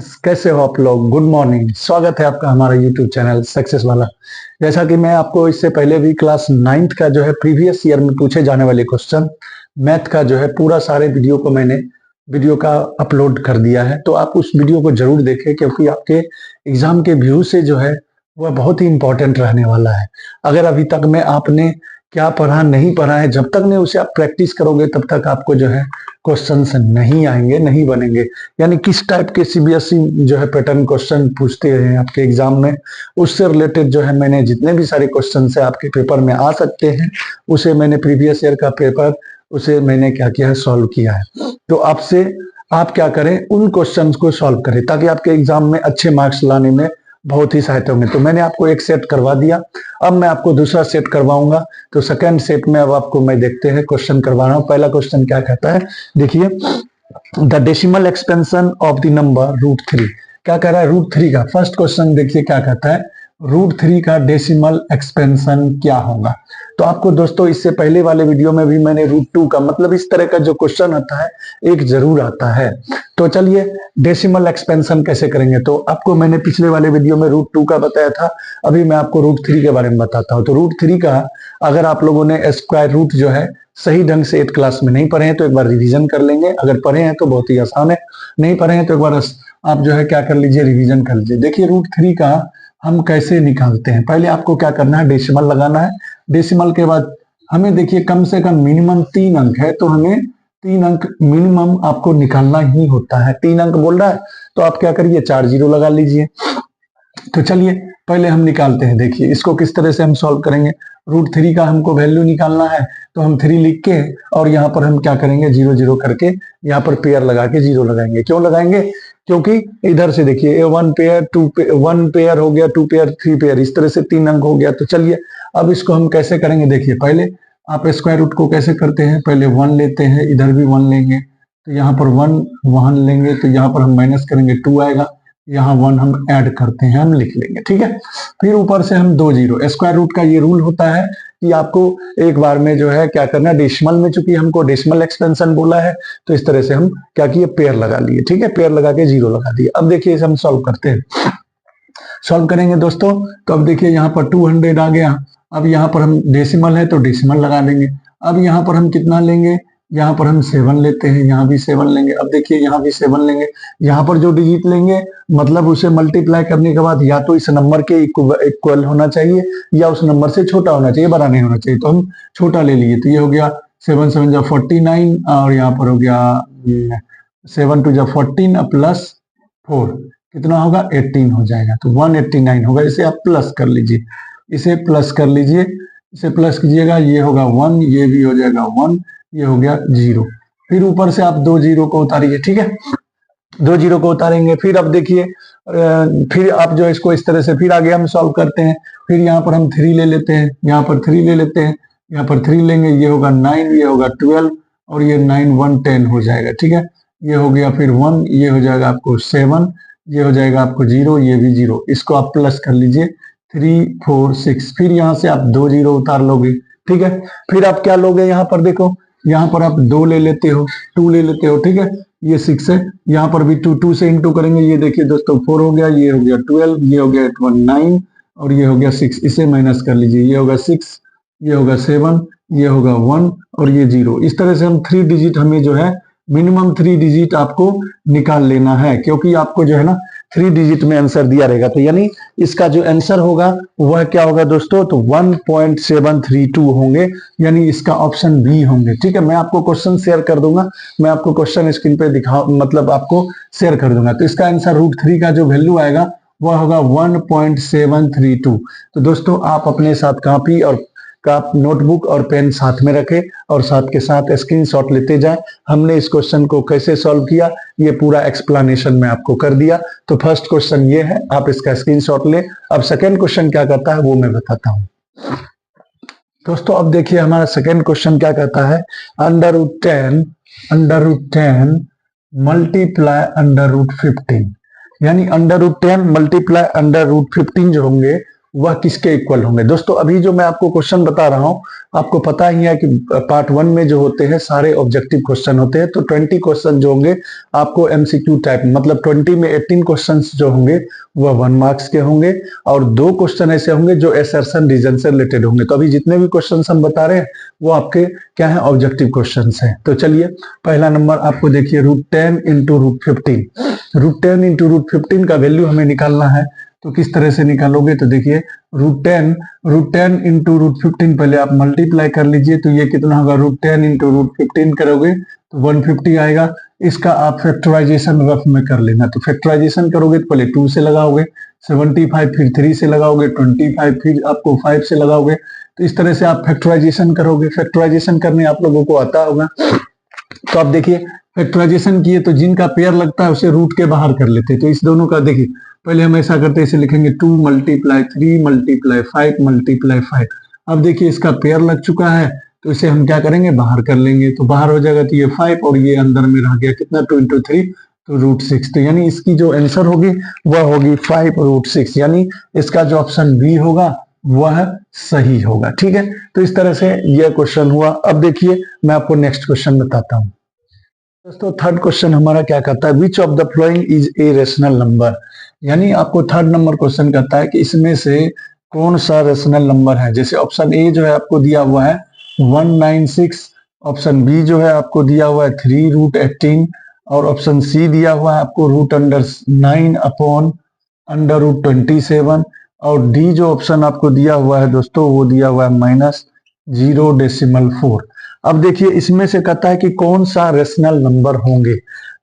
Friends, कैसे हो आप लोग। Good morning. स्वागत है आपका हमारा यूट्यूब चैनल सक्सेस वाला। जैसा कि मैं आपको इससे पहले भी क्लास 9th का जो है प्रीवियस ईयर में पूछे जाने वाले क्वेश्चन मैथ का जो है पूरा सारे वीडियो को मैंने वीडियो का अपलोड कर दिया है, तो आप उस वीडियो को जरूर देखें क्योंकि आपके एग्जाम के व्यू से जो है वह बहुत ही इंपॉर्टेंट रहने वाला है। अगर अभी तक में आपने क्या पढ़ा नहीं पढ़ा है, जब तक नहीं उसे आप प्रैक्टिस करोगे तब तक आपको जो है क्वेश्चंस नहीं आएंगे, नहीं बनेंगे। यानी किस टाइप के सीबीएसई जो है पैटर्न क्वेश्चन पूछते हैं आपके एग्जाम में, उससे रिलेटेड जो है मैंने जितने भी सारे क्वेश्चन है आपके पेपर में आ सकते हैं, उसे मैंने प्रीवियस ईयर का पेपर उसे मैंने क्या किया है, सॉल्व किया है। तो आपसे आप क्या करें, उन क्वेश्चंस को सॉल्व करें ताकि आपके एग्जाम में अच्छे मार्क्स लाने में बहुत ही सहायता होंगे। तो मैंने आपको एक सेट करवा दिया, अब मैं आपको दूसरा सेट करवाऊंगा। तो सेकंड सेट में अब आपको मैं देखते हैं क्वेश्चन करवा रहा हूं। पहला क्वेश्चन क्या कहता है, देखिए, the decimal expansion of the number √3। क्या कह रहा है, √3 का फर्स्ट क्वेश्चन देखिए क्या कहता है, √3 का डेसिमल एक्सपेंशन क्या होगा। तो आपको दोस्तों इससे पहले वाले वीडियो में भी मैंने √2 का मतलब इस तरह का जो क्वेश्चन आता है एक जरूर आता है। तो चलिए डेसिमल एक्सपेंशन कैसे करेंगे, तो आपको मैंने पिछले वाले वीडियो में √2 का बताया था, अभी मैं आपको √3 के बारे में बताता हूँ। तो √3 का अगर आप लोगों ने स्क्वायर रूट जो है सही ढंग से 8th क्लास में नहीं पढ़े हैं तो एक बार रिवीजन कर लेंगे, अगर पढ़े हैं तो बहुत ही आसान है, नहीं पढ़े हैं तो एक बार आप जो है क्या कर लीजिए, रिवीजन कर लीजिए। देखिए √3 का हम कैसे निकालते हैं, पहले आपको क्या करना है, डेसिमल लगाना है। डेसिमल के बाद हमें देखिए कम से कम मिनिमम 3 अंक है, तो हमें 3 अंक मिनिमम आपको निकालना ही होता है। 3 अंक बोल रहा है तो आप क्या करिए, 4 जीरो लगा लीजिए। तो चलिए पहले हम निकालते हैं। देखिए इसको किस तरह से हम सॉल्व करेंगे, √3 का हमको वैल्यू निकालना है, तो हम 3 लिख के और यहाँ पर हम क्या करेंगे, 0 0 करके यहाँ पर पेयर लगा के 0 लगाएंगे। क्यों लगाएंगे, क्योंकि इधर से देखिए 1 पेयर 1 पेयर हो गया, 2 पेयर 3 पेयर, इस तरह से 3 अंक हो गया। तो चलिए अब इसको हम कैसे करेंगे, देखिए पहले आप स्क्वायर रूट को कैसे करते हैं, पहले 1 लेते हैं, इधर भी 1 लेंगे, तो यहाँ पर 1 वहां लेंगे, तो यहाँ पर हम माइनस करेंगे 2 आएगा, यहाँ 1 हम ऐड करते हैं, हम लिख लेंगे, ठीक है। फिर ऊपर से हम 2 जीरो, स्क्वायर रूट का ये रूल होता है कि आपको एक बार में जो है क्या करना है, डेसिमल में चूंकि हमको डेसिमल एक्सपेंशन बोला है तो इस तरह से हम क्या किए, पेयर लगा लिए, ठीक है, पेयर लगा के 0 लगा दिए। अब देखिए इसे हम सॉल्व करते हैं, सॉल्व करेंगे दोस्तों। तो अब देखिए यहाँ पर 200 आ गया, अब यहाँ पर हम डेसिमल है तो डेसिमल लगा देंगे। अब यहाँ पर हम कितना लेंगे, यहाँ पर हम 7 लेते हैं, यहाँ भी 7 लेंगे। अब देखिए यहाँ भी 7 लेंगे, यहाँ पर जो डिजिट लेंगे मतलब उसे मल्टीप्लाई करने के बाद या तो इस नंबर के इक्वल होना चाहिए या उस नंबर से छोटा होना चाहिए, बड़ा नहीं होना चाहिए। तो हम छोटा ले लिए, तो ये हो गया 7 7 जा 49 और यहाँ पर हो गया 7 2 जा 14 प्लस 4 कितना होगा, 18 हो जाएगा, तो 189 होगा। इसे आप प्लस कर लीजिए, इसे प्लस कर लीजिए, इसे प्लस कीजिएगा, ये होगा 1, ये भी हो जाएगा 1, ये हो गया 0। फिर ऊपर से आप 2 जीरो को उतारिए, ठीक है, 2 जीरो को उतारेंगे। फिर अब देखिए फिर आप जो इसको इस तरह से फिर आगे हम सॉल्व करते हैं। फिर यहाँ पर हम 3 ले लेते हैं, यहाँ पर 3 ले लेते हैं, यहाँ पर 3 लेंगे, ये होगा 9, ये होगा 12 और ये 9 1 10 हो जाएगा, ठीक है। ये हो गया फिर 1, ये हो जाएगा आपको 7, ये हो जाएगा आपको 0, ये भी 0, इसको आप प्लस कर लीजिए 3 4 6। फिर यहाँ से आप 2 जीरो उतार लोगे, ठीक है। फिर आप क्या लोगे, यहाँ पर देखो, यहाँ पर आप 2 ले लेते हो, 2 ले लेते हो, ठीक है, ये 6 है, यहाँ पर भी 2 2 से इंटू करेंगे, ये देखिए दोस्तों 4 हो गया, ये हो गया 12, ये हो गया 9 और ये हो गया 6, इसे माइनस कर लीजिए, ये होगा 6, ये होगा 7, ये होगा 1 और ये 0। इस तरह से हम 3 डिजिट हमें जो है मिनिमम 3 डिजिट आपको निकाल लेना है, क्योंकि आपको जो है ना 3 डिजिट में आंसर दिया रहेगा। तो यानी इसका जो आंसर होगा वह क्या होगा दोस्तों, तो 1.732 होंगे, यानी इसका ऑप्शन बी होंगे, ठीक है। मैं आपको क्वेश्चन शेयर कर दूंगा, मैं आपको क्वेश्चन स्क्रीन पे दिखा मतलब आपको शेयर कर दूंगा। तो इसका आंसर √3 का जो वैल्यू आएगा वह होगा 1.732। तो दोस्तों आप अपने साथ कापी और नोटबुक और पेन साथ में रखें और साथ के साथ स्क्रीनशॉट लेते जाएं। हमने इस क्वेश्चन को कैसे सॉल्व किया ये पूरा एक्सप्लेनेशन में आपको कर दिया। तो फर्स्ट क्वेश्चन ये है, आप इसका स्क्रीनशॉट लें। अब सेकंड क्वेश्चन क्या कहता है वो मैं बताता हूं दोस्तों। अब देखिए हमारा सेकंड क्वेश्चन क्या कहता है, √10 मल्टीप्लाई √15, यानी √10 मल्टीप्लाई √15 जो होंगे वह किसके इक्वल होंगे। दोस्तों अभी जो मैं आपको क्वेश्चन बता रहा हूं, आपको पता ही है कि पार्ट 1 में जो होते हैं सारे ऑब्जेक्टिव क्वेश्चन होते हैं, तो 20 क्वेश्चन जो होंगे आपको एमसीक्यू टाइप, मतलब 20 में 18 क्वेश्चन जो होंगे वह 1 मार्क्स के होंगे और 2 क्वेश्चन ऐसे होंगे जो असर्शन रीजन से रिलेटेड होंगे। तो अभी जितने भी क्वेश्चन हम बता रहे हैं वो आपके क्या है, ऑब्जेक्टिव क्वेश्चन है। तो चलिए पहला नंबर आपको देखिए, √10 इंटू √15। √10 इंटू √15 का वैल्यू हमें निकालना है, तो किस तरह से निकालोगे, तो देखिए √10 इंटू √15 पहले आप मल्टीप्लाई कर लीजिए, तो ये कितना होगा, √10 इंटू √15 करोगे तो 150 आएगा। इसका आप फैक्टराइजेशन रफ में कर लेना, तो फैक्टराइजेशन करोगे तो पहले 2 से लगाओगे, 75 फिर 3 से लगाओगे, 25 फिर आपको 5 से लगाओगे, तो इस तरह से आप फैक्टराइजेशन करोगे। फैक्टराइजेशन करने आप लोगों को आता होगा, तो आप देखिए फैक्टराइजेशन किए तो जिनका पेयर लगता है उसे रूट के बाहर कर लेते हैं। तो इस दोनों का देखिए पहले हम ऐसा करते हैं, इसे लिखेंगे 2 मल्टीप्लाई 3 मल्टीप्लाई 5 मल्टीप्लाई 5। अब देखिए इसका पेयर लग चुका है, तो इसे हम क्या करेंगे, बाहर कर लेंगे, तो बाहर हो जाएगा, तो ये 5 और ये अंदर में रह गया कितना, 2 इंटू 3 तो √6। तो यानी इसकी जो आंसर होगी वह होगी 5√6, यानी इसका जो ऑप्शन बी होगा वह सही होगा। ठीक है, तो इस तरह से यह क्वेश्चन हुआ। अब देखिए मैं आपको नेक्स्ट क्वेश्चन बताता हूं। दोस्तों थर्ड क्वेश्चन हमारा क्या कहता है, विच of the following is a rational number, यानी आपको थर्ड नंबर क्वेश्चन कहता है कि इसमें से कौन सा रेशनल नंबर है। जैसे ऑप्शन ए जो है आपको दिया हुआ है 196, ऑप्शन बी जो है आपको दिया हुआ है 3√18 और ऑप्शन सी दिया हुआ है आपको √9 अपॉन √27 और डी जो ऑप्शन आपको दिया हुआ है दोस्तों वो दिया हुआ है -0.4। अब देखिए इसमें से कहता है कि कौन सा रेशनल नंबर होंगे।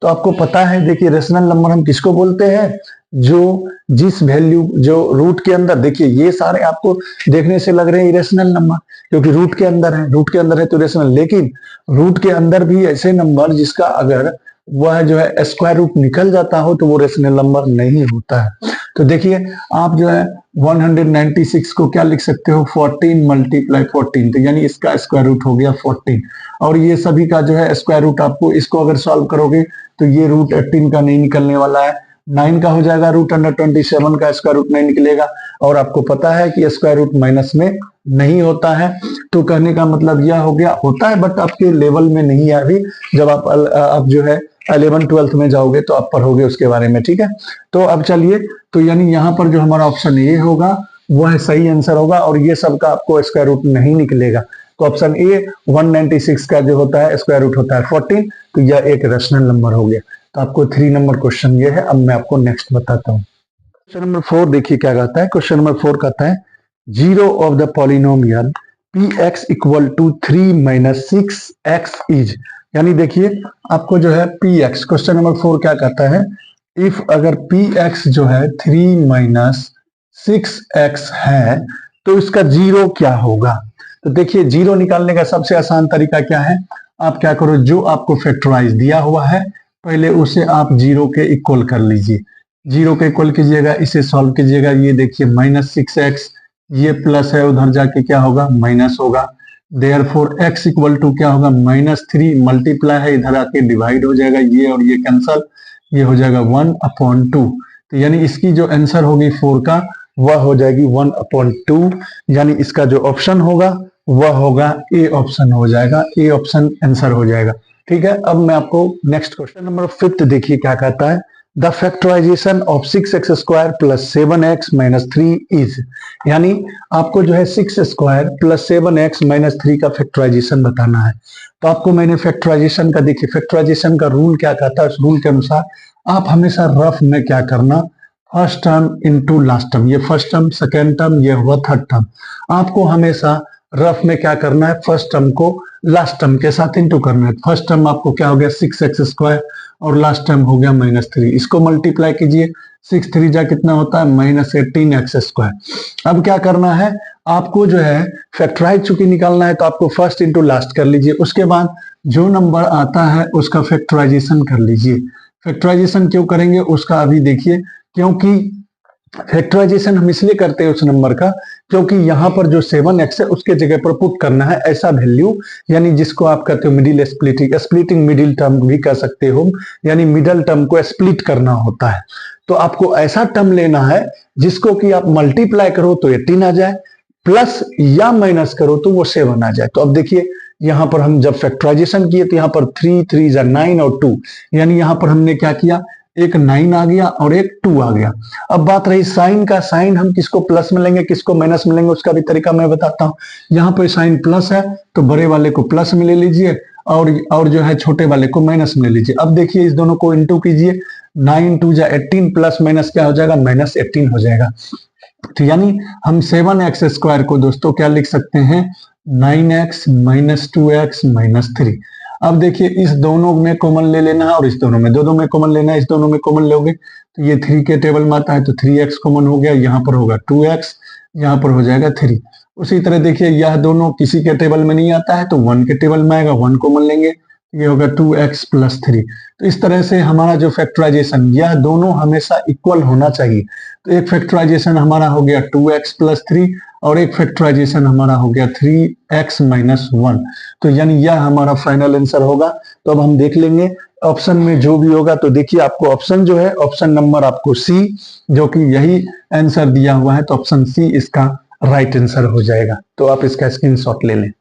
तो आपको पता है, देखिए रेशनल नंबर हम किसको बोलते हैं, जो जिस वैल्यू जो रूट के अंदर, देखिए ये सारे आपको देखने से लग रहे हैं इरेशनल नंबर क्योंकि रूट के अंदर है, रूट के अंदर है तो रेशनल, लेकिन रूट के अंदर भी ऐसे नंबर जिसका अगर वह जो है स्क्वायर रूट निकल जाता हो तो वो रेशनल नंबर नहीं होता है। तो देखिए आप जो है 196 को क्या लिख सकते हो, 14 मल्टीप्लाई 14, तो यानी इसका स्क्वायर रूट हो गया 14 और ये सभी का जो है स्क्वायर रूट आपको इसको अगर सॉल्व करोगे तो ये √18 का नहीं निकलने वाला है, 9 का हो जाएगा, √27 का स्क्वायर रूट नहीं निकलेगा और आपको पता है कि स्क्वायर रूट माइनस में नहीं होता है। तो कहने का मतलब यह हो गया, होता है बट आपके लेवल में नहीं है अभी, जब आप जो है 11th-12th में जाओगे तो आप पढ़ोगे उसके बारे में। ठीक है, तो अब चलिए, तो यानी यहाँ पर जो हमारा ऑप्शन ए होगा वह सही आंसर होगा और ये सब का आपको स्क्वायर रूट नहीं निकलेगा। तो ऑप्शन ए 196 का जो होता है स्क्वायर रूट होता है 14, तो यह एक रेशनल नंबर हो गया। तो आपको 3 नंबर क्वेश्चन ये है। अब मैं आपको नेक्स्ट बताता हूँ। क्वेश्चन नंबर 4 देखिए क्या कहता है। क्वेश्चन नंबर 4 कहता है 0 of the polynomial px equal to 3 - 6x is, यानी देखिए आपको जो है px, क्वेश्चन नंबर 4 क्या कहता है, इफ अगर px जो है 3 - 6x है तो इसका 0 क्या होगा। तो देखिए 0 निकालने का सबसे आसान तरीका क्या है, आप क्या करो, जो आपको फैक्टराइज दिया हुआ है पहले उसे आप 0 के इक्वल कर लीजिए, 0 के इक्वल कीजिएगा, इसे सॉल्व कीजिएगा, ये देखिए -6x, ये प्लस है उधर जाके क्या होगा, माइनस होगा, देयरफॉर x इक्वल टू क्या होगा, -3 मल्टीप्लाई है इधर आके डिवाइड हो जाएगा, ये और ये कैंसल, ये हो जाएगा 1/2। तो यानी इसकी जो आंसर होगी 4 का वह हो जाएगी 1/2, यानी इसका जो ऑप्शन होगा वह होगा ए ऑप्शन हो जाएगा, ए ऑप्शन आंसर हो जाएगा। ठीक है, अब मैं आपको नेक्स्ट क्वेश्चन नंबर 5 देखिए क्या कहता है, the factorization of 6x² + 7x - 3 is, यानी आपको जो है 6² + 7x - 3 का फैक्टराइजेशन बताना है। तो आपको मैंने फैक्टराइजेशन का, देखिए फैक्टराइजेशन का रूल क्या कहता है, उस रूल के अनुसार आप हमेशा रफ में क्या करना, first term into last term, ये फर्स्ट टर्म, सेकेंड टर्म, ये हुआ थर्ड टर्म, आपको हमेशा रफ में क्या करना है, फर्स्ट टर्म को लास्ट टर्म के साथ इंटू करना है। फर्स्ट टर्म आपको क्या हो गया 6x² और लास्ट टर्म हो गया -3, इसको मल्टीप्लाई कीजिए, 6 3 जा कितना होता है -18x²। अब क्या करना है, आपको जो है फैक्टराइज चूंकि निकालना है तो आपको फर्स्ट इंटू लास्ट कर लीजिए, उसके बाद जो नंबर आता है उसका फैक्टराइजेशन कर लीजिए। फैक्टराइजेशन क्यों करेंगे उसका अभी देखिए, क्योंकि फैक्टराइजेशन हम इसलिए करते हैं उस नंबर का क्योंकि यहाँ पर जो 7x है उसके जगह पर पुट करना है ऐसा वैल्यू, यानी जिसको आप कहते हो middle splitting, splitting middle term भी कह सकते हो, यानी मिडिल टर्म को स्प्लिट करना होता है। तो आपको ऐसा टर्म लेना है जिसको कि आप मल्टीप्लाई करो तो 18 आ जाए, प्लस या माइनस करो तो वो 7 आ जाए। तो अब देखिए यहाँ पर हम जब फैक्टराइजेशन किए तो यहाँ पर 3 3 जा 9 और 2, यानी यहाँ पर हमने क्या किया, एक 9 आ गया और एक 2 आ गया। अब बात रही साइन का, साइन हम किसको प्लस में लेंगे किसको माइनस में लेंगे उसका भी तरीका मैं बताता हूँ। यहाँ पर साइन प्लस है तो बड़े वाले को प्लस में ले लीजिए और जो है छोटे वाले को माइनस में ले लीजिए। अब देखिए इस दोनों को इंटू कीजिए, 9 2 जा 18 प्लस माइनस क्या हो जाएगा, माइनस 18 हो जाएगा। तो यानी हम 7x स्क्वायर को दोस्तों क्या लिख सकते हैं, 9x माइनस 2x माइनस 3। अब देखिए इस दोनों में कॉमन ले लेना है और इस दोनों में कॉमन लेना है, इस दोनों में कॉमन लोगे तो ये 3 के टेबल में आता है तो 3x कॉमन हो गया, यहाँ पर होगा 2x, यहाँ पर हो जाएगा 3। उसी तरह देखिए यह दोनों किसी के टेबल में नहीं आता है तो 1 के टेबल में आएगा, 1 कॉमन लेंगे ये होगा 2x प्लस 3। तो इस तरह से हमारा जो फैक्टराइजेशन यह दोनों हमेशा इक्वल होना चाहिए। तो एक फैक्टराइजेशन हमारा हो गया 2x प्लस 3 और एक फैक्टराइजेशन हमारा हो गया 3x माइनस 1। तो यानी यह हमारा फाइनल आंसर होगा। तो अब हम देख लेंगे ऑप्शन में जो भी होगा। तो देखिए आपको ऑप्शन जो है, ऑप्शन नंबर आपको सी, जो कि यही आंसर दिया हुआ है, तो ऑप्शन सी इसका राइट आंसर हो जाएगा। तो आप इसका स्क्रीनशॉट ले लें।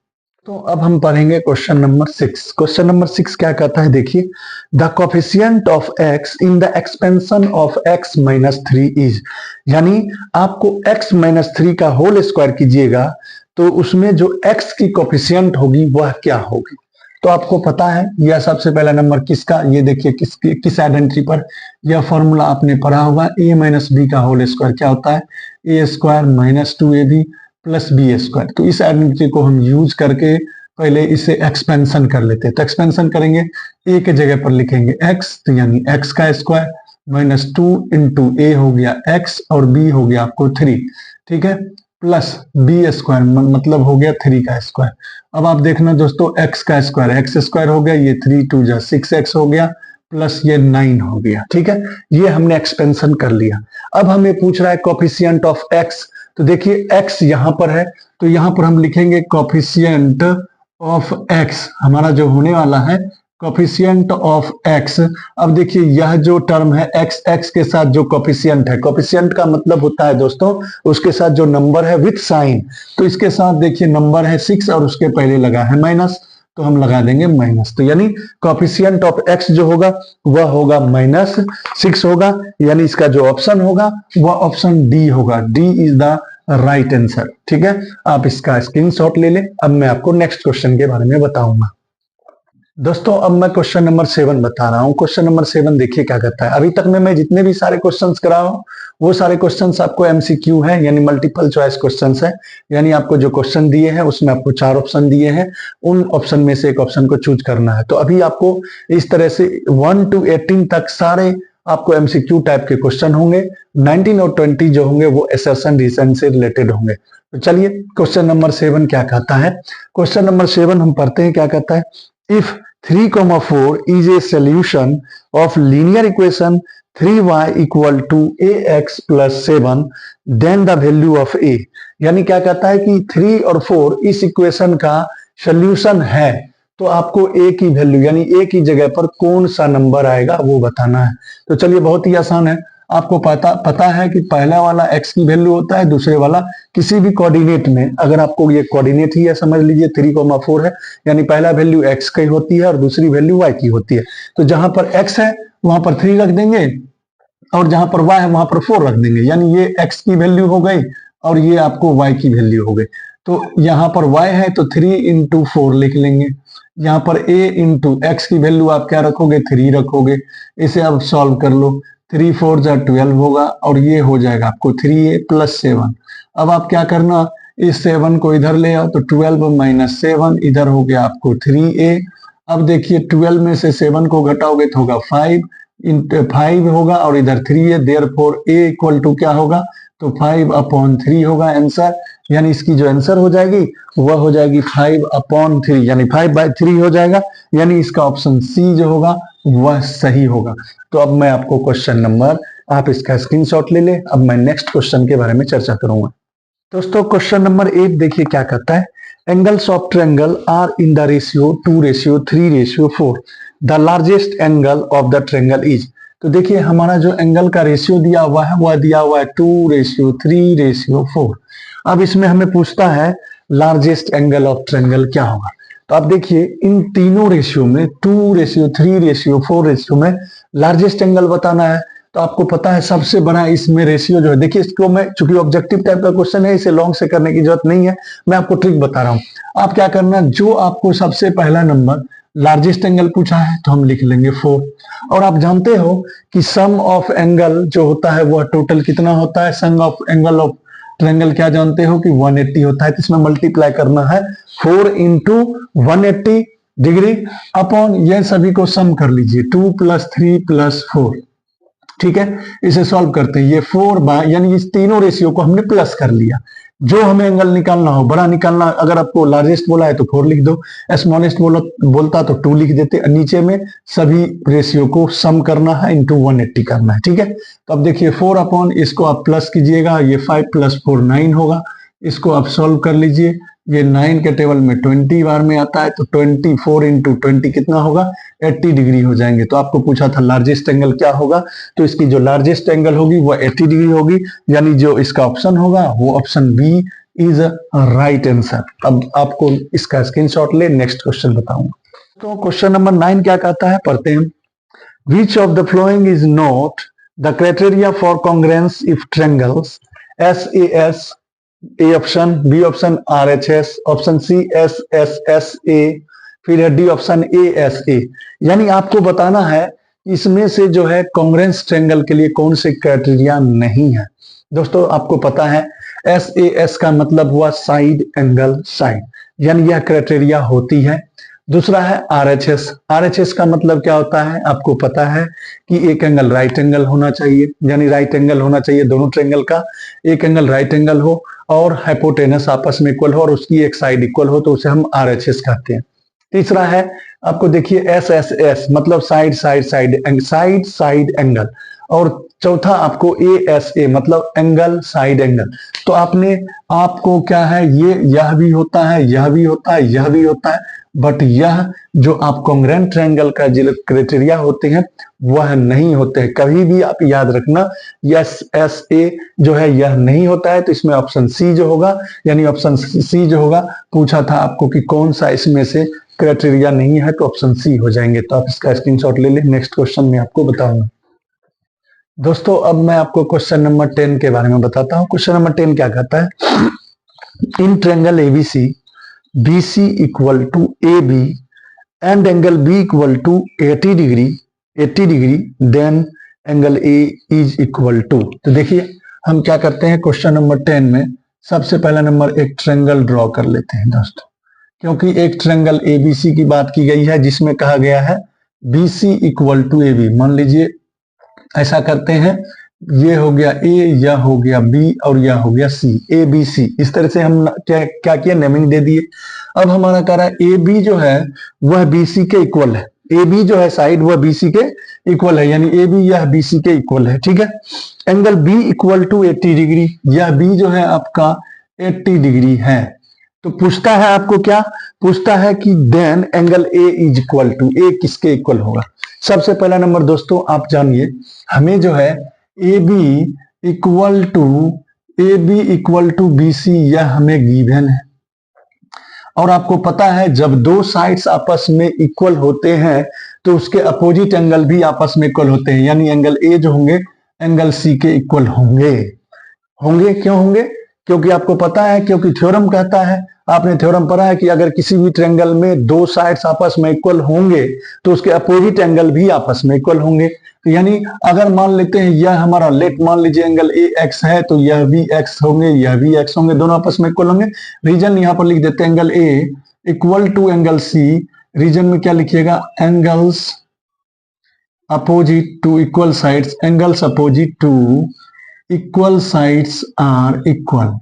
तो अब हम पढ़ेंगे क्वेश्चन नंबर 6। क्वेश्चन नंबर 6 क्या कहता है, देखिए the coefficient of x in the expansion of x minus 3 is, यानी आपको x माइनस 3 का होल स्क्वायर कीजिएगा तो उसमें जो x की कोफिशिएंट होगी वह क्या होगी। तो आपको पता है यह सबसे पहला नंबर किसका, ये देखिए किस आइडेंटिटी पर, यह फॉर्मूला आपने पढ़ा होगा, a माइनस बी का होल स्क्वायर क्या होता है, a square minus 2ab plus B square. तो इस आइडेंटिटी को हम यूज करके पहले इसे एक्सपेंशन कर लेते हैं। तो एक्सपेंशन करेंगे, a के जगह पर लिखेंगे x, तो यानी x का स्क्वायर माइनस 2 इंटू ए हो गया x और b हो गया आपको 3, ठीक है, प्लस बी स्क्वायर मतलब हो गया 3 का स्क्वायर। अब आप देखना दोस्तों x का स्क्वायर x स्क्वायर हो गया, ये 3 2 जा 6x हो गया प्लस ये 9 हो गया, ठीक है, ये हमने एक्सपेंशन कर लिया। अब हमें पूछ रहा है कोफिशिएंट ऑफ x। तो देखिए x यहां पर है तो यहां पर हम लिखेंगे कोफिशिएंट ऑफ x, हमारा जो होने वाला है कोफिशिएंट ऑफ x। अब देखिए यह जो टर्म है x के साथ जो कोफिशिएंट है, कोफिशिएंट का मतलब होता है दोस्तों उसके साथ जो नंबर है विथ साइन। तो इसके साथ देखिए नंबर है 6 और उसके पहले लगा है माइनस, तो हम लगा देंगे माइनस। तो यानी कोफिशिएंट ऑफ x जो होगा वह होगा माइनस 6 होगा, यानी इसका जो ऑप्शन होगा वह ऑप्शन डी होगा। D is the right answer, ठीक है, आप इसका स्क्रीनशॉट ले लें। अब मैं आपको नेक्स्ट क्वेश्चन के बारे में बताऊंगा। दोस्तों अब मैं क्वेश्चन नंबर 7 बता रहा हूं। क्वेश्चन नंबर 7 देखिए क्या कहता है। अभी तक में मैं जितने भी सारे क्वेश्चंस करा हूं वो सारे क्वेश्चंस आपको एमसीक्यू है, यानी मल्टीपल चॉइस क्वेश्चंस है, यानी आपको जो क्वेश्चन दिए हैं उसमें आपको 4 ऑप्शन दिए हैं, उन ऑप्शन में से एक ऑप्शन को चूज करना है। तो अभी आपको इस तरह से 1 to 18 तक सारे आपको एमसीक्यू टाइप के क्वेश्चन होंगे। 19 और 20 जो होंगे वो असर्शन रीजन से रिलेटेड होंगे। तो चलिए क्वेश्चन नंबर 7 क्या कहता है। क्वेश्चन नंबर 7 हम पढ़ते हैं क्या कहता है। If 3, 4 is a solution of linear equation 3y equal to ax plus 7, then the value of a, यानी क्या कहता है कि 3 और 4 इस इक्वेशन का सोल्यूशन है, तो आपको a की वैल्यू यानी a की जगह पर कौन सा नंबर आएगा वो बताना है। तो चलिए बहुत ही आसान है, आपको पता है कि पहला वाला x की वैल्यू होता है, दूसरे वाला किसी भी कोऑर्डिनेट में, अगर आपको ये कोऑर्डिनेट ही है समझ लीजिए 3, 4 है, यानी पहला वैल्यू x की होती है और दूसरी वैल्यू y की होती है। तो जहां पर x है वहां पर 3 रख देंगे और जहां पर y है वहां पर 4 रख देंगे, यानी ये x की वैल्यू हो गई और ये आपको y की वैल्यू हो गई। तो यहाँ पर y है तो 3 इंटू 4 लिख लेंगे, यहाँ पर a इंटू एक्स की वैल्यू आप क्या रखोगे 3 रखोगे, इसे अब सॉल्व कर लो, 3 4 जा 12 होगा और ये हो जाएगा आपको 3a प्लस 7। अब आप क्या करना, इस 7 को इधर ले आओ तो 12 माइनस 7 इधर हो गया आपको 3a। अब देखिए 12 में से 7 को घटाओगे तो होगा 5 होगा और इधर 3 है, देयरफॉर a इक्वल टू क्या होगा तो 5/3 होगा आंसर, यानी इसकी जो आंसर हो जाएगी वह हो जाएगी 5/3, यानी 5/3 हो जाएगा, यानी इसका ऑप्शन सी जो होगा वह सही होगा। तो अब मैं आपको क्वेश्चन नंबर आप इसका स्क्रीनशॉट ले ले। अब मैं नेक्स्ट क्वेश्चन के बारे में चर्चा करूंगा। दोस्तों क्वेश्चन नंबर 8 देखिए क्या कहता है, angles of triangle are in the ratio 2:3:4, the largest angle of the triangle is. तो देखिए हमारा जो एंगल का रेशियो दिया हुआ है वह दिया हुआ है 2:3:4। अब इसमें हमें पूछता है लार्जेस्ट एंगल ऑफ ट्रायंगल क्या होगा। तो आप देखिए इन तीनों रेशियो में 2:3:4 रेशियो में लार्जेस्ट एंगल बताना है। तो आपको पता है सबसे बड़ा इसमें रेशियो जो है, देखिए इसको मैं, चूंकि ऑब्जेक्टिव टाइप का क्वेश्चन है इसे लॉन्ग से करने की जरूरत नहीं है, मैं आपको ट्रिक बता रहा हूं। आप क्या करना, जो आपको सबसे पहला नंबर लार्जेस्ट एंगल पूछा है तो हम लिख लेंगे 4। और आप जानते हो कि सम ऑफ एंगल जो होता है वह टोटल कितना होता है, सम ऑफ एंगल ऑफ ट्रायंगल क्या जानते हो कि 180 होता है। तो इसमें मल्टीप्लाई करना है 4 इंटू 180 डिग्री अपॉन, यह सभी को सम कर लीजिए 2 + 3 + 4। ठीक है, इसे सॉल्व करते हैं। ये 4 बाय, यानी इस तीनों रेशियो को हमने प्लस कर लिया। जो हमें एंगल निकालना हो, बड़ा निकालना, अगर आपको लार्जेस्ट बोला है तो 4 लिख दो, स्मॉलेस्ट बोलता तो 2 लिख देते। नीचे में सभी रेशियो को सम करना है, इंटू 180 करना है। ठीक है, तो अब देखिए 4 अपॉन, इसको आप प्लस कीजिएगा, ये 5 + 4 9 होगा। इसको आप सॉल्व कर लीजिए, ये 9 के टेबल में 20 बार में आता है, तो 24 इंटू 20 कितना होगा, 80 डिग्री हो जाएंगे। तो आपको पूछा था लार्जेस्ट एंगल क्या होगा, तो इसकी जो लार्जेस्ट एंगल होगी वह 80 डिग्री होगी, यानी जो इसका ऑप्शन होगा वो option B is right answer. अब आपको इसका स्क्रीनशॉट ले, नेक्स्ट क्वेश्चन बताऊंगा। तो क्वेश्चन नंबर 9 क्या कहता है, पढ़ते हैं। Which of the following is not the criteria for congruence if triangles SAS, A option, B option RHS, option C SSSA, फिर है डी ऑप्शन ASA। यानी आपको बताना है इसमें से जो है कॉन्ग्रुएंस ट्रायंगल के लिए कौन से क्राइटेरिया नहीं है। दोस्तों आपको पता है SAS का मतलब हुआ साइड एंगल साइड, यानी यह क्राइटेरिया होती है। दूसरा है RHS का मतलब क्या होता है, आपको पता है कि एक एंगल राइट एंगल होना चाहिए, यानी राइट एंगल होना चाहिए दोनों ट्रायंगल का, एक एंगल राइट एंगल हो और हाइपोटेनस आपस में इक्वल हो और उसकी एक साइड इक्वल हो, तो उसे हम RHS कहते हैं। तीसरा है, आपको देखिए SSS मतलब साइड साइड साइड एंगल, और चौथा आपको ASA मतलब एंगल साइड एंगल। तो आपको क्या है, यह भी होता है, यह भी होता है, यह भी होता है, बट यह जो आप कॉन्ग्रुएंट ट्रायंगल का जो क्राइटेरिया होते हैं वह नहीं होते हैं। कभी भी आप याद रखना, SSA जो है यह नहीं होता है, तो इसमें ऑप्शन सी जो होगा, यानी ऑप्शन सी जो होगा, पूछा था आपको कि कौन सा इसमें से क्राइटेरिया नहीं है, तो ऑप्शन सी हो जाएंगे। तो आप इसका स्क्रीनशॉट ले लें, नेक्स्ट क्वेश्चन में आपको बताऊंगा। दोस्तों अब मैं आपको क्वेश्चन नंबर 10 के बारे में बताता हूं। क्वेश्चन नंबर 10 क्या कहता है, in triangle ABC BC equal to AB and angle B equal to 80 degree then angle A is equal to. तो देखिए हम क्या करते हैं, क्वेश्चन नंबर 10 में सबसे पहला नंबर एक ट्रायंगल ड्रॉ कर लेते हैं दोस्तों, क्योंकि एक ट्रायंगल ABC की बात की गई है जिसमें कहा गया है BC इक्वल टू AB। मान लीजिए ऐसा करते हैं, ये हो गया A, यह हो गया B और यह हो गया C, ABC। इस तरह से हम क्या किया, नेमिंग दे दिए। अब हमारा कह रहा है AB जो है वह BC के इक्वल है, AB जो है साइड वह BC के इक्वल है, यानी AB यह BC के इक्वल है। ठीक है, angle B equal to 80 degree, यह B जो है आपका 80 डिग्री है। तो पूछता है आपको, क्या पूछता है कि then angle A is equal to, A किसके इक्वल होगा। सबसे पहला नंबर दोस्तों आप जानिए, हमें जो है AB इक्वल टू BC यह हमें गिवन है, और आपको पता है जब दो साइड्स आपस में इक्वल होते हैं तो उसके अपोजिट एंगल भी आपस में इक्वल होते हैं, यानी एंगल A जो होंगे एंगल C के इक्वल होंगे। क्यों होंगे, क्योंकि आपको पता है, क्योंकि थ्योरम कहता है, आपने थ्योरम पढ़ा है कि अगर किसी भी ट्रायंगल में दो साइड्स आपस में इक्वल होंगे तो उसके अपोजिट एंगल भी आपस में इक्वल होंगे। तो यानी अगर मान लेते हैं यह हमारा मान लीजिए एंगल AX है, तो यह भी X होंगे, यह भी X होंगे, दोनों आपस में इक्वल होंगे। रीजन यहां पर लिख देते हैं angle A equal to angle C। Reason में क्या लिखिएगा, angles opposite to equal sides, angles opposite to equal sides are equal,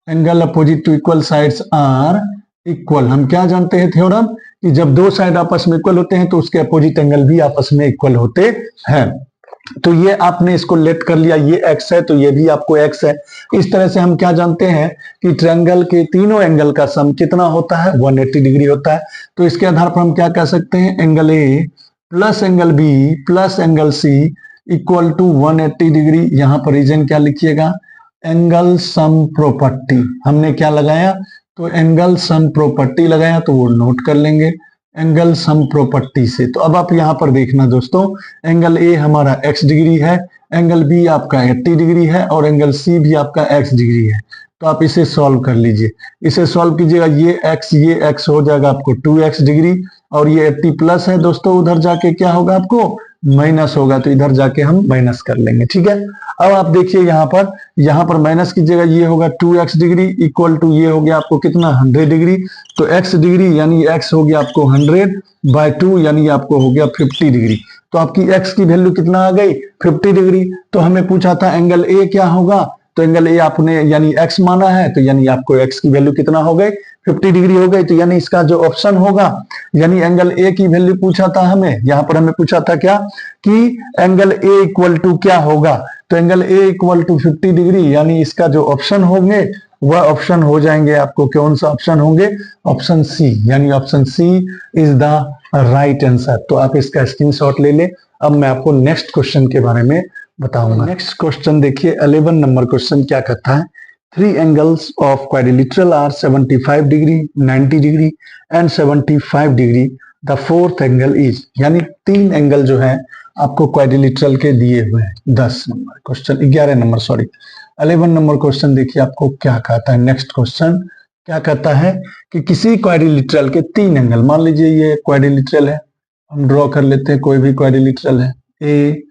angle opposite to equal sides are equal. हम क्या जानते हैं थ्योरम, कि जब दो साइड आपस में इक्वल होते हैं तो उसके अपोजिट एंगल भी आपस में इक्वल होते हैं। तो ये आपने इसको लेट कर लिया, ये x है तो ये भी आपको x है। इस तरह से हम क्या जानते हैं कि ट्रायंगल के तीनों एंगल का सम कितना होता है, 180 डिग्री होता है। तो इसके आधार पर हम क्या कह सकते हैं, angle A plus angle B plus angle C equal to 180 degree. यहां पर रीजन क्या लिखिएगा, एंगल सम प्रॉपर्टी। हमने क्या लगाया, तो एंगल सम प्रॉपर्टी लगाया, तो वो नोट कर लेंगे एंगल सम प्रॉपर्टी से। तो अब आप यहां पर देखना दोस्तों, एंगल ए हमारा x डिग्री है, एंगल बी आपका 80 डिग्री है और एंगल सी भी आपका x डिग्री है। तो आप इसे सॉल्व कर लीजिए, इसे सॉल्व कीजिएगा, ये x हो जाएगा आपको 2x डिग्री और ये 80 प्लस है दोस्तों, उधर जाके क्या होगा आपको माइनस होगा, तो इधर जाके हम माइनस कर लेंगे। ठीक है, अब आप देखिए यहाँ पर माइनस कीजिएगा, ये होगा 2x डिग्री इक्वल टू ये हो गया आपको कितना 100 डिग्री। तो x डिग्री यानी x हो गया आपको 100/2 यानी आपको हो गया 50 डिग्री। तो आपकी x की वैल्यू कितना आ गई 50 डिग्री। तो हमें पूछा था एंगल ए क्या होगा, तो एंगल ए आपने यानी x माना है, तो यानी आपको x की वैल्यू कितना हो गई 50 डिग्री हो गई। तो यानी इसका जो ऑप्शन होगा, यानी एंगल ए की वैल्यू पूछा था हमें, यहां पर हमें पूछा था क्या कि एंगल ए इक्वल टू क्या होगा, तो angle A equal to 50 degree, यानी इसका जो ऑप्शन होंगे वह ऑप्शन हो जाएंगे आपको, कौन सा ऑप्शन होंगे, ऑप्शन सी, यानी option C is the right answer. तो आप इसका स्क्रीनशॉट ले ले। अब मैं आपको नेक्स्ट क्वेश्चन के बारे में बताऊंगा। नेक्स्ट क्वेश्चन देखिए, 11 नंबर क्वेश्चन क्या कहता है, 3 angles of quadrilateral are 75 degree, 90 degree and 75 degree. The fourth angle is, यानी 3 एंगल जो है आपको क्वाड्रिलेटरल के दिए हुए हैं। 10 number question, 11 number sorry 11 number question देखिए आपको क्या कहता है। नेक्स्ट क्वेश्चन क्या कहता है कि किसी क्वाड्रिलेटरल के 3 एंगल, मान लीजिए ये क्वाड्रिलेटरल है, हम ड्रॉ कर लेते हैं, कोई भी क्वाड्रिलेटरल है, ए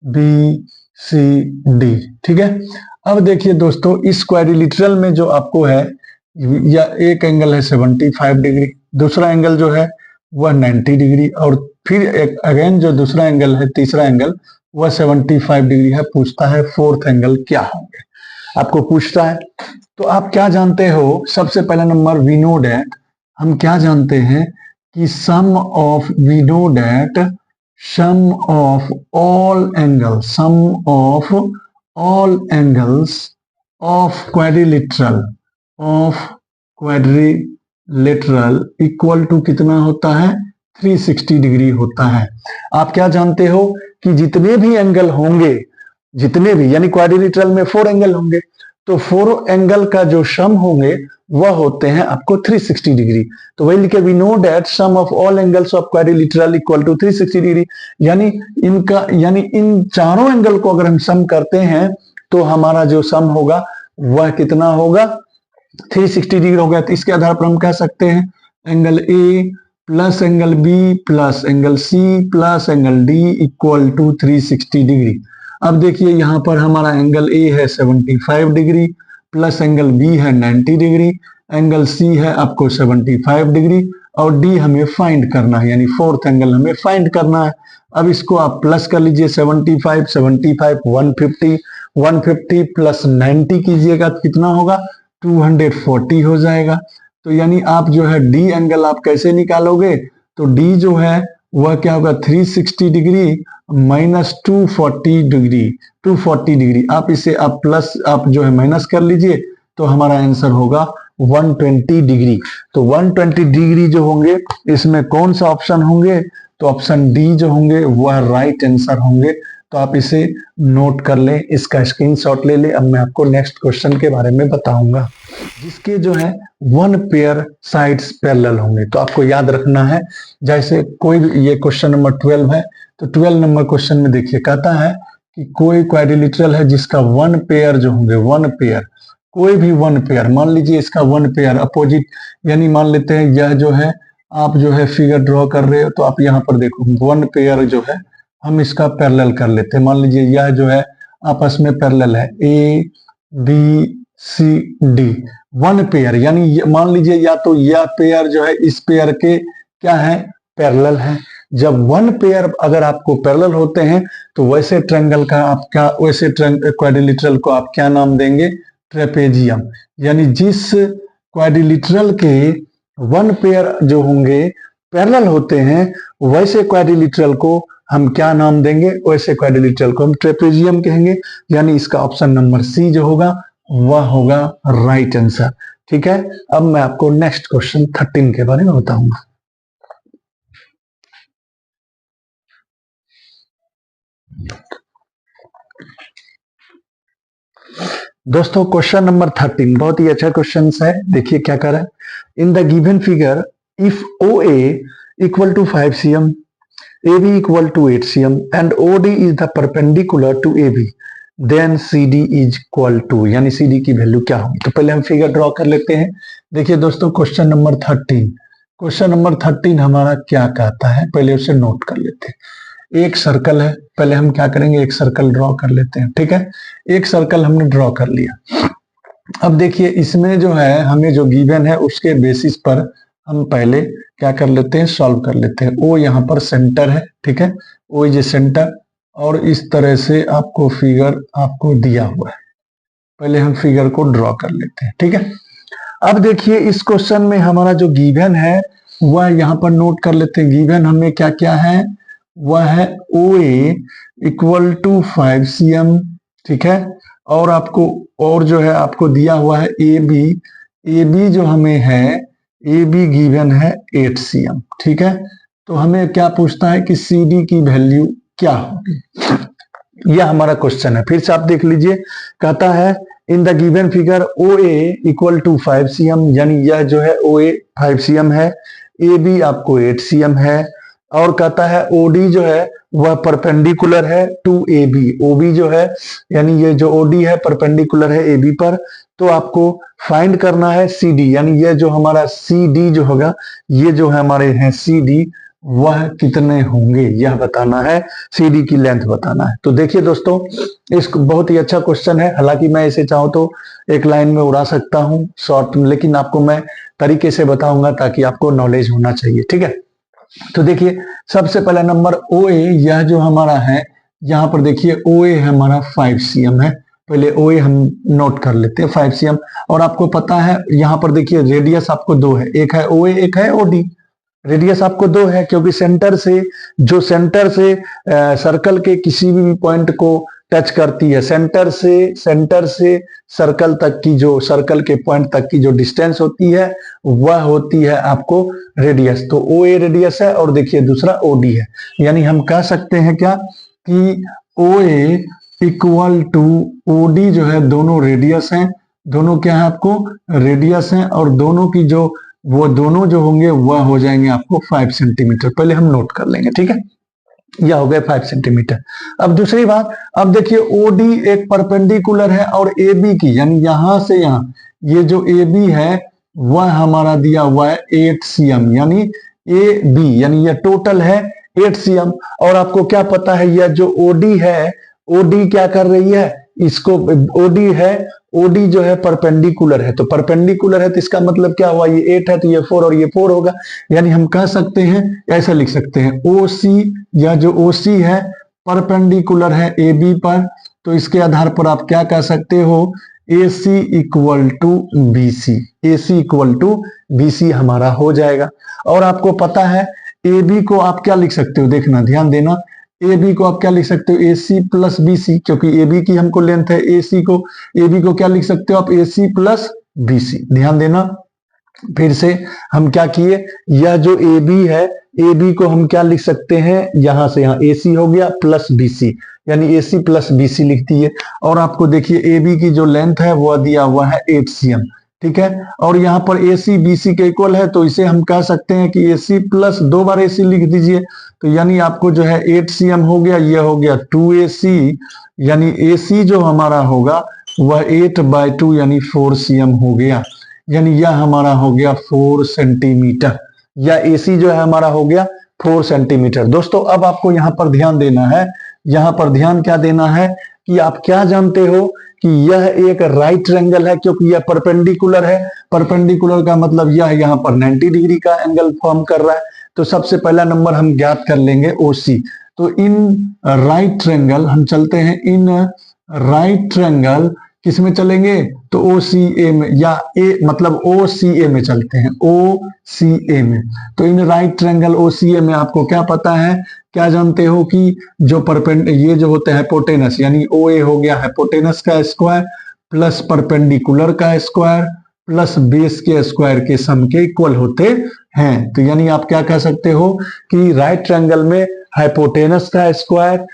बी सी डी। ठीक है, अब देखिए दोस्तों, इस क्वाड्रिलेटरल में जो आपको है, या एक एंगल है 75 डिग्री, दूसरा एंगल जो है वह 90 डिग्री, और फिर एक अगेन जो दूसरा एंगल है, तीसरा एंगल वह 75 डिग्री है। पूछता है फोर्थ एंगल क्या होंगे, आपको पूछता है। तो आप क्या जानते हो, सबसे पहला नंबर वी नो डैट, हम क्या जानते हैं कि sum of all angles of quadrilateral equal to कितना होता है 360 डिग्री होता है। आप क्या जानते हो कि जितने भी एंगल होंगे, जितने भी, यानी क्वाड्रिलेटरल में 4 एंगल होंगे, तो 4 एंगल का जो सम होंगे वह होते हैं आपको 360 डिग्री। तो वही लिखे, we know that sum of all angles of quadrilateral equal to 360 degree, यानी इन चारों एंगल को अगर हम सम करते हैं तो हमारा जो सम होगा वह कितना होगा 360 डिग्री होगा। तो इसके आधार पर हम कह सकते हैं angle A plus angle B plus angle C plus angle D equal to 360 degree. अब देखिए यहां पर हमारा एंगल ए है 75 डिग्री प्लस एंगल बी है 90 डिग्री, एंगल सी है आपको 75 डिग्री और डी हमें फाइंड करना है, यानी फोर्थ एंगल हमें फाइंड करना है। अब इसको आप प्लस कर लीजिए, 75 150 प्लस 90 कीजिएगा तो कितना होगा 240 हो जाएगा। तो यानी आप जो है डी एंगल आप कैसे निकालोगे, तो डी जो है वह क्या होगा 360 डिग्री माइनस 240 डिग्री। आप इसे आप प्लस आप जो है माइनस कर लीजिए तो हमारा आंसर होगा 120 डिग्री। तो 120 डिग्री जो होंगे इसमें कौन सा ऑप्शन होंगे, तो ऑप्शन डी जो होंगे वह राइट आंसर होंगे। तो आप इसे नोट कर लें, इसका स्क्रीनशॉट ले लें। अब मैं आपको नेक्स्ट क्वेश्चन के बारे में बताऊंगा जिसके जो है 1 पेयर साइड्स पैरेलल होंगे। तो आपको याद रखना है, जैसे कोई ये क्वेश्चन नंबर 12 है, तो 12 नंबर क्वेश्चन में देखिए कहता है कि कोई क्वाड्रिलेटरल है जिसका 1 पेयर जो होंगे, 1 पेयर, कोई भी 1 पेयर, मान लीजिए इसका 1 पेयर अपोजिट, यानी मान लेते हैं यह जो है आप जो है फिगर ड्रॉ कर रहे हो, तो आप यहाँ पर देखो 1 पेयर जो है हम इसका पैरेलल कर लेते हैं। मान लीजिए यह जो है आपस में पैरेलल है, A B C D 1 pair, यानी मान लीजिए या तो यह पेयर जो है इस पेयर के क्या है पैरेलल है। जब 1 पेयर अगर आपको पैरेलल होते हैं तो वैसे ट्रायंगल का आप क्या, वैसे क्वाड्रिलेटरल को आप क्या नाम देंगे, ट्रेपेजियम। यानी जिस क्वाड्रिलेटरल के 1 पेयर जो होंगे पैरेलल होते हैं वैसे क्वाड्रिलेटरल को हम क्या नाम देंगे, वैसे क्वाड्रिलेटरल को हम ट्रेपेजियम कहेंगे। यानी इसका ऑप्शन नंबर सी जो होगा वह होगा राइट आंसर। ठीक है, अब मैं आपको नेक्स्ट क्वेश्चन 13 के बारे में बताऊंगा। दोस्तों क्वेश्चन नंबर 13 बहुत ही अच्छा क्वेश्चन है। देखिए क्या कर रहा है, in the given figure if O A equal to 5 cm, AB equal to 8 cm and OD is the perpendicular to AB, then CD is equal to, यानी CD की वैल्यू क्या होगी। तो पहले हम फिगर ड्रॉ कर लेते हैं। देखिए दोस्तों क्वेश्चन नंबर 13 हमारा क्या कहता है, पहले उसे नोट कर लेते हैं। एक सर्कल है, पहले हम क्या करेंगे, एक सर्कल ड्रॉ कर लेते हैं। ठीक है, एक सर्कल हमने ड्रॉ कर लिया। अब देखिए इसमें जो है हमें जो गिवन है उसके बेसिस पर हम पहले क्या कर लेते हैं, सॉल्व कर लेते हैं। ओ यहाँ पर सेंटर है, ठीक है, ओ इज सेंटर, और इस तरह से आपको फिगर आपको दिया हुआ है। पहले हम फिगर को ड्रॉ कर लेते हैं। ठीक है, अब देखिए इस क्वेश्चन में हमारा जो गिवन है वह यहाँ पर नोट कर लेते हैं। गिवन हमें क्या क्या है, वह है ओ ए इक्वल टू 5 cm, ठीक है, और आपको और जो है आपको दिया हुआ है ए बी जो हमें है, ए बी गिवन है 8 cm। ठीक है, तो हमें क्या पूछता है कि सी डी की वैल्यू क्या होगी, यह हमारा क्वेश्चन है। फिर से आप देख लीजिए, कहता है in the given figure O A equal to 5 cm, यानी यह जो है ओ ए 5 cm है, ए बी आपको 8 cm है, और कहता है ओ डी जो है वह परपेंडिकुलर है to A B, O B जो है यानी ये जो ओ डी है परपेंडिकुलर है ए बी पर। तो आपको फाइंड करना है सी डी, यानी ये जो हमारा सी डी जो होगा, ये जो है हमारे हैं सी डी, वह कितने होंगे यह बताना है, सी डी की लेंथ बताना है। तो देखिए दोस्तों इस बहुत ही अच्छा क्वेश्चन है। हालांकि मैं इसे चाहूं तो एक लाइन में उड़ा सकता हूं शॉर्ट में, लेकिन आपको मैं तरीके से बताऊंगा ताकि आपको नॉलेज होना चाहिए। ठीक है, तो देखिए सबसे पहला नंबर ओ ए, यह जो हमारा है यहाँ पर देखिए ओ ए हमारा 5 cm है। पहले ओ ए हम नोट कर लेते हैं 5 cm, और आपको पता है यहाँ पर देखिए रेडियस आपको दो है, एक है ओ ए एक है ओ डी। रेडियस आपको दो है क्योंकि सेंटर से सर्कल के किसी भी पॉइंट को टच करती है, सेंटर से सर्कल तक की जो सर्कल के पॉइंट तक की जो डिस्टेंस होती है वह होती है आपको रेडियस। तो ओ ए रेडियस है और देखिए दूसरा ओ डी है, यानी हम कह सकते हैं क्या कि ओ A equal two O D जो है दोनों रेडियस हैं, दोनों क्या है आपको रेडियस हैं, और दोनों की जो वो दोनों जो होंगे वह हो जाएंगे आपको 5 सेंटीमीटर। पहले हम नोट कर लेंगे। ठीक है, यह हो गया 5 सेंटीमीटर। अब दूसरी बात, अब देखिए OD एक परपेंडिकुलर है और AB की, यानी यहां से यहां ये जो AB है वह हमारा दिया हुआ है 8 cm, यानी AB यानी यह टोटल है 8 cm। और आपको क्या पता है यह जो OD है, OD क्या कर रही है, इसको OD है, OD जो है परपेंडिकुलर है, तो परपेंडिकुलर है तो इसका मतलब क्या हुआ, ये 8 है तो ये 4 और ये 4 होगा। यानी हम कह सकते हैं ऐसा लिख सकते हैं OC, या जो OC है परपेंडिकुलर है AB पर, तो इसके आधार पर आप क्या कह सकते हो, AC equal to BC, AC equal to BC हमारा हो जाएगा। और आपको पता है AB को आप क्या लिख सकते हो, देखना ध्यान देना, ए बी को आप क्या लिख सकते हो, ए सी प्लस बी सी, क्योंकि ए बी की हमको लेंथ है, ए बी को क्या लिख सकते हो आप, ए सी प्लस बी सी। ध्यान देना, फिर से हम क्या किए, यह जो ए बी है, ए बी को हम क्या लिख सकते हैं, यहां से यहां ए सी हो गया प्लस बी सी, यानी ए सी प्लस बी सी लिख दिए। और आपको देखिए ए बी की जो लेंथ है वह दिया हुआ है 8 cm। ठीक है, और यहाँ पर ए सी बी सी के इक्वल है, तो इसे हम कह सकते हैं कि ए सी प्लस 2 बार ए सी लिख दीजिए, तो यानी आपको जो है 8 cm हो गया, यह हो गया 2AC, यानी AC जो हमारा होगा वह 8/2 यानी 4 cm हो गया, यानी यह हमारा हो गया 4 सेंटीमीटर, या AC जो है हमारा हो गया 4 सेंटीमीटर। दोस्तों अब आपको यहाँ पर ध्यान देना है, यहाँ पर ध्यान क्या देना है कि आप क्या जानते हो कि यह एक राइट ट्रायंगल है, क्योंकि यह परपेंडिकुलर है। परपेंडिकुलर का मतलब यह यहाँ पर 90 डिग्री का एंगल फॉर्म कर रहा है। तो सबसे पहला नंबर हम ज्ञात कर लेंगे OC। तो इन राइट ट्रायंगल हम चलते हैं, इन राइट ट्रायंगल किस में चलेंगे, तो ओ सी ए में, या ए मतलब ओ सी ए में चलते हैं, ओ सी ए में। तो इन राइट ट्रायंगल ओ सी ए में आपको क्या पता है, क्या जानते हो कि जो ये जो होते हैं हाइपोटेनस, यानी ओ ए हो गया हाइपोटेनस का स्क्वायर प्लस परपेंडिकुलर का स्क्वायर प्लस बेस के स्क्वायर के सम के इक्वल होते हैं। तो यानी आप क्या कह सकते हो कि राइट ट्रायंगल में हाइपोटेनस का स्क्वायर,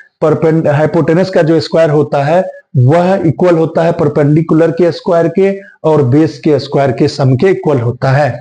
हाइपोटेनस का जो स्क्वायर होता है वह इक्वल होता है परपेंडिकुलर के स्क्वायर के, और बेस के स्क्वायर के सम के इक्वल होता है।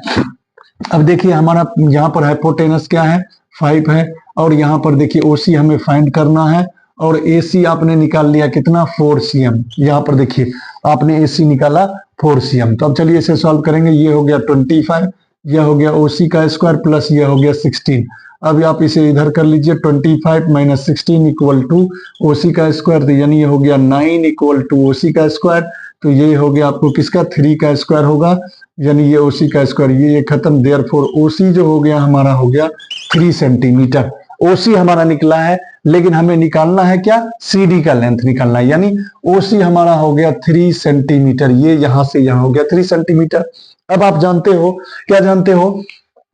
अब देखिए हमारा यहाँ पर हाइपोटेनस क्या है, 5 है, और यहाँ पर देखिए ओसी हमें फाइंड करना है, और एसी आपने निकाल लिया कितना, 4 cm। यहाँ पर देखिए आपने एसी निकाला 4 cm। तो अब चलिए इसे सॉल्व करेंगे। ये हो गया 25, यह हो गया ओसी का स्क्वायर प्लस यह हो गया 16। अब आप इसे इधर कर लीजिए, 25 माइनस 16 इक्वल टू ओसी का स्क्वायर, तो यानी ये हो गया 9 इक्वल टू ओसी का स्क्वायर। तो ये हो गया आपको किसका, 3 का स्क्वायर होगा, यानी ये ओसी का स्क्वायर, ये खत्म। देयरफॉर ओसी जो हो गया हमारा हो गया 3 सेंटीमीटर। ओसी हमारा निकला है, लेकिन हमें निकालना है क्या, सीडी का लेंथ निकालना है, यानी ओसी हमारा हो गया 3 सेंटीमीटर। ये यहां से यहां हो गया 3 सेंटीमीटर। अब आप जानते हो, क्या जानते हो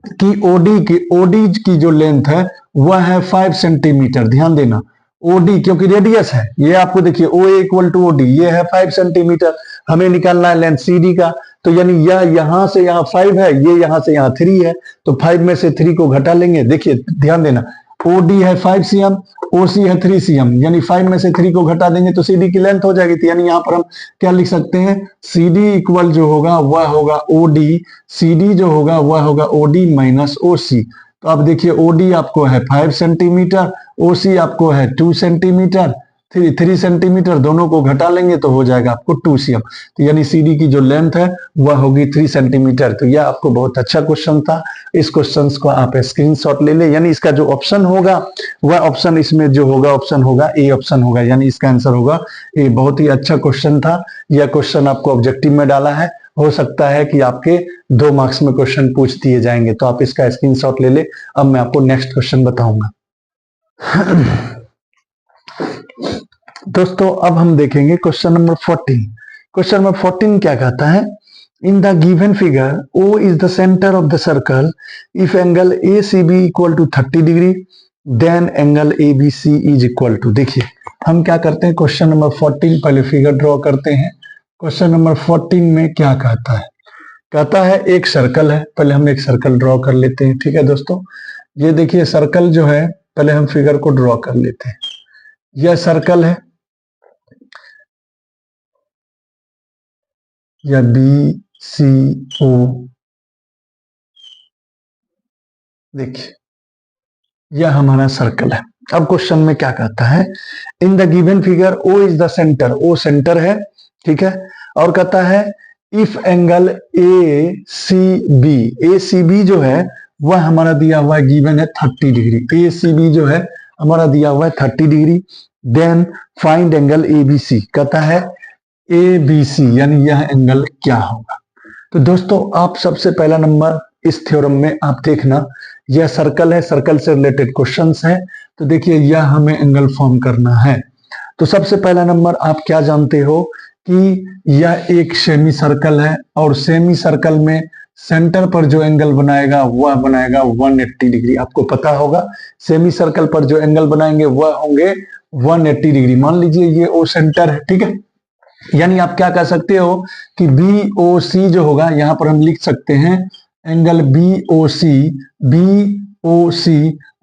कि ओडी की जो लेंथ है वह है 5 सेंटीमीटर। ध्यान देना, ओडी क्योंकि रेडियस है, ये आपको देखिए ओ ए इक्वल टू ओडी, ये है 5 सेंटीमीटर। हमें निकालना है लेंथ सीडी का, तो यानी यह यहां से यहां 5 है, ये यहां से यहां 3 है, तो 5 में से 3 को घटा लेंगे। देखिए ध्यान देना, ओडी है 5 cm, ओसी है 3 cm, यानी 5 में से 3 को घटा देंगे तो सीडी की लेंथ हो जाएगी। तो यानी यहाँ पर हम क्या लिख सकते हैं, सीडी इक्वल जो होगा वह होगा ओडी, सीडी जो होगा वह होगा ओडी माइनस ओसी। तो आप देखिए ओडी आपको है 5 सेंटीमीटर, ओसी आपको है 2 सेंटीमीटर, 3 सेंटीमीटर, दोनों को घटा लेंगे तो हो जाएगा आपको 2 cm। तो यानी सीडी की जो लेंथ है वह होगी 3 सेंटीमीटर। तो यह आपको बहुत अच्छा क्वेश्चन था। इस क्वेश्चन को आप स्क्रीनशॉट ले ले, यानी इसका जो ऑप्शन होगा वह ऑप्शन इसमें जो होगा ऑप्शन होगा ए ऑप्शन होगा, यानी इसका आंसर होगा ए। बहुत ही अच्छा क्वेश्चन था। यह क्वेश्चन आपको ऑब्जेक्टिव में डाला है, हो सकता है कि आपके 2 मार्क्स में क्वेश्चन पूछ दिए जाएंगे, तो आप इसका स्क्रीनशॉट ले ले। अब मैं आपको नेक्स्ट क्वेश्चन बताऊंगा। दोस्तों अब हम देखेंगे क्वेश्चन नंबर 14। क्वेश्चन नंबर 14 क्या कहता है, in the given figure O is the centre of the circle, if angle ACB equal to 30 degree then angle ABC is equal to. देखिए हम क्या करते हैं, क्वेश्चन नंबर 14 पहले फिगर ड्रॉ करते हैं। क्वेश्चन नंबर 14 में क्या कहता है, कहता है एक सर्कल है, पहले हम एक सर्कल ड्रॉ कर लेते हैं। ठीक है दोस्तों, ये देखिए सर्कल जो है, पहले हम फिगर को ड्रॉ कर लेते हैं। यह सर्कल है, या BCO, देखिए यह हमारा सर्कल है। अब क्वेश्चन में क्या कहता है, in the given figure O is the centre, O centre है, ठीक है, और कहता है इफ एंगल ACB जो है वह हमारा दिया हुआ है, गिवन है 30 डिग्री। ACB जो है हमारा दिया हुआ है 30 degree, then find angle ABC, कहता है ABC, यानी यह एंगल क्या होगा। तो दोस्तों आप सबसे पहला नंबर इस थ्योरम में आप देखना, यह सर्कल है, सर्कल से रिलेटेड क्वेश्चंस है। तो देखिए यह हमें एंगल फॉर्म करना है। तो सबसे पहला नंबर आप क्या जानते हो कि यह एक सेमी सर्कल है, और सेमी सर्कल में सेंटर पर जो एंगल बनाएगा वह बनाएगा 180 डिग्री। आपको पता होगा सेमी सर्कल पर जो एंगल बनाएंगे वह होंगे 180 डिग्री। मान लीजिए ये O सेंटर है, ठीक है, यानी आप क्या कह सकते हो कि BOC जो होगा, यहां पर हम लिख सकते हैं एंगल BOC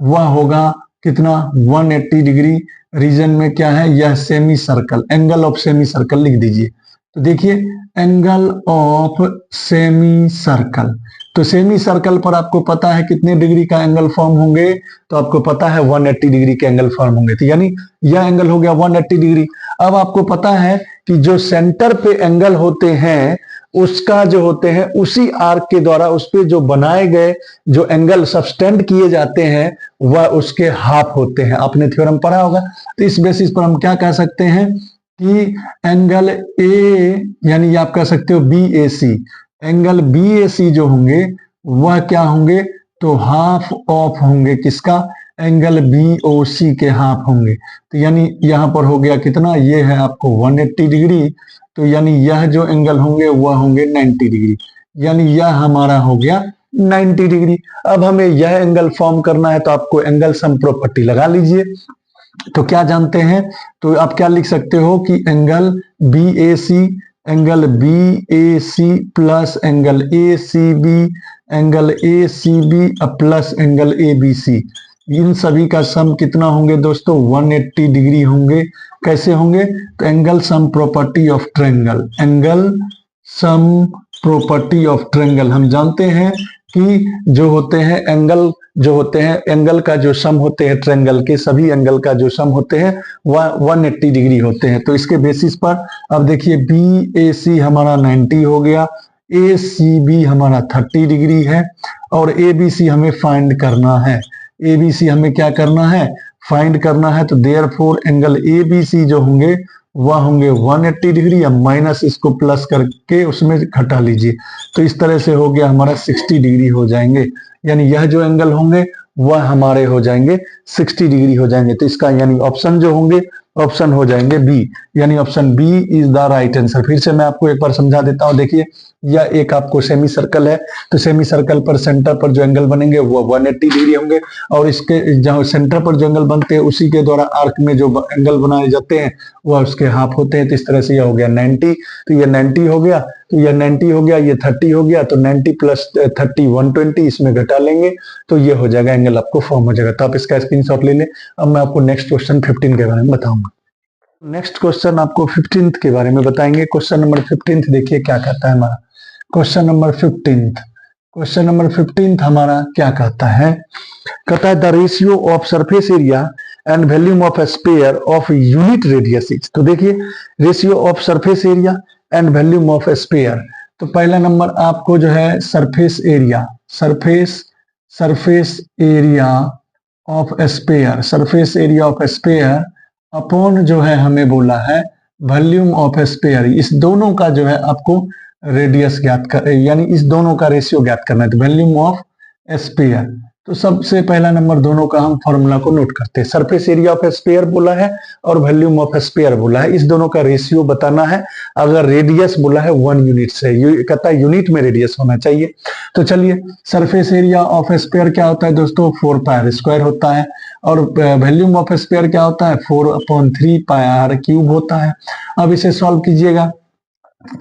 वह होगा कितना, 180 डिग्री। रीजन में क्या है, यह semi circle, angle of semi circle लिख दीजिए। तो देखिए एंगल ऑफ सेमी सर्कल, तो सेमी सर्कल पर आपको पता है कितने डिग्री का एंगल फॉर्म होंगे, तो आपको पता है 180 डिग्री के एंगल फॉर्म होंगे। तो यानी यह एंगल हो गया 180 डिग्री। अब आपको पता है कि जो सेंटर पे एंगल होते हैं उसका जो होते हैं उसी आर्क के द्वारा उस पे जो बनाए गए जो एंगल सबटेंड किए जाते हैं वह उसके हाफ होते हैं। आपने थ्योरम पढ़ा होगा। तो इस बेसिस पर हम क्या कह सकते हैं कि एंगल ए, यानी आप कह सकते हो BAC, एंगल BAC जो होंगे वह क्या होंगे, तो हाफ ऑफ होंगे किसका, एंगल BOC के हाफ होंगे। तो यानी यहां पर हो गया कितना, ये है आपको 180 डिग्री, तो यानी यह जो एंगल होंगे वह होंगे 90 डिग्री, यानी यह हमारा हो गया 90 डिग्री। अब हमें यह एंगल फॉर्म करना है तो आपको एंगल सम प्रॉपर्टी लगा लीजिए। तो क्या जानते हैं, तो आप क्या लिख सकते हो कि angle B A C plus angle A C B plus angle A B C, इन सभी का सम कितना होंगे दोस्तों, 180 डिग्री होंगे। कैसे होंगे, तो angle sum property of triangle, angle sum property of triangle हम जानते हैं कि जो होते हैं एंगल का जो सम होते हैं ट्रायंगल के, सभी एंगल का जो सम होते हैं वह 180 डिग्री होते हैं। तो इसके बेसिस पर अब देखिए बी ए सी हमारा 90 हो गया, ए सी बी हमारा 30 डिग्री है और ए बी सी हमें फाइंड करना है। ए बी सी हमें क्या करना है, फाइंड करना है। तो therefore angle A B C जो होंगे वह होंगे 180 डिग्री, या माइनस इसको प्लस करके उसमें घटा लीजिए, तो इस तरह से हो गया हमारा 60 डिग्री हो जाएंगे। यानी यह जो एंगल होंगे वह हमारे हो जाएंगे 60 डिग्री हो जाएंगे। तो इसका यानी ऑप्शन जो होंगे ऑप्शन हो जाएंगे बी, यानी option B is the right answer. फिर से मैं आपको एक बार समझा देता हूं। देखिए यह एक आपको सेमी सर्कल है, तो सेमी सर्कल पर सेंटर पर जो एंगल बनेंगे वो 180 डिग्री होंगे, और इसके जहां सेंटर पर जो एंगल बनते हैं उसी के द्वारा आर्क में जो एंगल बनाए जाते हैं वह उसके हाफ होते हैं। तो इस तरह से यह हो गया 90, तो ये 90 हो गया, तो यह 90 हो गया, ये 30 हो गया, तो 90 प्लस 30 120, इसमें घटा लेंगे तो ये हो जाएगा एंगल आपको फॉर्म हो जाएगा। तो आप इसका स्क्रीनशॉट ले लें। अब मैं आपको नेक्स्ट क्वेश्चन 15 के बारे में बताऊंगा। नेक्स्ट क्वेश्चन आपको 15th के बारे में बताएंगे। क्वेश्चन नंबर 15 देखिए क्या कहता है हमारा। क्वेश्चन नंबर 15 हमारा क्या कहता है, कहता है the ratio of surface area and volume of sphere of unit radius is. तो देखिए ratio of surface area and volume of sphere, तो पहला नंबर आपको जो है surface area of sphere upon जो है हमें बोला है वॉल्यूम ऑफ स्फीयर, इस दोनों का जो है आपको रेडियस ज्ञात कर, यानी इस दोनों का रेशियो ज्ञात करना है। तो वॉल्यूम ऑफ स्फीयर, तो सबसे पहला नंबर दोनों का हम फॉर्मूला को नोट करते हैं। सरफेस एरिया ऑफ स्फीयर बोला है और वॉल्यूम ऑफ स्फीयर बोला है, इस दोनों का रेशियो बताना है। अगर रेडियस बोला है 1 यूनिट से, कहता है यूनिट में रेडियस होना चाहिए। तो चलिए सरफेस एरिया ऑफ स्फीयर क्या होता है दोस्तों, 4 पाई आर स्क्वायर होता है, और वॉल्यूम ऑफ स्फीयर क्या होता है 4/3 पाई आर क्यूब होता है। अब इसे सॉल्व कीजिएगा,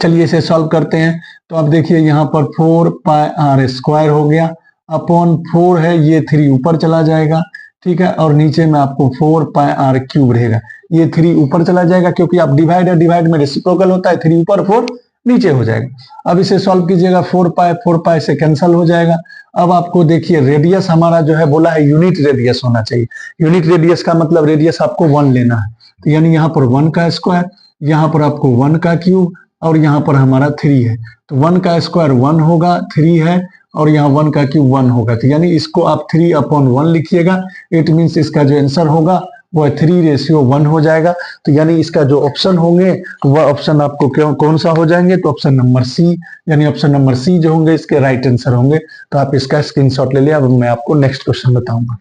चलिए इसे सॉल्व करते हैं। तो अब देखिए यहाँ पर 4 पाई आर स्क्वायर हो गया, अपॉन 4 है, ये 3 ऊपर चला जाएगा, ठीक है, और नीचे में आपको 4 पाई आर क्यूब रहेगा। ये 3 ऊपर चला जाएगा क्योंकि आप डिवाइड में रेसिप्रोकल होता है, 3 ऊपर 4 नीचे हो जाएगा। अब इसे सॉल्व कीजिएगा, 4 पाई से कैंसिल हो जाएगा। अब आपको देखिए रेडियस हमारा जो है बोला है यूनिट रेडियस होना चाहिए। यूनिट रेडियस का मतलब रेडियस आपको 1 लेना है, तो यानी यहाँ पर 1 का स्क्वायर, यहाँ पर आपको 1 का क्यूब, और यहाँ पर हमारा 3 है, तो 1 का स्क्वायर 1 होगा, 3 है, और यहाँ 1 का क्यूब 1 होगा। तो यानी इसको आप 3/1 लिखिएगा। इट मीन्स इसका जो आंसर होगा वह 3:1 हो जाएगा। तो यानी इसका जो ऑप्शन होंगे वह ऑप्शन आपको कौन सा हो जाएंगे, तो ऑप्शन नंबर सी, यानी ऑप्शन नंबर सी जो होंगे इसके राइट आंसर होंगे। तो आप इसका स्क्रीनशॉट ले लिया। अब मैं आपको नेक्स्ट क्वेश्चन बताऊंगा।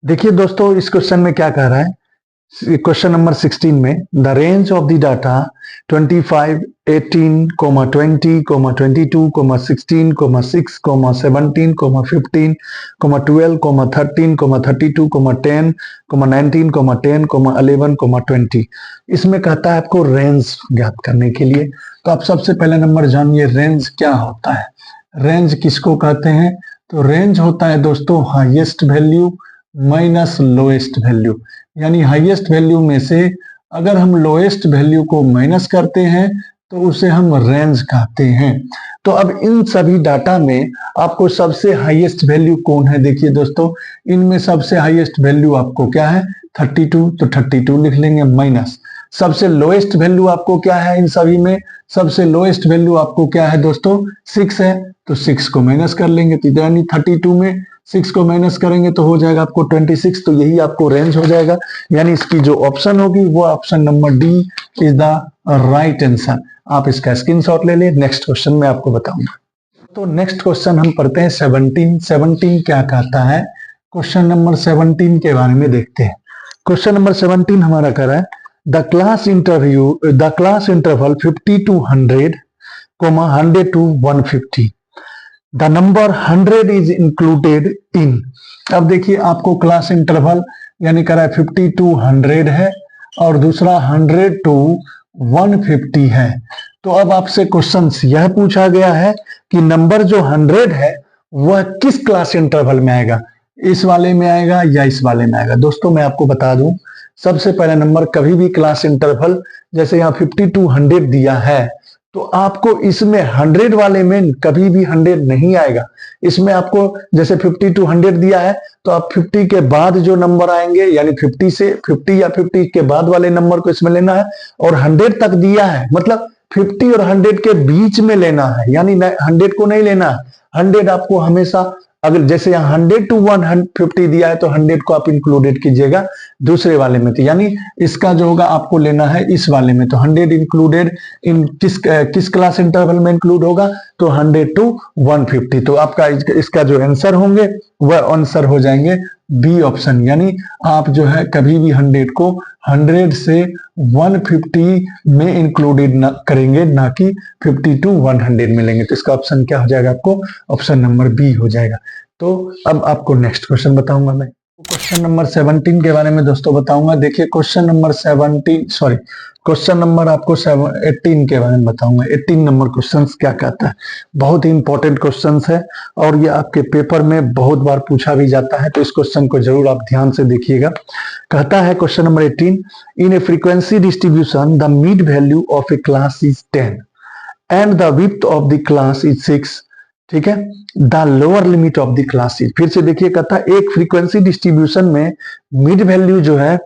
देखिए दोस्तों इस क्वेश्चन में क्या कह रहा है, क्वेश्चन नंबर 16 में the range of the data 25, 18, 20, 22, 16, 6, 17, 15, 12, 13, 32, 10, 19, 10, 11, 20, इसमें कहता है आपको रेंज ज्ञात करने के लिए। तो आप सबसे पहले नंबर जानिए रेंज क्या होता है। रेंज किसको कहते हैं, तो रेंज होता है दोस्तों highest value minus lowest value, यानी हाईएस्ट वैल्यू में से अगर हम लोएस्ट वैल्यू को माइनस करते हैं तो उसे हम रेंज कहते हैं। तो अब इन सभी डाटा में आपको सबसे हाईएस्ट वैल्यू कौन है, देखिए दोस्तों इनमें सबसे हाईएस्ट वैल्यू आपको क्या है 32, तो 32 लिख लेंगे, माइनस सबसे लोएस्ट वैल्यू आपको क्या है, इन सभी में सबसे लोएस्ट वैल्यू आपको क्या है दोस्तों 6 है, तो 6 को माइनस कर लेंगे। तो यानी 32 में 6 को माइनस करेंगे तो हो जाएगा आपको 26, तो यही आपको रेंज हो जाएगा। यानी इसकी जो ऑप्शन होगी वो option number D is the right answer. आप इसका स्क्रीनशॉट ले लें। नेक्स्ट क्वेश्चन मैं आपको बताऊंगा। तो नेक्स्ट क्वेश्चन हम पढ़ते हैं 17 क्या कहता है। क्वेश्चन नंबर 17 के बारे में देखते हैं। क्वेश्चन नंबर 17 हमारा कह रहा है the class interval 50 to 100, 100 to 150, the number 100 is included in. अब देखिए आपको क्लास इंटरवल यानी कह रहा है 50 to 100 है और दूसरा 100 to 150 है। तो अब आपसे क्वेश्चन यह पूछा गया है कि नंबर जो 100 है वह किस क्लास इंटरवल में आएगा, इस वाले में आएगा या इस वाले में आएगा। दोस्तों मैं आपको बता दूं, सबसे पहला नंबर कभी भी क्लास इंटरवल जैसे यहाँ 50 to 100 दिया है तो आपको इसमें 100 वाले में कभी भी 100 नहीं आएगा। इसमें आपको जैसे 50 to 100 दिया है तो आप 50 के बाद जो नंबर आएंगे यानी 50 से 50 या 50 के बाद वाले नंबर को इसमें लेना है, और 100 तक दिया है मतलब 50 और 100 के बीच में लेना है, यानी 100 को नहीं लेना है। 100 आपको हमेशा, अगर जैसे यहाँ 100 to 150 दिया है तो 100 को आप इंक्लूडेड कीजिएगा दूसरे वाले में, तो यानी इसका जो होगा आपको लेना है इस वाले में। तो 100 इंक्लूडेड इन किस क्लास इंटरवल में इंक्लूड होगा, तो 100 to 150। तो आपका इसका जो आंसर होंगे वह आंसर हो जाएंगे बी ऑप्शन, यानी आप जो है कभी भी 100 को 100 से 150 में इंक्लूडेड ना करेंगे, ना कि 50 to 100 में लेंगे। तो इसका ऑप्शन क्या हो जाएगा, आपको ऑप्शन नंबर बी हो जाएगा। तो अब आपको नेक्स्ट क्वेश्चन बताऊंगा मैं, क्वेश्चन नंबर 17 के बारे में दोस्तों बताऊंगा। देखिए क्वेश्चन नंबर आपको 18 के बारे में बताऊंगा। 18 नंबर क्वेश्चन क्या कहता है, बहुत ही इंपॉर्टेंट क्वेश्चन है और ये आपके पेपर में बहुत बार पूछा भी जाता है, तो इस क्वेश्चन को जरूर आप ध्यान से देखिएगा। कहता है question number 18, in a frequency distribution the mid value of a class is 10 and the width of the class is 6, ठीक है, the lower limit of the class is. फिर से देखिए कहता है एक फ्रीक्वेंसी डिस्ट्रीब्यूशन में मिड वैल्यू जो है,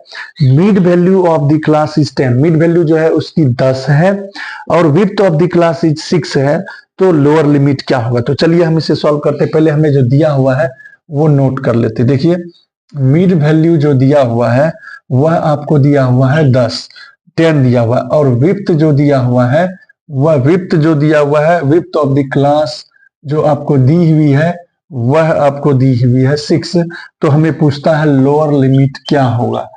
mid value of the class is 10, mid value जो है उसकी 10 है और width of the class is 6 है, तो लोअर लिमिट क्या होगा। तो चलिए हम इसे सॉल्व करते, पहले हमें जो दिया हुआ है वो नोट कर लेते। देखिए मिड वैल्यू जो दिया हुआ है वह आपको दिया हुआ है 10 दिया हुआ है, और विड्थ जो दिया हुआ है वह विड्थ ऑफ द क्लास जो आपको दी हुई है वह आपको दी हुई है 6। तो हमें पूछता है लोअर लिमिट क्या होगा,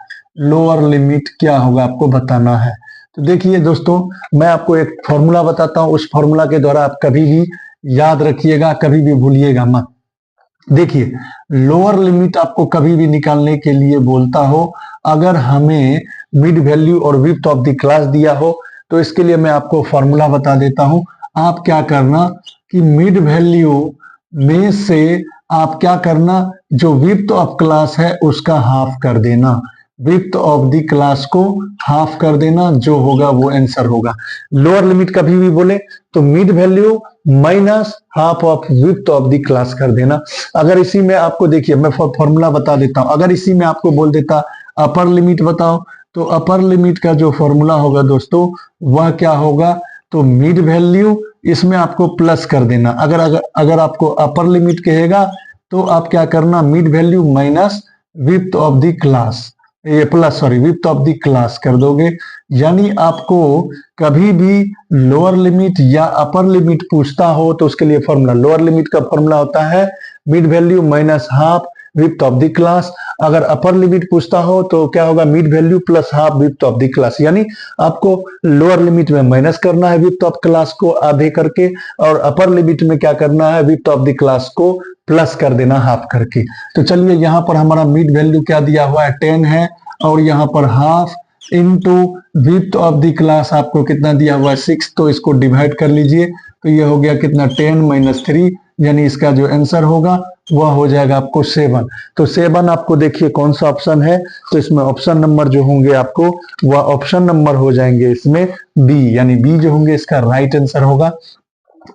लोअर लिमिट क्या होगा आपको बताना है। तो देखिए दोस्तों मैं आपको एक फॉर्मूला बताता हूं, उस फॉर्मूला के द्वारा आप कभी भी याद रखिएगा, कभी भी भूलिएगा मत। देखिए लोअर लिमिट आपको कभी भी निकालने के लिए बोलता हो, अगर हमें मिड वैल्यू और विड्थ ऑफ द क्लास दिया हो तो इसके लिए मैं आपको फॉर्मूला बता देता हूं। आप क्या करना कि मिड वैल्यू में से आप क्या करना, जो विड्थ ऑफ क्लास है उसका हाफ कर देना, विड्थ ऑफ द क्लास को हाफ कर देना, जो होगा वो आंसर होगा। लोअर लिमिट कभी भी बोले तो mid value minus half of width of the class कर देना। अगर इसी में आपको देखिए मैं फॉर्मूला बता देता हूं, अगर इसी में आपको बोल देता अपर लिमिट बताओ, तो अपर लिमिट का जो फॉर्मूला होगा दोस्तों वह क्या होगा, तो मिड वैल्यू इसमें आपको प्लस कर देना। अगर आपको अपर लिमिट कहेगा तो आप क्या करना, mid value minus width of the class, ये plus width of the class कर दोगे। यानी आपको कभी भी लोअर लिमिट या अपर लिमिट पूछता हो तो उसके लिए फॉर्मूला, लोअर लिमिट का फॉर्मूला होता है mid value minus half width of the class. अगर अपर लिमिट पूछता हो तो क्या होगा, mid value plus half width of the class. यानी आपको लोअर लिमिट में माइनस करना है विड्थ ऑफ क्लास को आधे करके, और अपर लिमिट में क्या करना है, विड्थ ऑफ द क्लास को प्लस कर देना हाफ करके। तो चलिए यहाँ पर हमारा मिड वैल्यू क्या दिया हुआ है 10 है, और यहाँ पर half into width of the class आपको कितना दिया हुआ है 6, तो इसको डिवाइड कर लीजिए। तो ये हो गया कितना 10 माइनस 3, यानी इसका जो आंसर होगा वह हो जाएगा आपको 7। तो 7 आपको देखिए कौन सा ऑप्शन है, तो इसमें ऑप्शन नंबर जो होंगे आपको वह ऑप्शन नंबर हो जाएंगे इसमें बी, यानी बी जो होंगे इसका राइट आंसर होगा।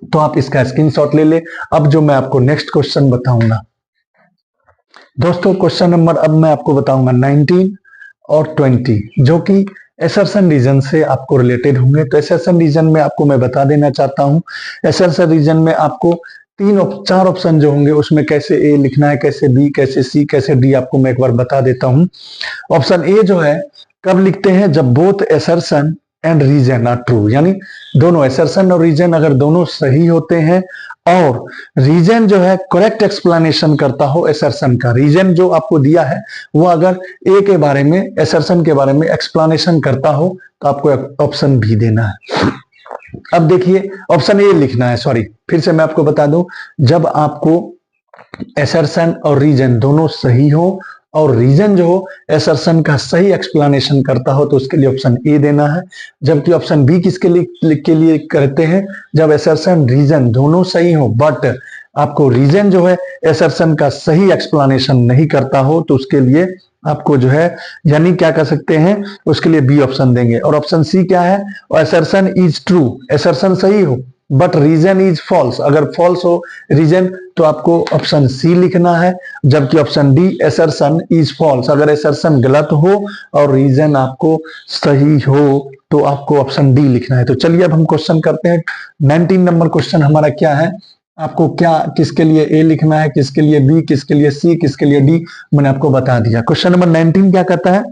तो आप इसका स्क्रीनशॉट ले ले। अब जो मैं आपको नेक्स्ट क्वेश्चन बताऊंगा दोस्तों, क्वेश्चन नंबर अब मैं आपको बताऊंगा 19 और 20, जो कि एसर्शन रीजन से आपको रिलेटेड होंगे। तो एसर्शन रीजन में आपको मैं बता देना चाहता हूं, एसर्शन रीजन में आपको 4 ऑप्शन जो होंगे उसमें कैसे ए लिखना है, कैसे बी, कैसे सी, कैसे डी, आपको मैं एक बार बता देता हूं। ऑप्शन ए जो है कब लिखते हैं, जब both assertion and reason are true, यानी दोनों असर्शन और रीजन अगर दोनों सही होते हैं और रीजन जो है करेक्ट एक्सप्लेनेशन करता हो असर्शन का, रीजन जो आपको दिया है वो अगर ए के बारे में असर्शन के बारे में एक्सप्लेनेशन करता हो तो आपको ऑप्शन बी देना है। अब देखिए ऑप्शन ए लिखना है, सॉरी फिर से मैं आपको बता दूं, जब आपको असर्शन और रीजन दोनों सही हो और रीजन जो हो असर्शन का सही एक्सप्लेनेशन करता हो तो उसके लिए ऑप्शन ए देना है। जबकि ऑप्शन बी किसके लिए करते हैं, जब असर्शन रीजन दोनों सही हो बट आपको रीजन जो है असर्शन का सही एक्सप्लेनेशन नहीं करता हो तो उसके लिए आपको जो है यानी क्या कर सकते हैं, उसके लिए बी ऑप्शन देंगे। और ऑप्शन सी क्या है, असर्शन इज ट्रू, असर्शन सही हो बट रीजन इज फॉल्स, अगर फॉल्स हो रीजन तो आपको ऑप्शन सी लिखना है। जबकि option D assertion is false, अगर असर्शन गलत हो और रीजन आपको सही हो तो आपको ऑप्शन डी लिखना है। तो चलिए अब हम क्वेश्चन करते हैं। 19 नंबर क्वेश्चन हमारा क्या है, आपको क्या किसके लिए ए लिखना है, किसके लिए बी, किसके लिए सी, किसके लिए डी, मैंने आपको बता दिया। क्वेश्चन नंबर 19 क्या कहता है,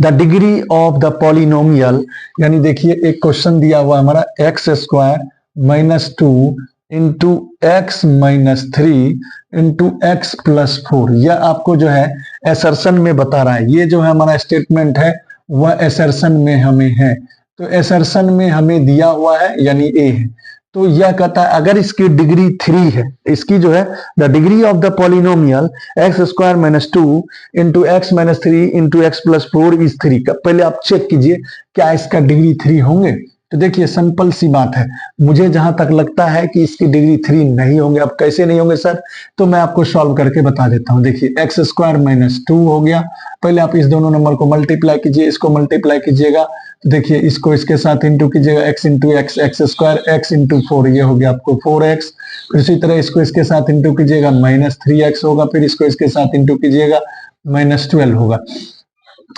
the degree of the polynomial, यानी देखिए एक क्वेश्चन दिया हुआ हमारा x square minus 2 into x minus 3 into x plus 4, यह आपको जो है असर्शन में बता रहा है। ये जो है हमारा स्टेटमेंट है वह असर्शन में हमें है, तो असर्शन में हमें दिया हुआ है यानी ए है। तो यह कहता है अगर इसकी डिग्री 3 है, इसकी जो है the degree of the polynomial x square minus 2 into x minus 3 into x plus 4 is 3 का, पहले आप चेक कीजिए क्या इसका डिग्री 3 होंगे। तो देखिए सिंपल सी बात है, मुझे जहां तक लगता है कि इसकी डिग्री 3 नहीं होंगे। अब कैसे नहीं होंगे सर, तो मैं आपको सॉल्व करके बता देता हूं। देखिए एक्स स्क्वायर माइनस 2 हो गया, पहले आप इस दोनों नंबर को मल्टीप्लाई कीजिए, इसको मल्टीप्लाई कीजिएगा, देखिए इसको इसके साथ इंटू कीजिएगा, x into x, x square x into 4, ये हो गया आपको 4x। फिर इसी तरह इसको इसके साथ इंटू कीजिएगा माइनस 3x होगा, फिर इसको इसके साथ इंटू कीजिएगा माइनस 12 होगा।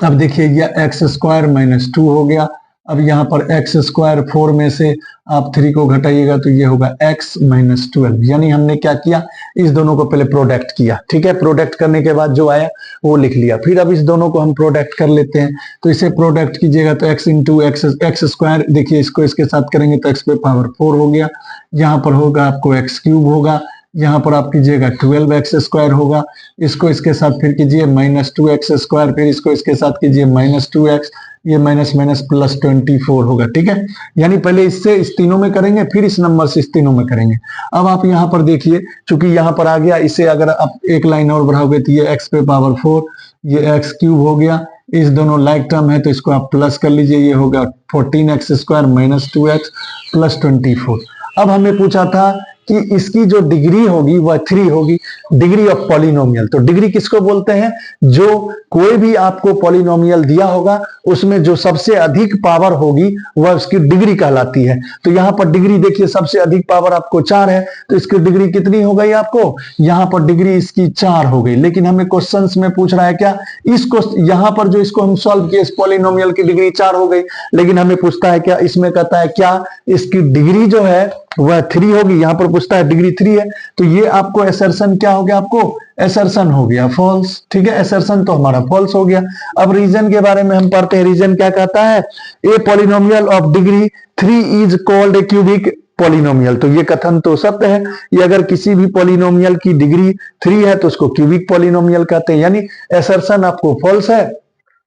अब देखिए यह एक्स स्क्वायर माइनस 2 हो गया। अब यहाँ पर एक्स स्क्वायर 4 में से आप 3 को घटाइएगा तो ये होगा एक्स माइनस 12, यानी हमने क्या किया, इस दोनों को पहले प्रोडक्ट किया, ठीक है। प्रोडक्ट करने के बाद जो आया वो लिख लिया। फिर अब इस दोनों को हम प्रोडक्ट कर लेते हैं, तो इसे प्रोडक्ट कीजिएगा तो x into x, x square देखिए इसको इसके साथ करेंगे तो एक्स पे पावर 4 हो गया, यहाँ पर होगा आपको एक्स क्यूब होगा, यहाँ पर आप कीजिएगा 12 एक्स स्क्वायर होगा, इसको इसके साथ फिर कीजिए माइनस 2 एक्स स्क्वायर, फिर इसको इसके साथ कीजिए माइनस 2 एक्स, ये माइनस माइनस प्लस 24 होगा, ठीक है। यानी पहले इससे इस तीनों में करेंगे फिर इस नंबर से इस तीनों में करेंगे। अब आप यहाँ पर देखिए चूंकि यहाँ पर आ गया, इसे अगर आप एक लाइन और बढ़ाओगे तो ये एक्स पे पावर 4, ये एक्स क्यूब हो गया, इस दोनों लाइक टर्म है तो इसको आप प्लस कर लीजिए, ये होगा 14 x square minus 2 x plus 24। अब हमें पूछा था कि इसकी जो डिग्री होगी वह 3 होगी, डिग्री ऑफ पॉलिनोमियल। तो डिग्री किसको बोलते हैं, जो कोई भी आपको पॉलिनोमियल दिया होगा उसमें जो सबसे अधिक पावर होगी वह उसकी डिग्री कहलाती है। तो यहाँ पर डिग्री देखिए सबसे अधिक पावर आपको 4 है, तो इसकी डिग्री कितनी हो गई आपको, यहाँ पर डिग्री इसकी 4 हो गई। लेकिन हमें क्वेश्चंस में पूछ रहा है क्या, इसको यहाँ पर जो इसको हम सॉल्व किए इस पॉलिनोमियल की डिग्री 4 हो गई, लेकिन हमें पूछता है क्या, इसमें कहता है क्या इसकी डिग्री जो है वह 3 होगी, यहाँ पर पूछता है डिग्री 3 है, तो ये आपको असर्शन क्या हो गया, आपको असर्शन हो गया फॉल्स, ठीक है। असर्शन तो हमारा फॉल्स हो गया। अब रीजन के बारे में हम पढ़ते हैं, रीजन क्या कहता है, a polynomial of degree 3 is called a cubic polynomial. तो ये कथन तो सत्य है, ये अगर किसी भी पॉलिनोमियल की डिग्री 3 है तो उसको क्यूबिक पॉलिनोमियल कहते हैं, यानी असर्शन आपको फॉल्स है,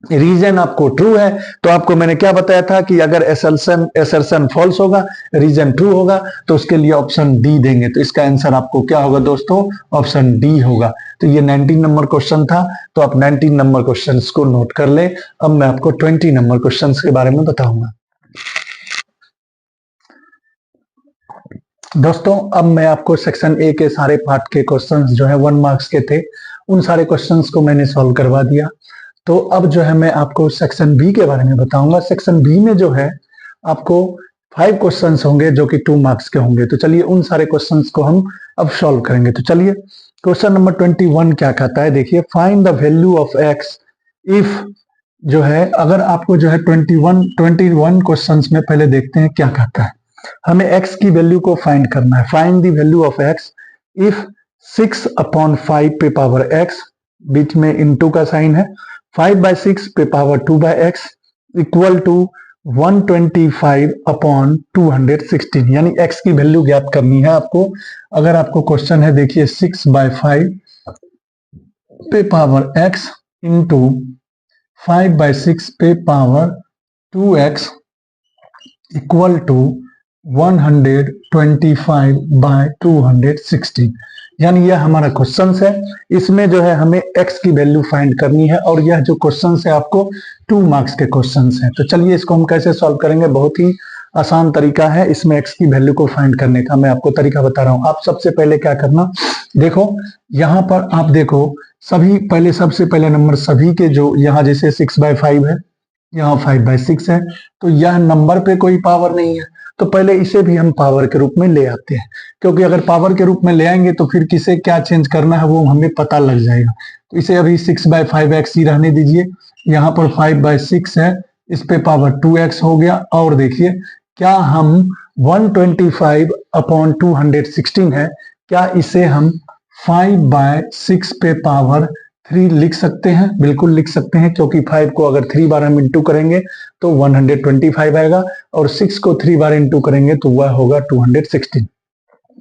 रीजन आपको ट्रू है। तो आपको मैंने क्या बताया था कि अगर असर्शन फॉल्स होगा, रीजन ट्रू होगा, तो उसके लिए ऑप्शन डी देंगे। तो इसका आंसर आपको क्या होगा दोस्तों, ऑप्शन डी होगा। तो ये 19 नंबर क्वेश्चन था, तो आप 19 नंबर क्वेश्चन को नोट कर ले। अब मैं आपको 20 नंबर क्वेश्चन के बारे में बताऊंगा। दोस्तों अब मैं आपको सेक्शन ए के सारे पार्ट के क्वेश्चंस जो है 1 मार्क्स के थे, उन सारे क्वेश्चंस को मैंने सॉल्व करवा दिया। तो अब जो है मैं आपको सेक्शन बी के बारे में बताऊंगा। सेक्शन बी में जो है आपको 5 क्वेश्चंस होंगे जो कि 2 मार्क्स के होंगे। तो चलिए उन सारे क्वेश्चंस को हम अब सॉल्व करेंगे। तो चलिए क्वेश्चन नंबर 21 क्या कहता है, देखिए find the value of x if, जो है अगर आपको जो है 21 क्वेश्चंस में पहले देखते हैं क्या कहता है। हमें x की वैल्यू को फाइंड करना है। Find the value of x if 6/5 पे पावर x, बीच में इनटू का साइन है, 5/6 पे power 2/x equal to 125 upon 216, यानी x की वैल्यू ज्ञात करनी है आपको। अगर आपको क्वेश्चन है, देखिए 6/5 पे पावर x इंटू 5/6 पे पावर 2x इक्वल टू 125/216, यानी यह हमारा क्वेश्चन है। इसमें जो है हमें x की वैल्यू फाइंड करनी है, और यह जो क्वेश्चन है आपको 2 मार्क्स के क्वेश्चन हैं। तो चलिए इसको हम कैसे सॉल्व करेंगे। बहुत ही आसान तरीका है इसमें x की वैल्यू को फाइंड करने का। मैं आपको तरीका बता रहा हूं। आप सबसे पहले क्या करना, देखो यहां पर आप देखो सबसे पहले नंबर सभी के जो यहाँ जैसे 6/5 है, यहाँ 5/6 है, तो यह नंबर पे कोई पावर नहीं है, तो पहले इसे भी हम पावर के रूप में ले आते हैं, क्योंकि अगर पावर के रूप में ले आएंगे तो फिर किसे क्या चेंज करना है वो हमें पता लग जाएगा। तो इसे अभी 6/5x ही रहने दीजिए। यहाँ पर 5/6 है, इस पे पावर 2x हो गया। और देखिए क्या हम 125 अपॉन 216 है, क्या इसे हम 5/6 पे पावर 3 लिख सकते हैं? बिल्कुल लिख सकते हैं, क्योंकि 5 को अगर 3 बार हम इंटू करेंगे तो 125 आएगा, और 6 को 3 बार इंटू करेंगे तो वह होगा 216।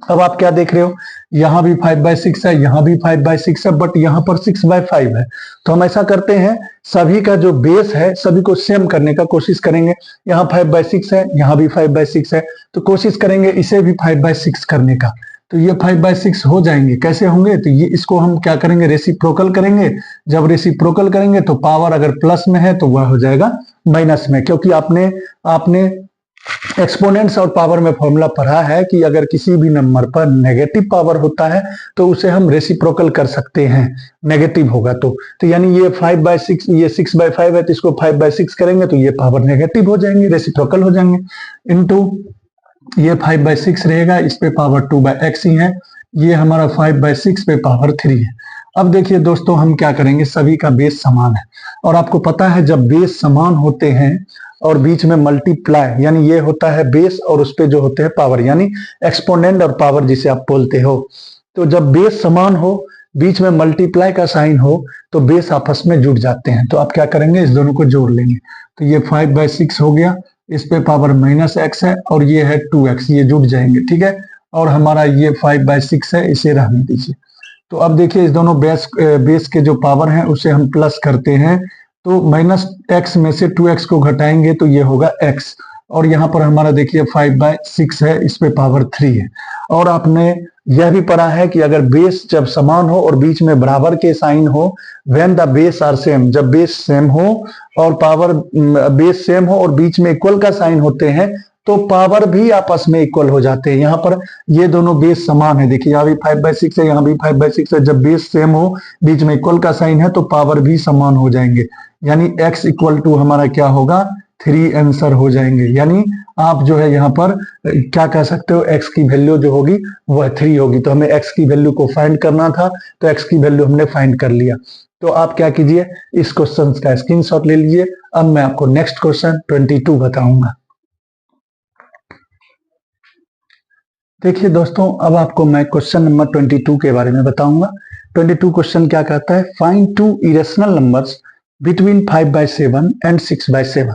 अब आप क्या देख रहे हो, यहां भी 5/6 है, यहां भी 5/6 है, बट यहां पर 6/5 है। तो हम ऐसा करते हैं, सभी का जो बेस है सभी को सेम करने का कोशिश करेंगे। यहाँ 5/6 है, यहाँ भी 5/6 है, तो कोशिश करेंगे इसे भी 5/6 करने का। तो ये 5/6 हो जाएंगे। कैसे होंगे, तो ये इसको हम क्या करेंगे, रेसिप्रोकल करेंगे। जब रेसिप्रोकल करेंगे तो पावर अगर प्लस में है तो वह हो जाएगा माइनस में, क्योंकि आपने एक्सपोनेंट्स और पावर में फॉर्मूला पढ़ा है कि अगर किसी भी नंबर पर नेगेटिव पावर होता है तो उसे हम रेसिप्रोकल कर सकते हैं, नेगेटिव होगा तो यानी ये 5/6, ये 6/5 है, तो इसको 5/6 करेंगे तो ये पावर नेगेटिव हो जाएंगे, रेसिप्रोकल हो जाएंगे। इनटू ये 5/6 रहेगा, इस पे पावर 2/x ही है, ये हमारा 5/6 पे पावर 3 है। अब देखिए दोस्तों, हम क्या करेंगे, सभी का बेस समान है, और आपको पता है जब बेस समान होते हैं और बीच में मल्टीप्लाई, यानी ये होता है बेस और उस पे जो होते हैं पावर, यानी एक्सपोनेंट और पावर जिसे आप बोलते हो। तो जब बेस समान हो, बीच में मल्टीप्लाई का साइन हो, तो बेस आपस में जुड़ जाते हैं। तो आप क्या करेंगे, इस दोनों को जोड़ लेंगे। तो ये 5/6 हो गया, इस पे पावर -x है, और ये है 2x, ये जुड़ जाएंगे, ठीक है। और हमारा ये 5/6 है, इसे रहने दीजिए। तो अब देखिए इस दोनों बेस के जो पावर हैं उसे हम प्लस करते हैं, तो -x में से 2x को घटाएंगे तो ये होगा x, और यहाँ पर हमारा देखिए 5/6 है, इस पे पावर 3 है। और आपने यह भी पढ़ा है कि अगर बेस जब समान हो और बीच में बराबर के साइन हो, when the base are same, जब बेस सेम हो और पावर बेस सेम हो और बीच में इक्वल का साइन होते हैं, तो पावर भी आपस में इक्वल हो जाते हैं। यहाँ पर ये दोनों बेस समान है, देखिए यहाँ भी 5/6 है, यहाँ भी 5/6 है। जब बेस सेम हो, बीच में इक्वल का साइन है, तो पावर भी समान हो जाएंगे, यानी x इक्वल टू हमारा क्या होगा, 3 आंसर हो जाएंगे। यानी आप जो है यहाँ पर क्या कह सकते हो, x की वैल्यू जो होगी वह 3 होगी। तो हमें x की वैल्यू को फाइंड करना था, तो x की वैल्यू हमने फाइंड कर लिया। तो आप क्या कीजिए, इस क्वेश्चन का स्क्रीनशॉट ले लीजिए। अब मैं आपको नेक्स्ट क्वेश्चन 22 बताऊंगा। देखिए दोस्तों, अब आपको मैं क्वेश्चन नंबर 22 के बारे में बताऊंगा। 22 क्वेश्चन क्या कहता है, find 2 irrational numbers between 5/7 and 6/7।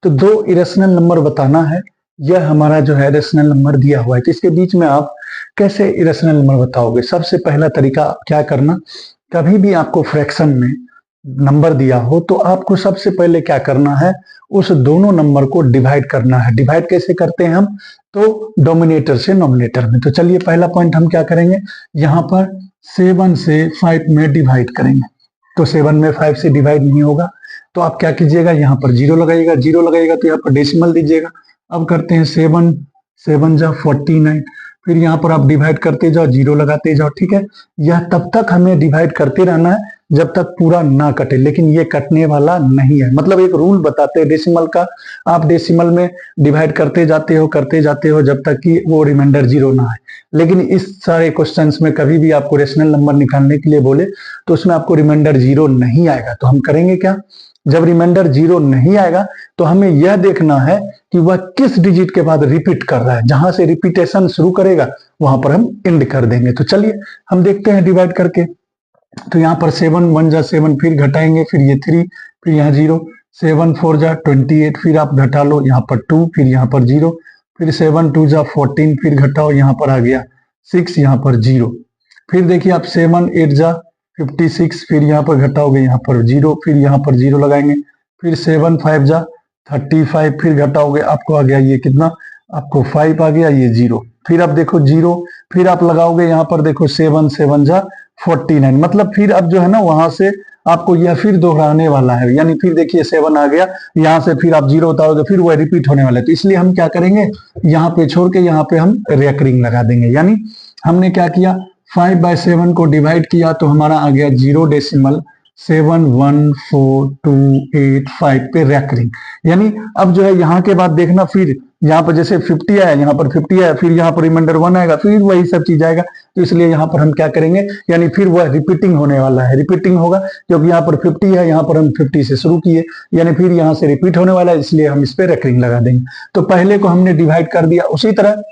तो 2 इरेशनल नंबर बताना है, यह हमारा जो है इरेशनल नंबर दिया हुआ है। तो इसके बीच में आप कैसे इरेशनल नंबर बताओगे। सबसे पहला तरीका क्या करना, कभी भी आपको फ्रैक्शन में नंबर दिया हो तो आपको सबसे पहले क्या करना है, उस दोनों नंबर को डिवाइड करना है। डिवाइड कैसे करते हैं हम, तो डोमिनेटर से नोमिनेटर में। तो चलिए पहला पॉइंट हम क्या करेंगे, यहाँ पर 7 से 5 में डिवाइड करेंगे, तो 7 में 5 से डिवाइड नहीं होगा। तो आप क्या कीजिएगा, यहाँ पर 0 लगाइएगा, 0 लगाइएगा तो यहाँ पर डेसिमल दीजिएगा। अब करते हैं 7 7 जा 49, फिर यहाँ पर आप डिवाइड करते जाओ, 0 लगाते जाओ, ठीक है। यह तब तक हमें डिवाइड करते रहना है जब तक पूरा ना कटे, लेकिन ये कटने वाला नहीं है। मतलब एक रूल बताते हैं डेसिमल का, आप डेसिमल में डिवाइड करते जाते हो जब तक कि वो रिमाइंडर 0 ना आए। लेकिन इस सारे क्वेश्चंस में कभी भी आपको रेशनल नंबर निकालने के लिए बोले तो उसमें आपको रिमाइंडर 0 नहीं आएगा। तो हम करेंगे क्या, जब रिमाइंडर 0 नहीं आएगा तो हमें यह देखना है कि वह किस डिजिट के बाद रिपीट कर रहा है। जहां से रिपीटेशन शुरू करेगा वहां पर हम एंड कर देंगे। तो चलिए हम देखते हैं डिवाइड करके। तो यहाँ पर 7 1 जा 7, फिर घटाएंगे, फिर ये 3, फिर यहाँ 0, 7 4 जा 28, फिर आप घटा लो यहाँ पर 2, फिर यहाँ पर 0, फिर 7 2 जा 14, फिर घटाओ यहाँ पर आ गया 6, यहाँ पर 0, फिर देखिए आप 7 8 जा 56, फिर यहाँ पर घटाओगे यहाँ पर 0, फिर यहाँ पर 0 लगाएंगे, फिर 7 5 जा 35, फिर घटाओगे आपको आ गया ये कितना, आपको 5 आ गया, ये 0, फिर आप देखो 0, फिर आप लगाओगे यहाँ पर देखो 7 7 जा 49, मतलब फिर अब जो है ना वहां से आपको यह फिर दोहराने वाला है, यानी फिर देखिए 7 आ गया, यहाँ से फिर आप 0 उतारोगे, फिर वह रिपीट होने वाला है, तो इसलिए हम क्या करेंगे, यहाँ पे छोड़ के यहाँ पे हम रेकरिंग लगा देंगे। यानी हमने क्या किया, 5/7 को डिवाइड किया तो हमारा आ गया 0.71428 पे रेकरिंग। यानी अब जो है यहाँ के बाद देखना, फिर यहाँ पर जैसे 50 आया, यहाँ पर 50 आया, फिर यहाँ पर रिमाइंडर 1 आएगा, फिर वही सब चीज आएगा, तो इसलिए यहाँ पर हम क्या करेंगे, यानी फिर वह रिपीटिंग होने वाला है, रिपीटिंग होगा क्योंकि यहाँ पर 50 है, यहाँ पर हम 50 से शुरू किए, यानी फिर यहाँ से रिपीट होने वाला है, इसलिए हम इस पे रेकरिंग लगा देंगे। तो पहले को हमने डिवाइड कर दिया, उसी तरह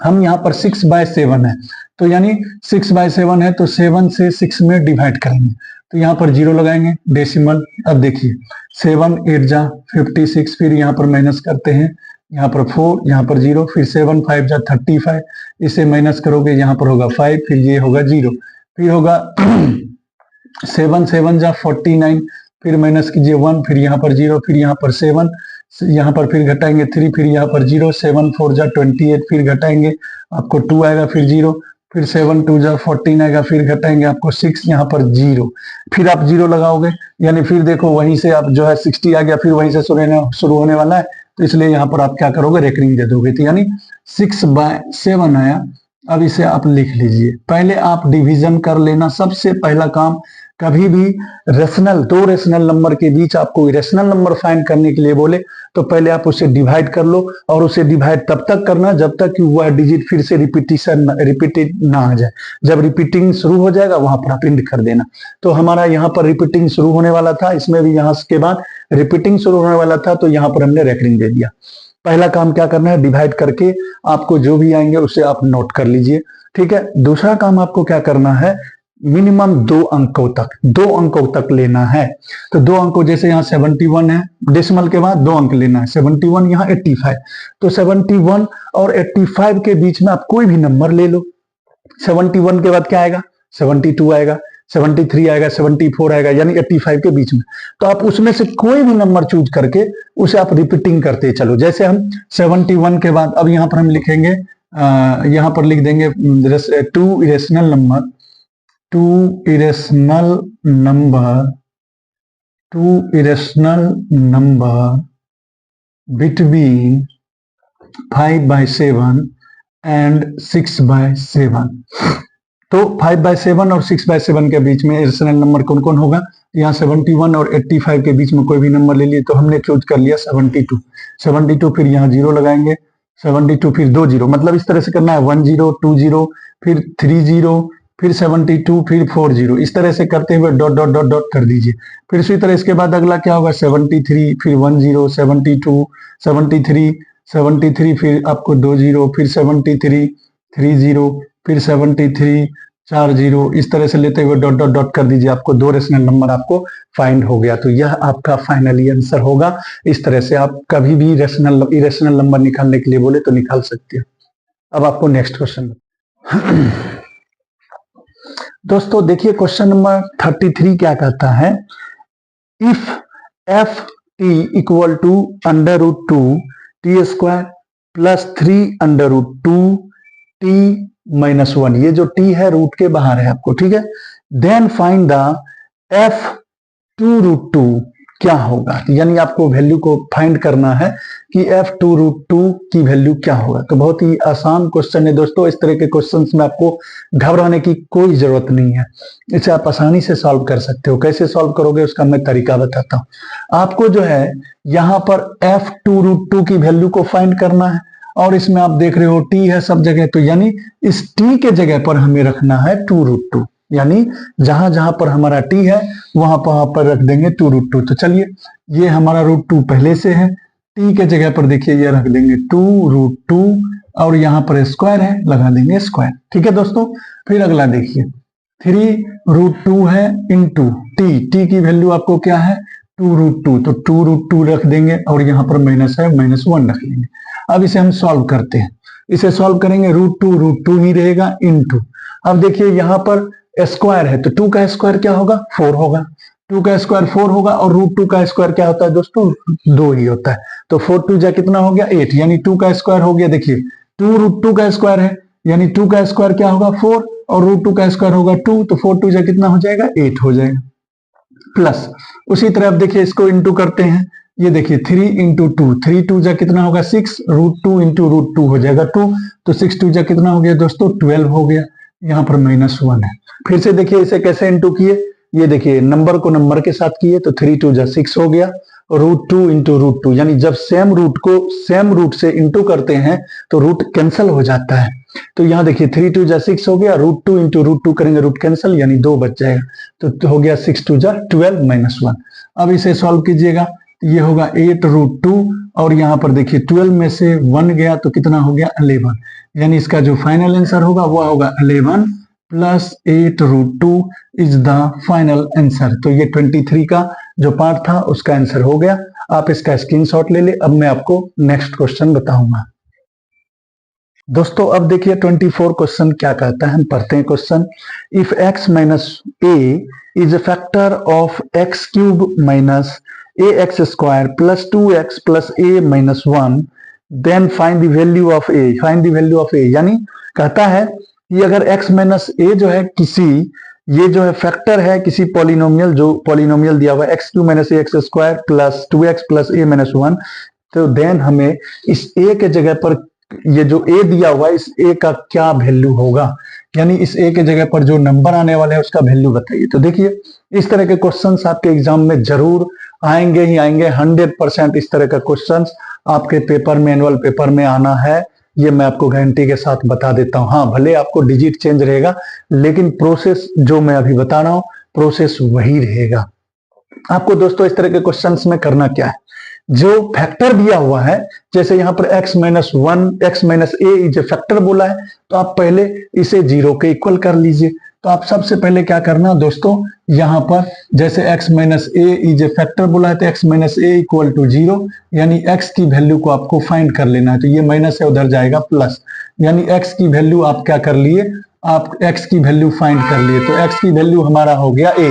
हम यहाँ पर 6/7 है, तो यानी 6/7 है तो 7 से 6 में डिवाइड करेंगे, तो यहाँ पर 0 लगाएंगे, डेसिमल। अब देखिए 7 8 जा 56, फिर यहाँ पर माइनस करते हैं, यहाँ पर 4, यहाँ पर 0, फिर 7 5 जा 35, इसे माइनस करोगे यहाँ पर होगा 5, फिर ये होगा 0, फिर होगा 7 7 जा 49, फिर माइनस कीजिए 1, फिर यहाँ पर 0, फिर यहाँ पर 7, यहाँ पर फिर घटाएंगे 3, फिर यहाँ पर 0, 7 4 जा 28, फिर घटाएंगे आपको 2 आएगा, फिर 0, फिर 7 2 जा 14 आएगा, फिर घटाएंगे आपको 6, यहाँ पर 0, फिर आप 0 लगाओगे, यानी फिर देखो वहीं से आप जो है 60 आ गया, फिर वहीं से शुरू होने वाला है, तो इसलिए यहाँ पर आप क्या करोगे, रेकरिंग दे दोगे, तो यानी 6/7 आया। अब इसे आप लिख लीजिए, पहले आप डिवीजन कर लेना, सबसे पहला काम, कभी भी दो रेशनल नंबर के बीच आपको इरेशनल नंबर फाइंड करने के लिए बोले तो पहले आप उसे डिवाइड कर लो, और उसे डिवाइड तब तक करना जब तक कि वह डिजिट फिर से रिपीटेड ना आ जाए। जब रिपीटिंग शुरू हो जाएगा वहां पर आप इंड कर देना। तो हमारा यहाँ पर रिपीटिंग शुरू होने वाला था, इसमें भी यहाँ के बाद रिपीटिंग शुरू होने वाला था, तो यहाँ पर हमने रेकरिंग दे दिया। पहला काम क्या करना है, डिवाइड करके आपको जो भी आएंगे उसे आप नोट कर लीजिए, ठीक है। दूसरा काम आपको क्या करना है, मिनिमम 2 अंकों तक लेना है। तो 2 अंकों, जैसे यहाँ 71 है, डेसिमल के बाद 2 अंक लेना है, 71 यहाँ 85, तो 71 और 85 के बीच में आप कोई भी नंबर ले लो। 71 के बाद क्या आएगा, 72 आएगा, 73 आएगा, 74 आएगा, यानी 85 के बीच में। तो आप उसमें से कोई भी नंबर चूज करके उसे आप रिपीटिंग करते चलो। जैसे हम 71 के बाद अब यहाँ पर हम लिखेंगे, यहाँ पर लिख देंगे 2 इरेशनल नंबर between 5/7 and 6/7। तो 5/7 और 6/7 के बीच में इरेशनल नंबर कौन कौन होगा, यहाँ 71 और 85 के बीच में कोई भी नंबर ले लिए, तो हमने चूज कर लिया 72, फिर यहाँ 0 लगाएंगे, 72 फिर 2 0, मतलब इस तरह से करना है, 1 0 2 0 फिर 3 0 फिर 72 फिर 4 0, इस तरह से करते हुए डॉट डॉट डॉट डॉट कर दीजिए। फिर इसी तरह इसके बाद अगला क्या होगा, 73 फिर 1 0 72 73 फिर आपको 2 0 फिर 73 3 0 फिर 73 4 0, इस तरह से लेते हुए डॉट डॉट डॉट कर दीजिए, आपको 2 रेशनल नंबर आपको फाइंड हो गया। तो यह आपका फाइनली आंसर होगा। इस तरह से आप कभी भी इरेशनल नंबर निकालने के लिए बोले तो निकाल सकते हो। अब आपको नेक्स्ट क्वेश्चन दोस्तों देखिए, क्वेश्चन नंबर 33 क्या कहता है, if F T equal to √2 T square plus 3 √2 T -1, ये जो टी है रूट के बाहर है आपको, ठीक है, देन फाइंड द f2√2 क्या होगा, यानी आपको वैल्यू को फाइंड करना है कि f2√2 की वैल्यू क्या होगा। तो बहुत ही आसान क्वेश्चन है दोस्तों, इस तरह के क्वेश्चंस में आपको घबराने की कोई जरूरत नहीं है, इसे आप आसानी से सॉल्व कर सकते हो। कैसे सॉल्व करोगे उसका मैं तरीका बताता हूं। आपको जो है यहाँ पर f2√2 की वैल्यू को फाइंड करना है, और इसमें आप देख रहे हो t है सब जगह, तो यानी इस t के जगह पर हमें रखना है 2√2, यानी जहां जहां पर हमारा t है वहां पर रख देंगे 2√2। तो चलिए, ये हमारा √2 पहले से है, t के जगह पर देखिए ये रख देंगे 2√2, और यहाँ पर स्क्वायर है, लगा देंगे स्क्वायर, ठीक है दोस्तों। फिर अगला देखिए, 3√2 है इंटू t की वैल्यू आपको क्या है 2√2, तो 2√2 रख देंगे और यहाँ पर माइनस है, -1 रख लेंगे। अब इसे हम सॉल्व करते हैं। इसे सॉल्व करेंगे, √2 ही रहेगा इनटू, अब देखिए यहाँ पर स्क्वायर है तो 2 का स्क्वायर क्या होगा, 4 होगा। 2 का स्क्वायर 4 होगा और √2 का स्क्वायर क्या होता है दोस्तों, 2 ही होता है। तो 4 2 जा कितना हो गया, 8, यानी 2 का स्क्वायर हो गया। देखिए 2√2 का स्क्वायर है, यानी 2 का स्क्वायर क्या होगा, 4, और √2 का स्क्वायर होगा 2, तो 4 2 जा कितना हो जाएगा, 8 हो जाएगा। प्लस उसी तरह अब देखिए इसको इंटू करते हैं, ये देखिए 3 इंटू 2, 3 2 जा कितना होगा 6, √2 इंटू √2 हो जाएगा 2, तो 6 2 जा कितना हो गया दोस्तों, 12 हो गया। यहाँ पर -1 है। फिर से देखिए इसे कैसे इंटू किए, ये देखिए नंबर को नंबर के साथ किए तो 3 2 जा 6 हो गया, √2 इंटू √2, यानी जब सेम रूट को सेम रूट से इंटू करते हैं तो रूट कैंसिल हो जाता है। तो यहाँ देखिए 3 2 जा 6 हो गया, √2 इंटू √2 करेंगे, रूट कैंसिल, यानी 2 बच जाएगा, तो हो गया 6 2 जा 12 -1। अब इसे सॉल्व कीजिएगा, ये होगा 8√2, और यहाँ पर देखिए 12 में से 1 गया तो कितना हो गया, 11, यानी इसका जो फाइनल आंसर होगा वो होगा 11 plus 8√2 is the final answer. तो ये 23 का जो पार्ट था उसका आंसर हो गया। आप इसका स्क्रीनशॉट ले ले। अब मैं आपको नेक्स्ट क्वेश्चन बताऊंगा। दोस्तों अब देखिए 24 क्वेश्चन क्या कहता है, हम पढ़ते हैं question. If x minus a is a factor of x cube minus ax square plus 2x plus a minus 1, then find the value of a। Find the value of a यानी कहता है कि अगर x माइनस a जो है किसी, ये जो है फैक्टर है किसी पॉलिनोमियल, जो पॉलिनोमियल दिया हुआ है x cube minus ax square plus 2x plus a minus 1, तो देन हमें इस a के जगह पर ये जो a दिया हुआ है इस a का क्या वैल्यू होगा, यानी इस a के जगह पर जो नंबर आने वाले हैं उसका वैल्यू बताइए। तो देखिए इस तरह के क्वेश्चंस आपके एग्जाम में जरूर आएंगे ही आएंगे, 100% इस तरह का क्वेश्चंस आपके पेपर में, एनुअल पेपर में आना है, ये मैं आपको गारंटी के साथ बता देता हूं। हाँ, भले आपको डिजिट चेंज रहेगा लेकिन प्रोसेस जो मैं अभी बता रहा हूं प्रोसेस वही रहेगा। आपको दोस्तों इस तरह के क्वेश्चंस में करना क्या है, जो फैक्टर दिया हुआ है, जैसे यहाँ पर x minus 1 x minus a is a factor बोला है, तो आप पहले इसे 0 के इक्वल कर लीजिए। तो आप सबसे पहले क्या करना दोस्तों, यहाँ पर जैसे x minus a is a factor बोला है तो x minus a equal to 0, यानी x की वैल्यू को आपको फाइंड कर लेना है। तो ये माइनस है, उधर जाएगा प्लस, यानी x की वैल्यू आप क्या कर लिए, आप x की वैल्यू फाइंड कर लिए। तो x की वैल्यू हमारा हो गया a।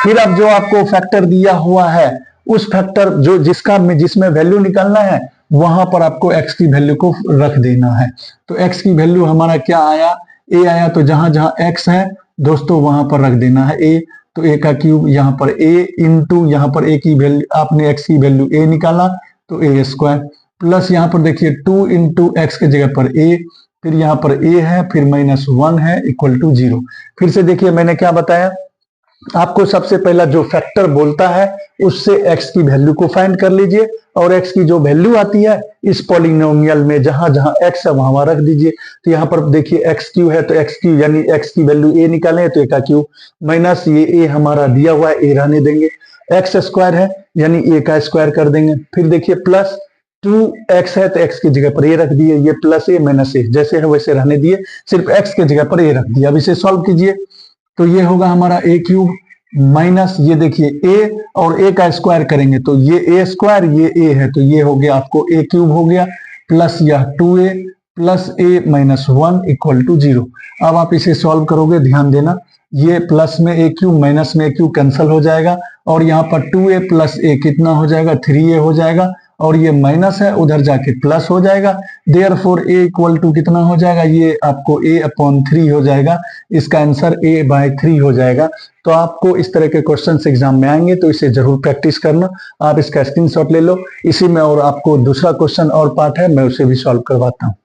फिर अब जो आपको फैक्टर दिया हुआ है उस फैक्टर जो जिसमें वैल्यू निकालना है वहां पर आपको x की वैल्यू को रख देना है। तो x की वैल्यू हमारा क्या आया, a आया, तो जहां जहां x है दोस्तों वहां पर रख देना है a। तो a का क्यूब यहाँ पर a इंटू यहाँ पर a की वैल्यू, आपने x की वैल्यू a निकाला तो a स्क्वायर, प्लस यहाँ पर देखिए 2 इंटू एक्स के जगह पर a, फिर यहाँ पर a है, फिर -1 है इक्वल टू 0। फिर से देखिए मैंने क्या बताया, आपको सबसे पहला जो फैक्टर बोलता है उससे x की वैल्यू को फाइंड कर लीजिए, और x की जो वैल्यू आती है इस पॉलिनोमियल में जहां जहां x है वहां रख दीजिए। तो यहाँ पर देखिए x क्यू है तो x क्यू यानी x की वैल्यू a निकालें तो a का क्यू माइनस ये a हमारा दिया हुआ है a रहने देंगे, x स्क्वायर है यानी a का स्क्वायर कर देंगे। फिर देखिए प्लस 2x है तो x की जगह पर a रख दिए, ये प्लस a माइनस a जैसे है वैसे रहने दिए, सिर्फ x की जगह पर a रख दिया। अब इसे सॉल्व कीजिए तो ये होगा हमारा a क्यूब माइनस ये देखिए a और a का स्क्वायर करेंगे तो ये a स्क्वायर ये a है तो ये हो गया आपको a क्यूब हो गया, प्लस यह 2a plus a minus 1 equal to 0। अब आप इसे सॉल्व करोगे, ध्यान देना, ये प्लस में a क्यूब माइनस में a क्यूब कैंसिल हो जाएगा, और यहाँ पर 2a प्लस a कितना हो जाएगा, 3a हो जाएगा, और ये माइनस है उधर जाके प्लस हो जाएगा। देयरफॉर a इक्वल टू कितना हो जाएगा, ये आपको a/3 हो जाएगा, इसका आंसर a/3 हो जाएगा। तो आपको इस तरह के क्वेश्चंस एग्जाम में आएंगे तो इसे जरूर प्रैक्टिस करना। आप इसका स्क्रीनशॉट ले लो, इसी में और आपको दूसरा क्वेश्चन और पार्ट है मैं उसे भी सॉल्व करवाता हूँ।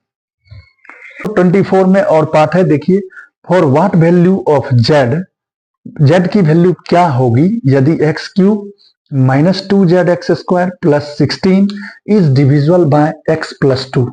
24 में और पार्ट है, देखिए for what value of z की वैल्यू क्या होगी यदि x cube minus 2z square plus 16 is divisible by x plus 2।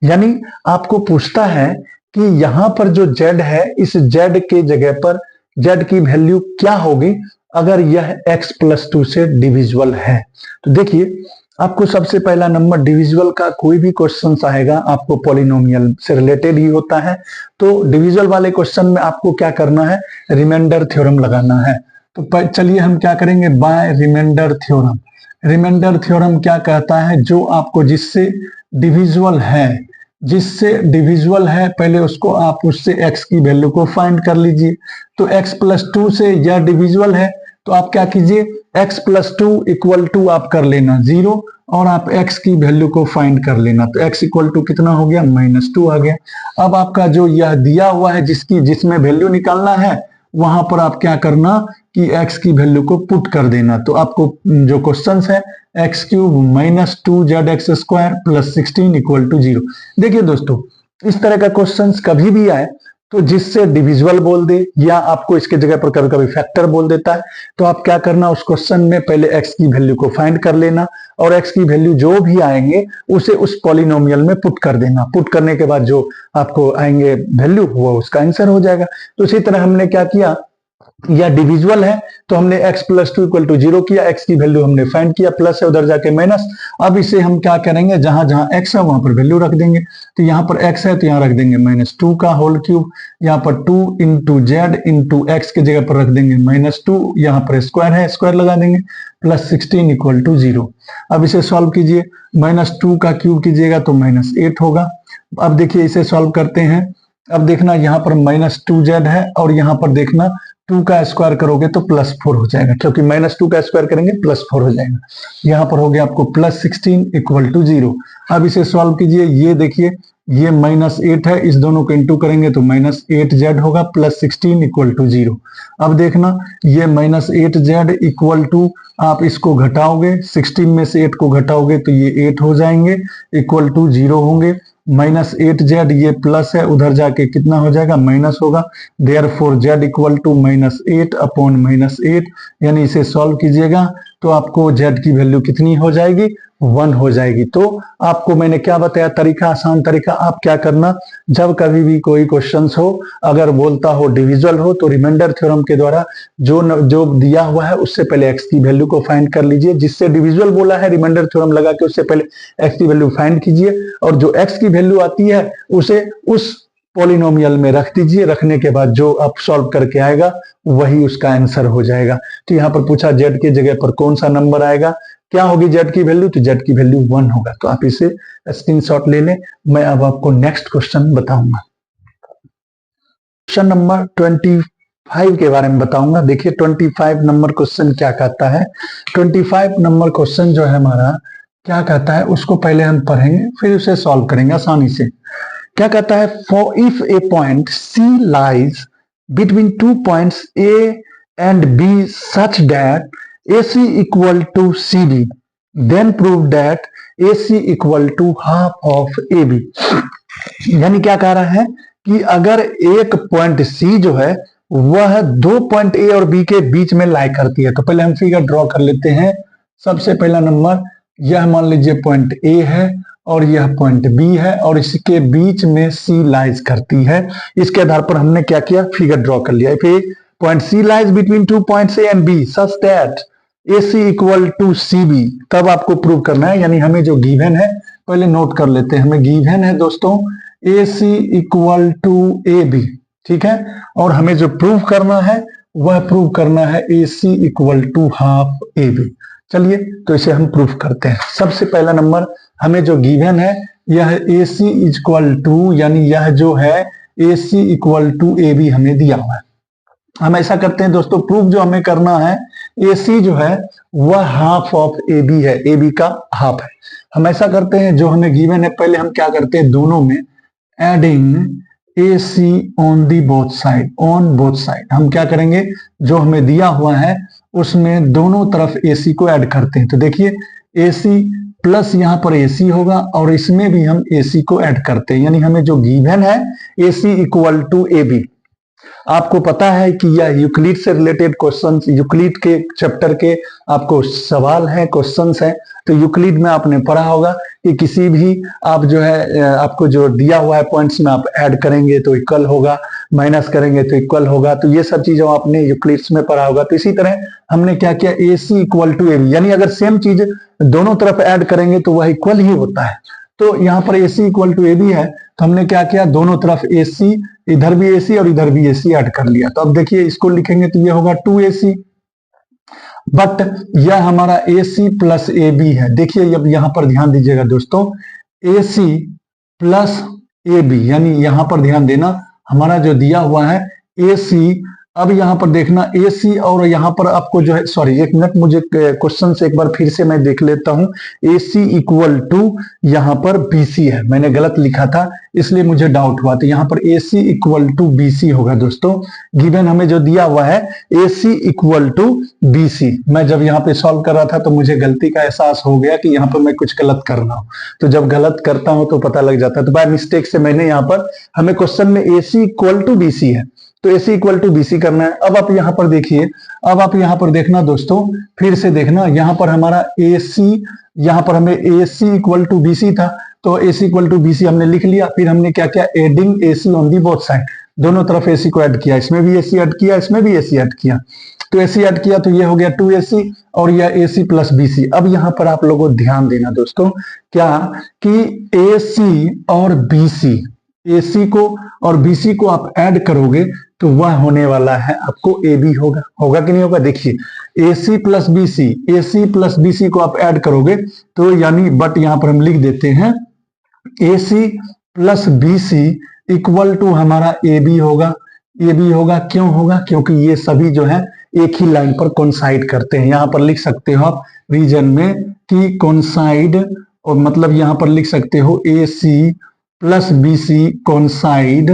यानी आपको पूछता है कि यहाँ पर जो z है इस z के जगह पर z की वैल्यू क्या होगी अगर यह x प्लस 2 से डिविजिबल है। तो देखिए आपको सबसे पहला नंबर डिविजिबल का कोई भी क्वेश्चन आएगा आपको पॉलिनोमियल से रिलेटेड ही होता है, तो डिविजिबल वाले क्वेश्चन में आपको क्या करना है, रिमाइंडर थ्योरम लगाना है। तो चलिए हम क्या करेंगे, by remainder theorem. Remainder theorem क्या कहता है, जो आपको जिससे डिविजुअल है पहले उसको आप उससे x की वैल्यू को फाइंड कर लीजिए। तो x प्लस 2 से यह डिविजुअल है तो आप क्या कीजिए, x प्लस 2 इक्वल टू आप कर लेना 0 और आप x की वैल्यू को फाइंड कर लेना। तो x इक्वल टू कितना हो गया, -2 आ गया। अब आपका जो यह दिया हुआ है जिसमें वैल्यू निकालना है वहां पर आप क्या करना कि x की वैल्यू को पुट कर देना। तो आपको जो क्वेश्चन है x³ - 2zx² + 16 = 0। देखिए दोस्तों, इस तरह का क्वेश्चन कभी भी आए तो जिससे डिविजिबल बोल दे या आपको इसके जगह पर कभी कभी फैक्टर बोल देता है, तो आप क्या करना, उस क्वेश्चन में पहले x की वैल्यू को फाइंड कर लेना और x की वैल्यू जो भी आएंगे उसे उस पॉलिनोमियल में पुट कर देना। पुट करने के बाद जो आपको आएंगे वैल्यू वो उसका आंसर हो जाएगा। तो इसी तरह हमने क्या किया, या डिविजुअल है तो हमने x + 2 = 0 किया, x की वैल्यू हमने फाइंड किया, प्लस है उधर जाके माइनस। अब इसे हम क्या करेंगे, जहां जहां x है वहां पर वैल्यू रख देंगे। तो यहाँ पर x है तो यहाँ रख देंगे -2 का होल क्यूब, यहाँ पर 2 × z × x के जगह पर रख देंगे -2, यहाँ पर स्क्वायर है स्क्वायर लगा देंगे, + 16 = 0। अब इसे सॉल्व कीजिए, -2 का क्यूब कीजिएगा तो -8 होगा। अब देखिए इसे सॉल्व करते हैं। अब देखना यहाँ पर -2z है और यहाँ पर देखना 2 का स्क्वायर करोगे तो +4 हो जाएगा, क्योंकि -2 का स्क्वायर करेंगे +4 हो जाएगा। यहाँ पर हो गया आपको +16 = 0। अब इसे सॉल्व कीजिए, ये देखिए ये -8 है, इस दोनों को इंटू करेंगे तो -8z होगा, + 16 = 0। अब देखना ये -8z = आप इसको घटाओगे, 16 में से 8 को घटाओगे तो ये 8 हो जाएंगे, = 0 होंगे। -8z ये प्लस है, उधर जाके कितना हो जाएगा, माइनस होगा। देयरफॉर z = -8 अपॉन -8, यानी इसे सॉल्व कीजिएगा तो आपको z की वैल्यू कितनी हो जाएगी, 1 हो जाएगी। तो आपको मैंने क्या बताया तरीका, आसान तरीका। आप क्या करना, जब कभी भी कोई क्वेश्चन हो, अगर बोलता हो डिविजुअल हो, तो रिमाइंडर थ्योरम के द्वारा जो दिया हुआ है उससे पहले x की वैल्यू को फाइंड कर लीजिए। जिससे डिविजुअल बोला है रिमाइंडर थ्योरम लगा के उससे पहले x की वैल्यू फाइंड कीजिए और जो x की वैल्यू आती है उसे उस पॉलिनोमियल में रख दीजिए। रखने के बाद जो आप सॉल्व करके आएगा वही उसका आंसर हो जाएगा। तो यहाँ पर पूछा z की जगह पर कौन सा नंबर आएगा, क्या होगी z की वैल्यू, तो z की वैल्यू 1 होगा। तो आप इसे स्क्रीनशॉट ले लें। मैं अब आपको नेक्स्ट क्वेश्चन बताऊंगा, क्वेश्चन नंबर 25 के बारे में बताऊंगा। देखिए 25 नंबर क्वेश्चन क्या कहता है। 25 नंबर क्वेश्चन जो है हमारा क्या कहता है उसको पहले हम पढ़ेंगे, फिर उसे सॉल्व करेंगे आसानी से। क्या कहता है, for if A point C lies between 2 points A and B such that AC = CD, then prove that AC = half of AB। यानी क्या कह रहा है कि अगर एक पॉइंट C जो है वह 2 पॉइंट A और B के बीच में लाई करती है। तो पहले हम फिगर ड्रॉ कर लेते हैं। सबसे पहला नंबर, यह मान लीजिए पॉइंट A है और यह पॉइंट B है और इसके बीच में C लाइज करती है। इसके आधार पर हमने क्या किया, फिगर ड्रॉ कर लिया। फिर point C lies between 2 points A and B such that AC = CB, तब आपको प्रूव करना है। यानी हमें जो गिवन है पहले नोट कर लेते हैं। हमें गिवन है दोस्तों AC = AB, ठीक है, और हमें जो प्रूव करना है वह प्रूव करना है AC = हाफ AB। चलिए तो इसे हम प्रूफ करते हैं। सबसे पहला नंबर हमें जो गिवन है यह AC = यानी यह जो है AC = AB हमें दिया हुआ है। हम ऐसा करते हैं दोस्तों, प्रूफ जो हमें करना है AC जो है वह हाफ ऑफ AB है, AB का हाफ है। हम ऐसा करते हैं, जो हमें गिवन है पहले हम क्या करते हैं, दोनों में adding AC on the both side, on both side हम क्या करेंगे, जो हमें दिया हुआ है उसमें दोनों तरफ AC को ऐड करते हैं। तो देखिए AC प्लस यहाँ पर AC होगा और इसमें भी हम AC को ऐड करते हैं। यानी हमें जो गिवन है AC = AB। आपको पता है कि यह यूक्लिड से रिलेटेड क्वेश्चन, यूक्लिड के चैप्टर के आपको सवाल है, क्वेश्चंस है। तो यूक्लिड में आपने पढ़ा होगा कि किसी भी आप जो है आपको जो दिया हुआ है पॉइंट्स में आप ऐड करेंगे तो इक्वल होगा, माइनस करेंगे तो इक्वल होगा। तो ये सब चीजें आपने यूक्लिड्स में पढ़ा होगा। तो इसी तरह हमने क्या किया, AC = AB, यानी अगर सेम चीज दोनों तरफ ऐड करेंगे तो वह इक्वल ही होता है। तो यहाँ पर AC = AB है तो हमने क्या किया, दोनों तरफ AC, इधर भी AC और इधर भी AC ऐड कर लिया। तो अब देखिए इसको लिखेंगे तो ये होगा 2AC। बट यह हमारा ए सी प्लस ए बी है। देखिए अब यहां पर ध्यान दीजिएगा दोस्तों, ए सी प्लस ए बी, यानी यहां पर ध्यान देना, हमारा जो दिया हुआ है ए सी, अब यहां पर देखना ए सी, और यहां पर आपको जो है, सॉरी एक मिनट, मुझे क्वेश्चन से एक बार फिर से मैं देख लेता हूं। ए सी इक्वल टू यहां पर बी सी है, मैंने गलत लिखा था इसलिए मुझे डाउट हुआ, तो यहां पर A C equal to B सी होगा दोस्तों। गिवन हमें जो दिया हुआ है ए सी इक्वल टू बी सी, मैं जब यहाँ पे सॉल्व कर रहा था तो मुझे गलती का एहसास हो गया कि यहाँ पर मैं कुछ गलत कर रहा हूँ, तो जब गलत करता हूं तो पता लग जाता है, तो बाय मिस्टेक से मैंने यहाँ पर, हमें क्वेश्चन में ए सी इक्वल टू बी सी है, तो A C equal to B सी करना है। अब आप यहाँ पर देखिए, अब आप यहाँ पर देखना दोस्तों, फिर से देखना, यहाँ पर हमारा ए सी, यहाँ पर हमें A C equal to B C था, तो A C equal to B C हमने लिख लिया। फिर हमने क्या किया, adding A C on the both side, दोनों तरफ ए सी को ऐड किया, इसमें भी ए सी ऐड किया, इसमें भी ए सी ऐड किया, तो ए सी ऐड किया तो ये हो गया 2ac, और यह ए सी प्लस बी सी। अब यहाँ पर आप लोगों ध्यान देना दोस्तों, क्या कि ए सी और बी सी, AC को और BC को आप ऐड करोगे तो वह होने वाला है आपको AB होगा, होगा कि नहीं होगा। देखिए AC plus BC, AC plus BC को आप ऐड करोगे तो यानी, बट यहां पर हम लिख देते हैं AC plus BC equal to हमारा AB होगा। AB होगा, क्यों होगा, क्योंकि ये सभी जो है एक ही लाइन पर कोइंसाइड करते हैं। यहां पर लिख सकते हो आप रीजन में कि कोइंसाइड, और मतलब यहां पर लिख सकते हो AC plus B C coincide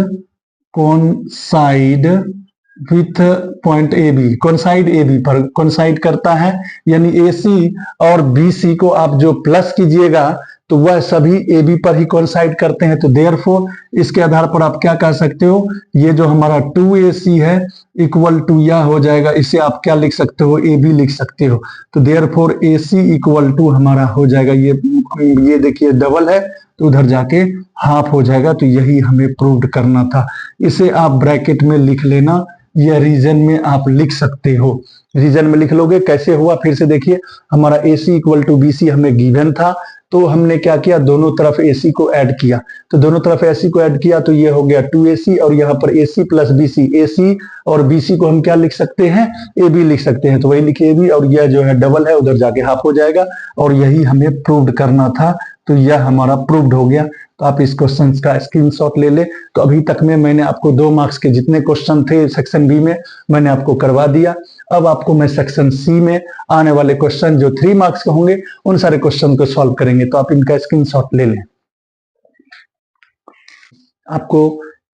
with point A B, coincide A B पर कोइंसाइड करता है, यानी ए सी और बी सी को आप जो प्लस कीजिएगा तो वह सभी ए बी पर ही कोइंसाइड करते हैं। तो देयरफॉर इसके आधार पर आप क्या कह सकते हो, ये जो हमारा 2ac है इक्वल टू यह हो जाएगा, इसे आप क्या लिख सकते हो, ए बी लिख सकते हो। तो therefore A C equal to हमारा हो जाएगा, ये देखिए डबल है तो उधर जाके हाफ हो जाएगा, तो यही हमें प्रूव करना था। इसे आप ब्रैकेट में लिख लेना, यह रीजन में आप लिख सकते हो, रीजन में लिख लोगे। कैसे हुआ फिर से देखिए, हमारा ए सी इक्वल टू बी सी हमें गिवन था, तो हमने क्या किया, दोनों तरफ AC को ऐड किया, तो दोनों तरफ AC को ऐड किया तो ये हो गया 2AC, और यहाँ पर AC प्लस BC, AC और BC को हम क्या लिख सकते हैं, AB लिख सकते हैं, तो वही लिखे AB, और यह जो है डबल है उधर जाके हाफ हो जाएगा, और यही हमें प्रूव्ड करना था, तो यह हमारा प्रूव्ड हो गया। तो आप इस क्वेश्चन का स्क्रीनशॉट ले ले। तो अभी तक में मैंने आपको 2 मार्क्स के जितने क्वेश्चन थे सेक्शन बी में मैंने आपको करवा दिया। अब आपको मैं सेक्शन सी में आने वाले क्वेश्चन जो 3 मार्क्स के होंगे उन सारे क्वेश्चन को सॉल्व करेंगे, तो आप इनका स्क्रीनशॉट ले लें। आपको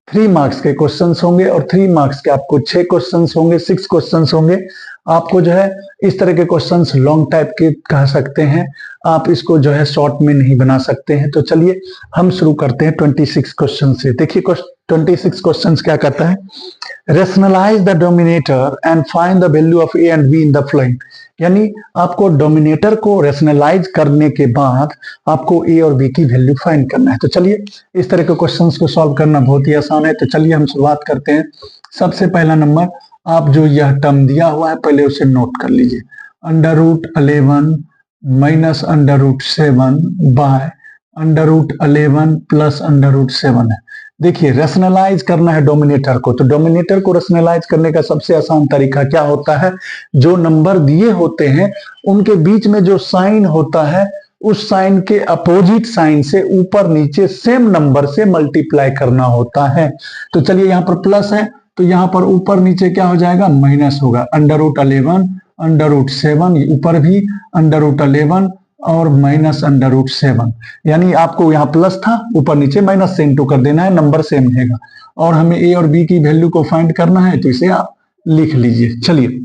3 मार्क्स के क्वेश्चंस होंगे और 3 मार्क्स के आपको 6 क्वेश्चंस होंगे, 6 क्वेश्चंस होंगे। आपको जो है इस तरह के क्वेश्चंस लॉन्ग टाइप के कह सकते हैं, आप इसको जो है शॉर्ट में नहीं बना सकते हैं। तो चलिए हम शुरू करते हैं 26 क्वेश्चन से। देखिए 26 क्वेश्चंस क्या कहता है, rationalise the denominator and find the value of a and b in the following, यानी आपको डोमिनेटर को रेशनलाइज करने के बाद आपको ए और बी की वैल्यू फाइंड करना है। तो चलिए इस तरह के क्वेश्चंस को सॉल्व करना बहुत ही आसान है। तो चलिए हम शुरुआत करते हैं। सबसे पहला नंबर, आप जो यह टर्म दिया हुआ है पहले उसे नोट कर लीजिए, √11 माइनस √7 बाय √11 प्लस √7 है। देखिए रेशनलाइज करना है डोमिनेटर को, तो डोमिनेटर को रेशनलाइज करने का सबसे आसान तरीका क्या होता है, जो नंबर दिए होते हैं उनके बीच में जो साइन होता है उस साइन के अपोजिट साइन से ऊपर नीचे सेम नंबर से मल्टीप्लाई करना होता है। तो चलिए यहाँ पर प्लस है तो यहाँ पर ऊपर नीचे क्या हो जाएगा, माइनस होगा, √11 √7, ऊपर भी √11 और माइनस √7, यानी आपको यहाँ प्लस था ऊपर नीचे माइनस से इंटू कर देना है, नंबर सेम रहेगा। और हमें ए और बी की वैल्यू को फाइंड करना है, तो इसे आप लिख लीजिए। चलिए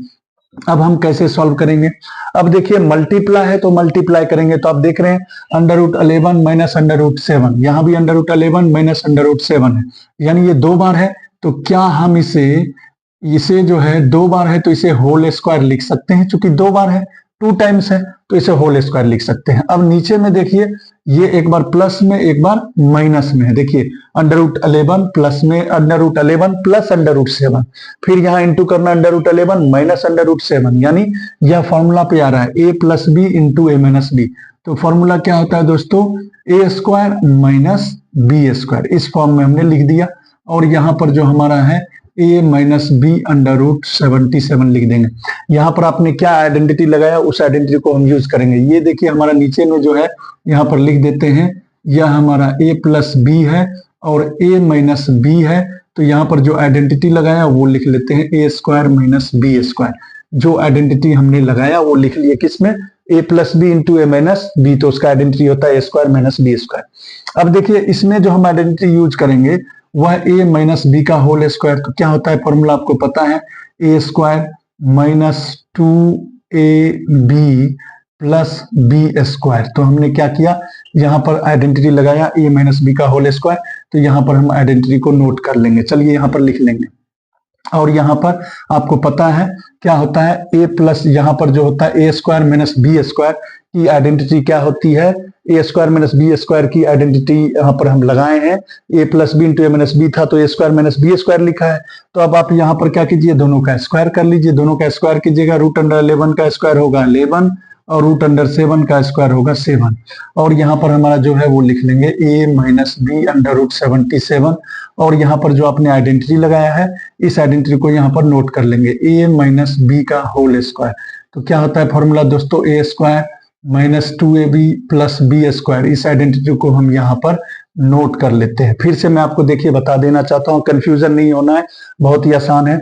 अब हम कैसे सॉल्व करेंगे, अब देखिए मल्टीप्लाई है तो मल्टीप्लाई करेंगे, तो आप देख रहे हैं √11 माइनस √7, यहाँ भी √11 माइनस √7 है, यानी ये 2 बार है। तो क्या हम इसे जो है 2 बार है तो इसे होल स्क्वायर लिख सकते हैं, चूंकि 2 बार है 2 टाइम्स है तो इसे होल स्क्वायर लिख सकते हैं। अब नीचे में देखिए ये एक बार प्लस में एक बार माइनस में है, देखिए √11 प्लस में √11 प्लस √7, फिर यहाँ इंटू करना √11 माइनस √7, यानी यह फॉर्मूला पे आ रहा है a plus b into a minus b. तो फॉर्मूला क्या होता है दोस्तों, a square minus b square, इस फॉर्म में हमने लिख दिया। और यहाँ पर जो हमारा है a minus b under root 77 लिख देंगे। यहाँ पर आपने क्या आइडेंटिटी लगाया उस आइडेंटिटी को हम यूज करेंगे। ये देखिए हमारा नीचे में जो है यहाँ पर लिख देते हैं, यह हमारा a प्लस बी है और a माइनस बी है, तो यहाँ पर जो आइडेंटिटी लगाया वो लिख लेते हैं a square minus b square. जो आइडेंटिटी हमने लगाया वो लिख लिए किसमें, a plus b into a minus b, तो उसका आइडेंटिटी होता है a square minus b square. अब देखिए इसमें जो हम आइडेंटिटी यूज करेंगे वह a माइनस बी का होल स्क्वायर, तो क्या होता है फॉर्मूला आपको पता है, a square minus 2ab plus B square. तो हमने क्या किया, यहाँ पर आइडेंटिटी लगाया a माइनस बी का होल स्क्वायर, तो यहाँ पर हम आइडेंटिटी को नोट कर लेंगे। चलिए यहाँ पर लिख लेंगे, और यहाँ पर आपको पता है क्या होता है, a प्लस यहाँ पर जो होता है a square minus b square की आइडेंटिटी क्या होती है, a square minus b square की आइडेंटिटी यहाँ पर हम लगाए हैं, a plus b into a minus b था तो a square minus b square लिखा है। तो अब आप यहाँ पर क्या कीजिए, दोनों का स्क्वायर कर लीजिए, दोनों का स्क्वायर कीजिएगा, रूट अंडर 11 का स्क्वायर होगा 11 और रूट अंडर 7 का स्क्वायर होगा 7, और यहाँ पर हमारा जो है वो लिख लेंगे a minus b under root 77, और यहाँ पर जो आपने आइडेंटिटी लगाया है इस आइडेंटिटी को यहाँ पर नोट कर लेंगे, a माइनस बी का होल स्क्वायर। तो क्या होता है फॉर्मूला दोस्तों, a square minus 2ab plus B square. इस आइडेंटिटी को हम यहाँ पर नोट कर लेते हैं। फिर से मैं आपको देखिए बता देना चाहता हूँ, कंफ्यूजन नहीं होना है, बहुत ही आसान है।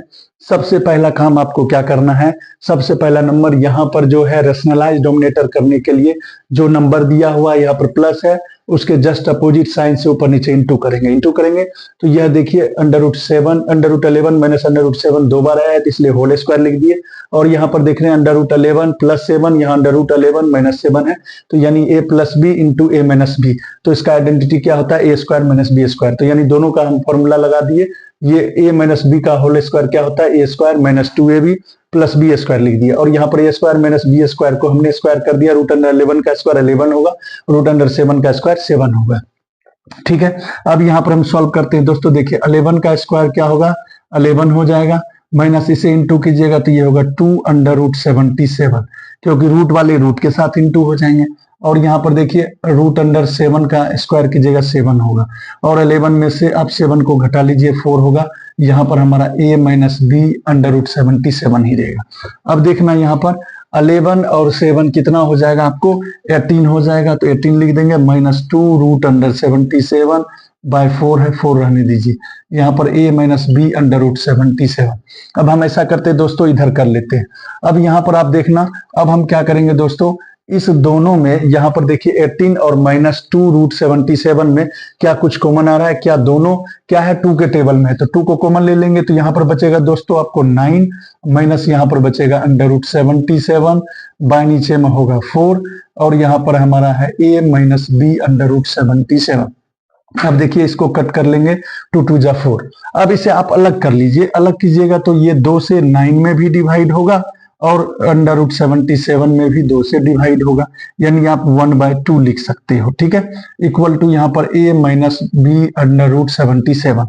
सबसे पहला काम आपको क्या करना है, सबसे पहला नंबर यहाँ पर जो है रेशनलाइज डोमिनेटर करने के लिए जो नंबर दिया हुआ है यहाँ पर प्लस है, उसके जस्ट अपोजिट साइन से ऊपर नीचे इंटू करेंगे तो यह देखिए under root 11 minus under root 7 दो बार आया है, तो इसलिए होल स्क्वायर लिख दिए। और यहाँ पर देख रहे हैं अंडर रूट 11 प्लस 7, यहाँ अंडर रूट 11 माइनस 7 है, तो यानी a plus b into a minus b, तो इसका आइडेंटिटी क्या होता है, a square minus b square. तो यानी दोनों का हम फॉर्मूला लगा दिए, ये a माइनस बी का होल स्क्वायर क्या होता है, a square minus 2ab plus B square लिख दिया, और यहाँ पर a square minus b square को हमने स्क्वायर कर दिया, रूट अंडर 11 का स्क्वायर 11 होगा, रूट अंडर 7 का स्क्वायर 7 होगा। ठीक है, अब यहाँ पर हम सॉल्व करते हैं दोस्तों। देखिए 11 का स्क्वायर क्या होगा, 11 हो जाएगा, माइनस इसे इंटू कीजिएगा तो ये होगा 2 अंडर रूट 77, क्योंकि रूट वाले रूट के साथ इंटू हो जाएंगे। और यहाँ पर देखिए रूट अंडर 7 का स्क्वायर कीजिएगा 7 होगा, और 11 में से आप 7 को घटा लीजिए 4 होगा। यहाँ पर हमारा a minus b under root 77 ही रहेगा। अब देखना यहाँ पर 11 और 7 कितना हो जाएगा, आपको 18 हो जाएगा, तो 18 लिख देंगे, माइनस 2 रूट अंडर 77 बाय 4 है, 4 रहने दीजिए। यहाँ पर a minus b under root 77। अब हम ऐसा करते हैं दोस्तों, इधर कर लेते हैं। अब यहाँ पर आप देखना, अब हम क्या करेंगे दोस्तों, इस दोनों में यहाँ पर देखिए 18 और माइनस 2 रूट 77 में क्या कुछ कॉमन आ रहा है, क्या दोनों क्या है 2 के टेबल में है, तो 2 को कॉमन ले लेंगे, तो यहाँ पर बचेगा दोस्तों आपको 9 माइनस यहाँ पर बचेगा अंडर रूट 77 बाय नीचे में होगा 4, और यहाँ पर हमारा है a minus b under root 77। अब देखिए इसको कट कर लेंगे, 2 2 जा 4। अब इसे आप अलग कर लीजिए, अलग कीजिएगा तो ये 2 से 9 में भी डिवाइड होगा और अंडर रूट 77 में भी 2 से डिवाइड होगा, यानी आप 1/2 लिख सकते हो। ठीक है, इक्वल टू यहाँ पर a minus b under root 77।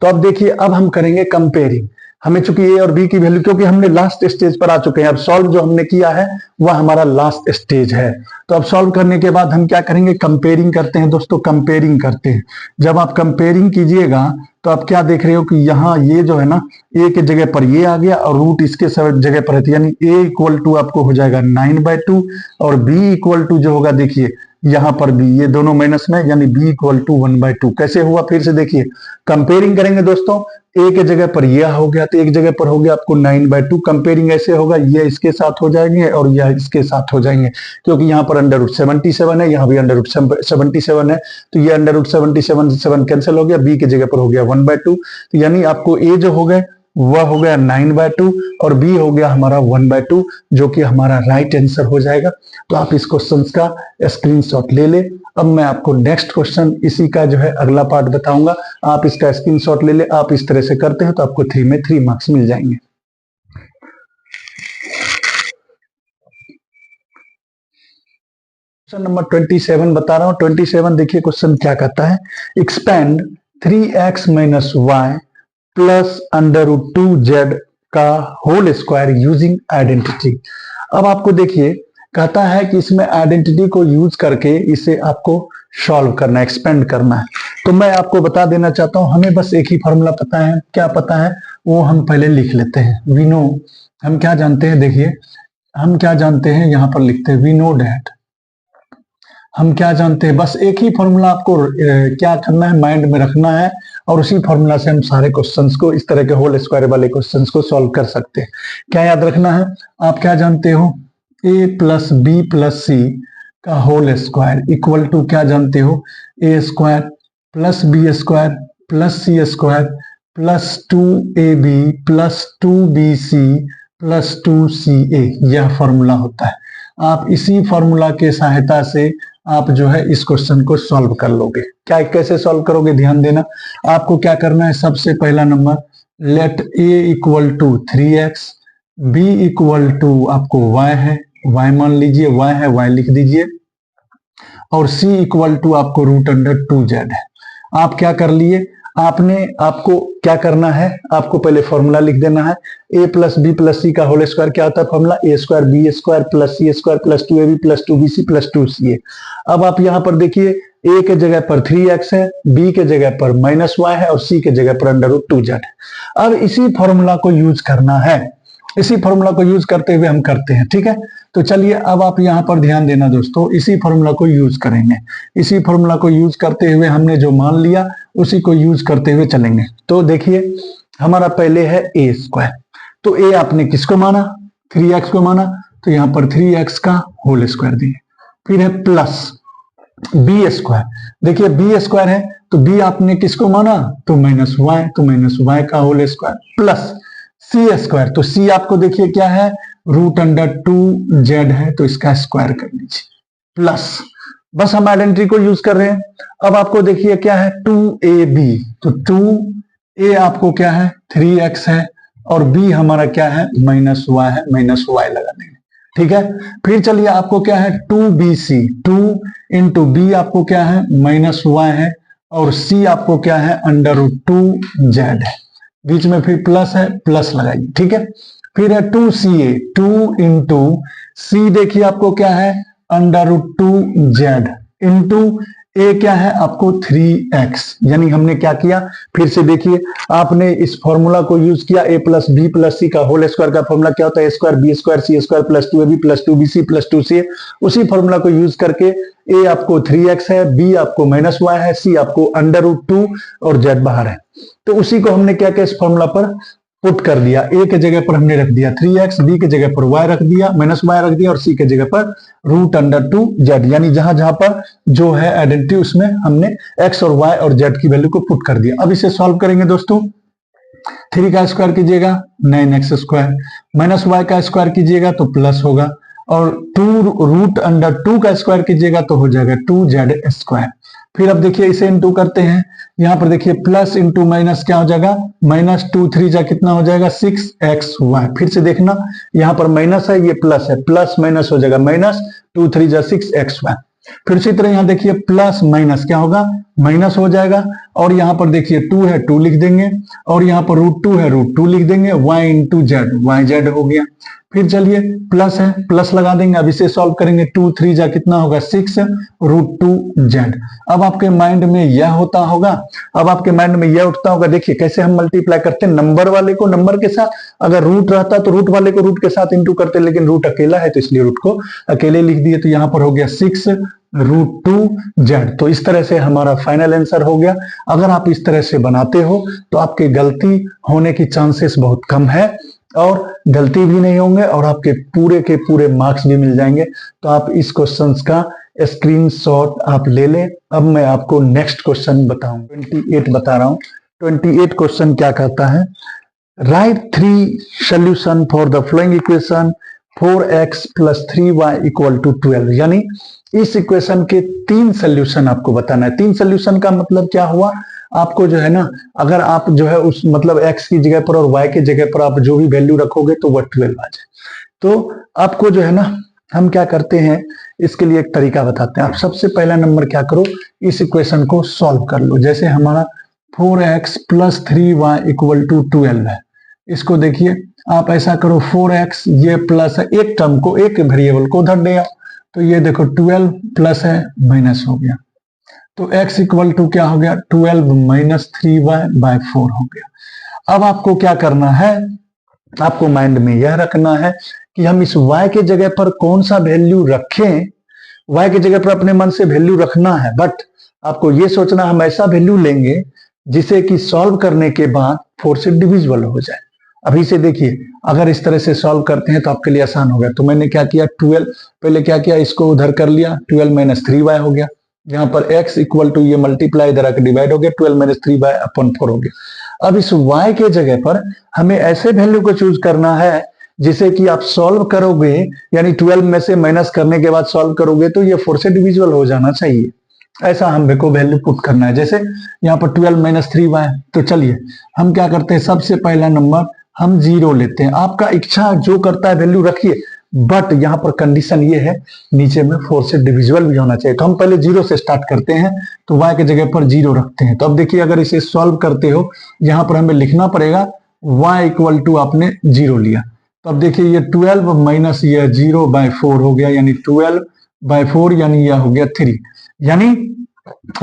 तो अब देखिए, अब हम करेंगे कंपेयरिंग। हमें चूंकि a और b की वैल्यू, क्योंकि हमने लास्ट स्टेज पर आ चुके हैं, अब सॉल्व जो हमने किया है वह हमारा लास्ट स्टेज है। तो अब सॉल्व करने के बाद हम क्या करेंगे, कंपेयरिंग करते हैं दोस्तों, कंपेयरिंग करते हैं। जब आप कंपेयरिंग कीजिएगा तो आप क्या देख रहे हो कि यहाँ ये जो है ना, a के जगह पर ये आ गया और रूट इसके जगह पर है, यानी a इक्वल टू आपको हो जाएगा 9/2 और b इक्वल टू जो होगा देखिए यहाँ पर भी ये दोनों माइनस में, यानी b इक्वल टू 1/2। कैसे हुआ, फिर से देखिए कंपेयरिंग करेंगे दोस्तों, a के जगह पर यह हो गया तो एक जगह पर हो गया आपको 9/2। कंपेयरिंग ऐसे होगा, ये इसके साथ हो जाएंगे और यह इसके साथ हो जाएंगे, क्योंकि यहाँ पर अंडर रूट 77 है, यहाँ भी अंडर रूट 77 है, तो ये अंडर रूट 77 कैंसिल हो गया, b की जगह पर हो गया 1/2। तो यानी आपको a जो हो गए वह हो गया 9/2 और b हो गया हमारा 1/2, जो कि हमारा राइट आंसर हो जाएगा। तो आप इस क्वेश्चन का स्क्रीनशॉट ले ले। अब मैं आपको नेक्स्ट क्वेश्चन इसी का जो है अगला पार्ट बताऊंगा, आप इसका स्क्रीनशॉट ले ले। आप इस तरह से करते हैं तो आपको 3 में 3 मार्क्स मिल जाएंगे। क्वेश्चन नंबर 27 बता रहा हूं। 27 देखिए क्वेश्चन क्या कहता है, expand 3x minus y plus under root 2z का होल स्क्वायर यूजिंग आइडेंटिटी। अब आपको देखिए कहता है कि इसमें आइडेंटिटी को यूज करके इसे आपको सॉल्व करना है, एक्सपेंड करना है। तो मैं आपको बता देना चाहता हूं, हमें बस एक ही फॉर्मूला पता है। क्या पता है वो हम पहले लिख लेते हैं। वी नो, हम क्या जानते हैं, देखिए हम क्या जानते हैं, यहां पर लिखते हैं वी नो डैट। हम क्या जानते हैं, बस एक ही फॉर्मूला आपको क्या करना है, माइंड में रखना है, और उसी फॉर्मूला से हम सारे क्वेश्चंस को, इस तरह के होल स्क्वायर वाले क्वेश्चंस को सॉल्व कर सकते हैं। क्या याद रखना है, आप क्या जानते हो, a प्लस बी प्लस सी का होल स्क्वायर इक्वल टू क्या जानते हो, A square plus B square plus C square plus 2ab plus 2bc plus 2ca, यह फॉर्मूला होता है। आप इसी फॉर्मूला के सहायता से आप जो है इस क्वेश्चन को सॉल्व कर लोगे। क्या कैसे सॉल्व करोगे, ध्यान देना। आपको क्या करना है, सबसे पहला number, let a equal to 3x, b equal to आपको y है, y मान लीजिए, y है, y लिख दीजिए, और c इक्वल टू आपको √2z है। आप क्या कर लिए, आपको क्या करना है, आपको पहले फॉर्मूला लिख देना है। a प्लस बी प्लस सी का होल स्क्वायर क्या होता है, formula a square b square plus C square plus 2ab plus 2bc plus 2ca। अब आप यहां पर देखिए, a के जगह पर 3x है, b के जगह पर -y है, और c के जगह पर √2z है। अब इसी फॉर्मूला को यूज करना है, इसी फॉर्मूला को यूज करते हुए हम करते हैं, ठीक है। तो चलिए अब आप यहां पर ध्यान देना दोस्तों, इसी फॉर्मूला को यूज करेंगे। इसी फॉर्मूला को यूज करते हुए हमने जो मान लिया उसी को यूज करते हुए चलेंगे। तो देखिए हमारा पहले है ए स्क्वायर, तो ए आपने किसको माना, 3x को माना, तो यहां पर 3x का होल स्क्वायर दिए। फिर है प्लस बी स्क्वायर, देखिए बी स्क्वायर है तो बी आपने किसको माना, तो -y, तो -y का होल स्क्वायर, प्लस सी स्क्वायर, तो सी आपको देखिए क्या है, √2z है, तो इसका स्क्वायर कर लीजिए, प्लस, बस हम आइडेंटिटी को यूज कर रहे हैं। अब आपको देखिए क्या है, 2ab, तो 2a आपको क्या है, 3x है, और b हमारा क्या है, -y है, -y लगा देंगे, ठीक है। फिर चलिए आपको क्या है, 2bc, 2 इंटू बी आपको क्या है, -y है, और c आपको क्या है, √2z है, बीच में फिर प्लस है, प्लस लगाइए, ठीक है। फिर है 2ca, 2 इंटू सी देखिए आपको क्या है, √2z इंटू ए क्या है आपको 3x, यानी हमने क्या किया, फिर से देखिए आपने इस फॉर्मूला को यूज किया, a प्लस बी प्लस सी का होल स्क्वायर का फॉर्मूला क्या होता है, a square b square c square plus 2ab plus 2bc plus 2ca। उसी फॉर्मूला को यूज करके a आपको 3x है, b आपको -y है, c आपको √2 और z बाहर है। तो उसी को हमने क्या किया, इस फॉर्मूला पर पुट कर दिया। a के जगह पर हमने रख दिया 3x, b के जगह पर y रख दिया, -y रख दिया, और c के जगह पर √2z, यानी जहां जहां पर जो है आइडेंटिटी उसमें हमने x और y और z की वैल्यू को पुट कर दिया। अब इसे सॉल्व करेंगे दोस्तों, 3 का स्क्वायर कीजिएगा 9x स्क्वायर, -y का स्क्वायर कीजिएगा तो प्लस होगा, और 2√2 का स्क्वायर कीजिएगा तो हो जाएगा 2z स्क्वायर। फिर अब देखिए इसे इंटू करते हैं, यहां पर देखिए प्लस इंटू माइनस क्या हो जाएगा, -2 3 जा कितना हो जाएगा, 6xy। फिर से देखना यहां पर माइनस है, ये प्लस है, प्लस माइनस हो जाएगा, -2 3 जा 6xy। फिर इसी तरह यहां देखिए प्लस माइनस क्या होगा, माइनस हो जाएगा, और यहां पर देखिए 2 है 2 लिख देंगे, और यहां पर √2 है √2 लिख देंगे, y into z, y z हो गया। फिर चलिए प्लस है, प्लस लगा देंगे, अब इसे सॉल्व करेंगे, 2 3 जा कितना होगा, 6 √2z। अब आपके माइंड में यह होता होगा, अब आपके माइंड में यह उठता होगा, देखिए कैसे हम मल्टीप्लाई करते हैं, नंबर वाले को नंबर के साथ, अगर रूट रहता तो रूट वाले को रूट के साथ इंटू करते, लेकिन रूट अकेला है तो इसलिए रूट को अकेले लिख दिए, तो यहां पर हो गया 6 √2z। तो इस तरह से हमारा फाइनल आंसर हो गया। अगर आप इस तरह से बनाते हो तो आपके गलती होने की चांसेस बहुत कम है, और गलती भी नहीं होंगे, और आपके पूरे के पूरे मार्क्स भी मिल जाएंगे। तो आप इस क्वेश्चंस का स्क्रीनशॉट आप ले लें। अब मैं आपको नेक्स्ट क्वेश्चन बताऊंगा, 28 बता रहा हूं। 28 क्वेश्चन क्या कहता है, right 3 solution for the following equation 4x + 3y = 12, यानी इस इक्वेशन के 3 सोल्यूशन आपको बताना है। 3 सोल्यूशन का मतलब क्या हुआ, आपको जो है ना, अगर आप जो है उस मतलब x की जगह पर और y की जगह पर आप जो भी वैल्यू रखोगे तो वह 12 आ जाए। तो आपको जो है ना, हम क्या करते हैं, इसके लिए एक तरीका बताते हैं। आप सबसे पहला नंबर क्या करो, इस इक्वेशन को सॉल्व कर लो। जैसे हमारा 4x + 3y = 12 है, इसको देखिए आप ऐसा करो, 4x ये प्लस है, एक टर्म को, एक वेरिएबल को उधर ले आओ, तो ये देखो 12 प्लस है माइनस हो गया, तो x इक्वल टू क्या हो गया 12 माइनस 3y/4 हो गया। अब आपको क्या करना है, आपको माइंड में यह रखना है कि हम इस y के जगह पर कौन सा वैल्यू रखें। y के जगह पर अपने मन से वैल्यू रखना है, बट आपको यह सोचना हम ऐसा वैल्यू लेंगे जिसे कि सॉल्व करने के बाद 4 से डिविजिबल हो जाए। अभी से देखिए, अगर इस तरह से सॉल्व करते हैं तो आपके लिए आसान हो गया। तो मैंने क्या किया, 12 पहले क्या किया, इसको उधर कर लिया, 12 माइनस 3y हो गया। यहाँ पर x इक्वल टू ये मल्टीप्लाई इधर आकर डिवाइड हो गया, 12 माइनस 3y/4 हो गया। अब इस y के जगह पर हमें ऐसे वैल्यू को चूज करना है जिसे कि आप सॉल्व करोगे, यानी 12 में से माइनस करने के बाद सॉल्व करोगे तो ये 4 से डिविजिबल हो जाना चाहिए। ऐसा हमें को वैल्यू पुट करना है। जैसे यहाँ पर 12 माइनस 3y, तो चलिए हम क्या करते हैं, सबसे पहला नंबर हम 0 लेते हैं। आपका इच्छा जो करता है वैल्यू रखिए, बट यहाँ पर कंडीशन ये है नीचे में 4 से डिविजिबल भी होना चाहिए। तो हम पहले 0 से स्टार्ट करते हैं, तो y के जगह पर 0 रखते हैं। तो अब देखिए, अगर इसे सॉल्व करते हो यहाँ पर हमें लिखना पड़ेगा y इक्वल टू आपने 0 लिया। तो अब देखिए ये 12 माइनस ये 0/4 हो गया, यानी 12/4, यानी यह हो गया 3। यानी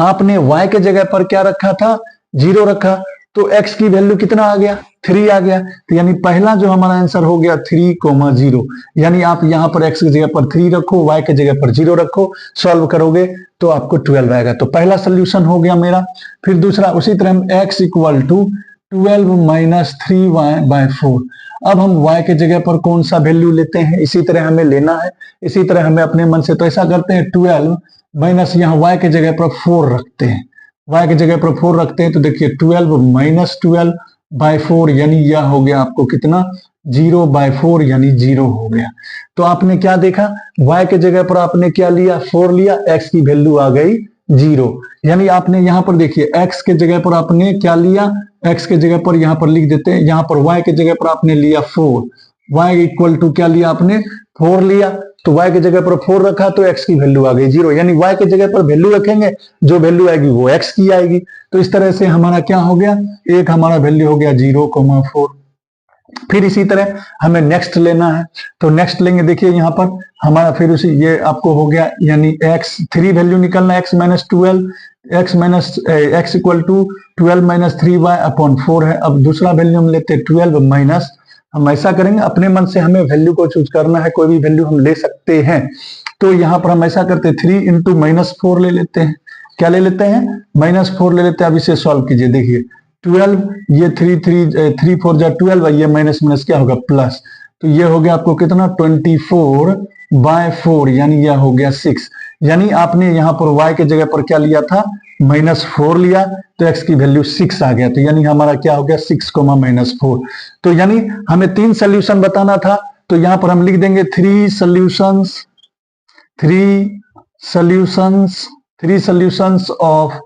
आपने y के जगह पर क्या रखा था, 0 रखा, तो x की वैल्यू कितना आ गया, 3 आ गया। तो यानी पहला जो हमारा आंसर हो गया 3,0। यानी आप यहाँ पर x की जगह पर 3 रखो, y के जगह पर 0 रखो, सॉल्व करोगे तो आपको 12 आएगा। तो पहला सोल्यूशन हो गया मेरा। फिर दूसरा, उसी तरह हम x equal to 12 minus 3y/4। अब हम y के जगह पर कौन सा वैल्यू लेते हैं, इसी तरह हमें लेना है, इसी तरह हमें अपने मन से। तो ऐसा करते हैं, 12 माइनस यहाँ y के जगह पर 4 रखते हैं, y के जगह पर 4 रखते हैं। तो देखिए 12 माइनस 12/4, यानी यह हो गया आपको कितना, 0/4, यानी 0 हो गया। तो आपने क्या देखा, y के जगह पर आपने क्या लिया, 4 लिया, x की वैल्यू आ गई 0। यानी आपने यहाँ पर देखिए x के जगह पर आपने क्या लिया, x के जगह पर यहाँ पर लिख देते हैं, यहाँ पर y के जगह पर आपने लिया 4, y इक्वल टू क्या लिया आपने, 4 लिया। तो y के जगह पर 4 रखा तो x की वैल्यू आ गई 0। यानी y के जगह पर वैल्यू रखेंगे, जो वैल्यू आएगी वो x की आएगी। तो इस तरह से हमारा क्या हो गया, एक हमारा वैल्यू हो गया 0,4। फिर इसी तरह हमें नेक्स्ट लेना है, तो नेक्स्ट लेंगे। देखिए यहाँ पर हमारा फिर उसी ये आपको हो गया, यानी x3 वैल्यू निकलना, x minus 12, x equal to 12 minus 3y/4 है। अब दूसरा वैल्यू हम लेते हैं 12 माइनस, हम ऐसा करेंगे अपने मन से हमें वैल्यू को चूज करना है, कोई भी वैल्यू हम ले सकते हैं। तो यहाँ पर हम ऐसा करते हैं 3 इंटू माइनस 4 ले लेते हैं। क्या ले लेते हैं, -4 ले लेते हैं। अब इसे सॉल्व कीजिए, देखिए 12, ये 3 4 जा 12, ये माइनस माइनस क्या होगा प्लस। तो ये हो गया आपको कितना 24/4, यानी यह हो गया 6। यानी आपने यहाँ पर y के जगह पर क्या लिया था, -4 लिया, तो x की वैल्यू 6 आ गया। तो यानी हमारा क्या हो गया 6, -4। तो यानी हमें 3 सोल्यूशन बताना था, तो यहाँ पर हम लिख देंगे 3 solutions of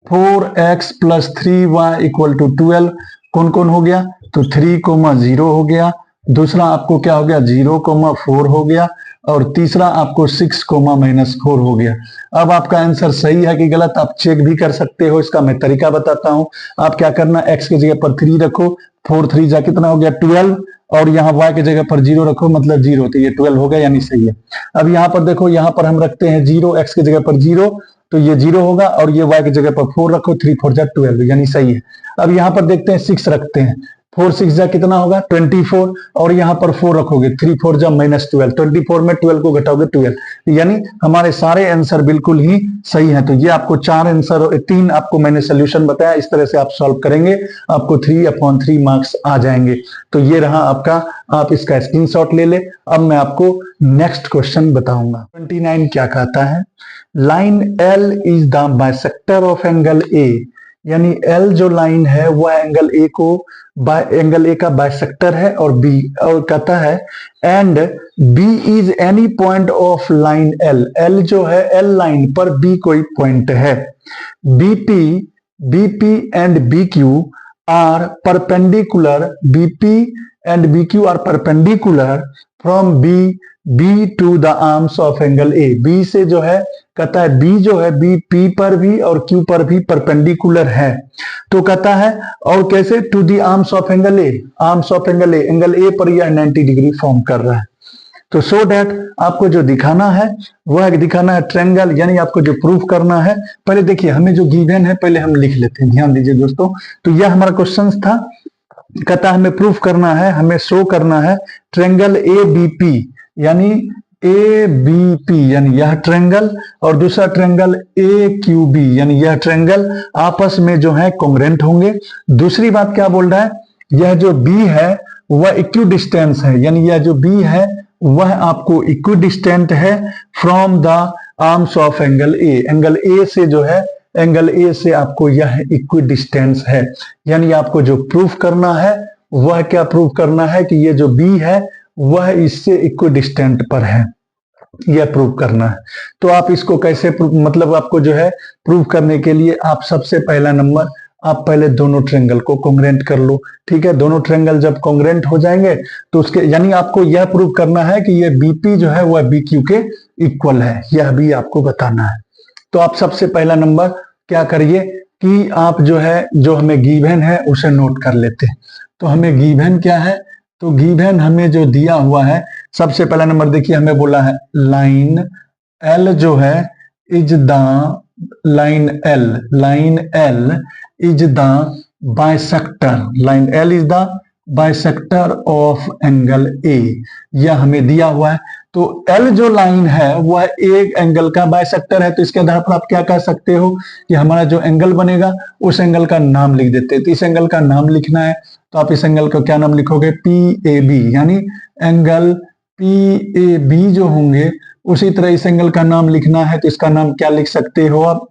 4x plus 3y equal to 12। कौन कौन हो गया, तो 3,0 हो गया, दूसरा आपको क्या हो गया 0,4 हो गया, और तीसरा आपको 6,-4 हो गया। अब आपका आंसर सही है कि गलत आप चेक भी कर सकते हो। इसका मैं तरीका बताता हूं। आप क्या करना, x के जगह पर 3 रखो, 4 3 जा कितना हो गया 12, और यहाँ y के जगह पर 0 रखो, मतलब 0, तो ये 12 हो गया, यानी सही है। अब यहाँ पर देखो, यहाँ पर हम रखते हैं 0, x के जगह पर 0, तो ये 0 होगा, और ये y की जगह पर 4 रखो, 3 4 जा 12, यानी सही है। अब यहाँ पर देखते हैं 6 रखते हैं, 4 6 जा कितना होगा 24, और यहाँ पर 4 रखोगे, 3 4 जा -12, 24 में 12 को घटाओगे 12, यानी हमारे सारे आंसर बिल्कुल ही सही हैं। तो ये आपको 4 आंसर, 3 आपको मैंने सोल्यूशन बताया, इस तरह से आप सॉल्व करेंगे, आपको 3/3 मार्क्स आ जाएंगे। तो ये रहा आपका, आप इसका स्क्रीनशॉट ले ले। अब मैं आपको नेक्स्ट क्वेश्चन बताऊंगा। 29 क्या कहता है, line L is the bisector of angle A, यानी L जो लाइन है वह एंगल A का बाइसेक्टर है, और B, और कहता है and B is any point of line L, L जो है L लाइन पर B कोई पॉइंट है। BP and BQ are perpendicular, BP and BQ are perpendicular from B to the arms of angle A। B से जो है कहता है B जो है B P पर भी और Q पर भी परपेंडिकुलर है। तो कहता है और कैसे, to the arms of angle A, arms of angle A, angle A पर यह 90 डिग्री फॉर्म कर रहा है। तो सो डैट आपको जो दिखाना है वह दिखाना है ट्रायंगल, यानी आपको जो प्रूफ करना है। पहले देखिए हमें जो गिवन है पहले हम लिख लेते हैं, ध्यान दीजिए दोस्तों। तो यह हमारा क्वेश्चन था, कहता हमें प्रूफ करना है, हमें शो करना है ट्रायंगल ए बी पी, यानी ए बी पी यानी यह ट्रायंगल, और दूसरा ट्रायंगल ए क्यू बी यानी यह ट्रायंगल आपस में जो है कॉन्ग्रेंट होंगे। दूसरी बात क्या बोल रहा है, यह जो बी है वह इक्विडिस्टेंस है, यानी यह जो बी है वह आपको इक्विडिस्टेंट है from the arms of angle A, angle A से जो है, एंगल ए से आपको यह इक्विडिस्टेंस है। यानी आपको जो प्रूफ करना है वह क्या प्रूफ करना है कि ये जो बी है वह इससे इक्विडिस्टेंट पर है, यह प्रूव करना है। तो आप इसको कैसे मतलब आपको जो है प्रूव करने के लिए आप सबसे पहला नंबर आप पहले दोनों ट्रायंगल को कॉन्ग्रेंट कर लो, ठीक है। दोनों ट्रायंगल जब कॉन्ग्रेंट हो जाएंगे तो उसके यानी आपको यह प्रूव करना है कि यह बीपी जो है वह बीक्यू के इक्वल है, यह भी आपको बताना है। तो आप सबसे पहला नंबर क्या करिए कि आप जो है जो हमें गिवन है उसे नोट कर लेते हैं। तो हमें गिवन क्या है, तो गिवन हमें जो दिया हुआ है, सबसे पहला नंबर देखिए हमें बोला है लाइन एल जो है is the line L is the bisector, line L is the bisector of angle ए, यह हमें दिया हुआ है। तो एल जो लाइन है वह एक एंगल का बाइसेक्टर है, तो इसके आधार पर आप क्या कह सकते हो कि हमारा जो एंगल बनेगा उस एंगल का नाम लिख देते हैं। तो इस एंगल का नाम लिखना है तो आप इस एंगल को क्या नाम लिखोगे, पी ए बी, यानी एंगल पी ए बी जो होंगे उसी तरह इस एंगल का नाम लिखना है, तो इसका नाम क्या लिख सकते हो आप,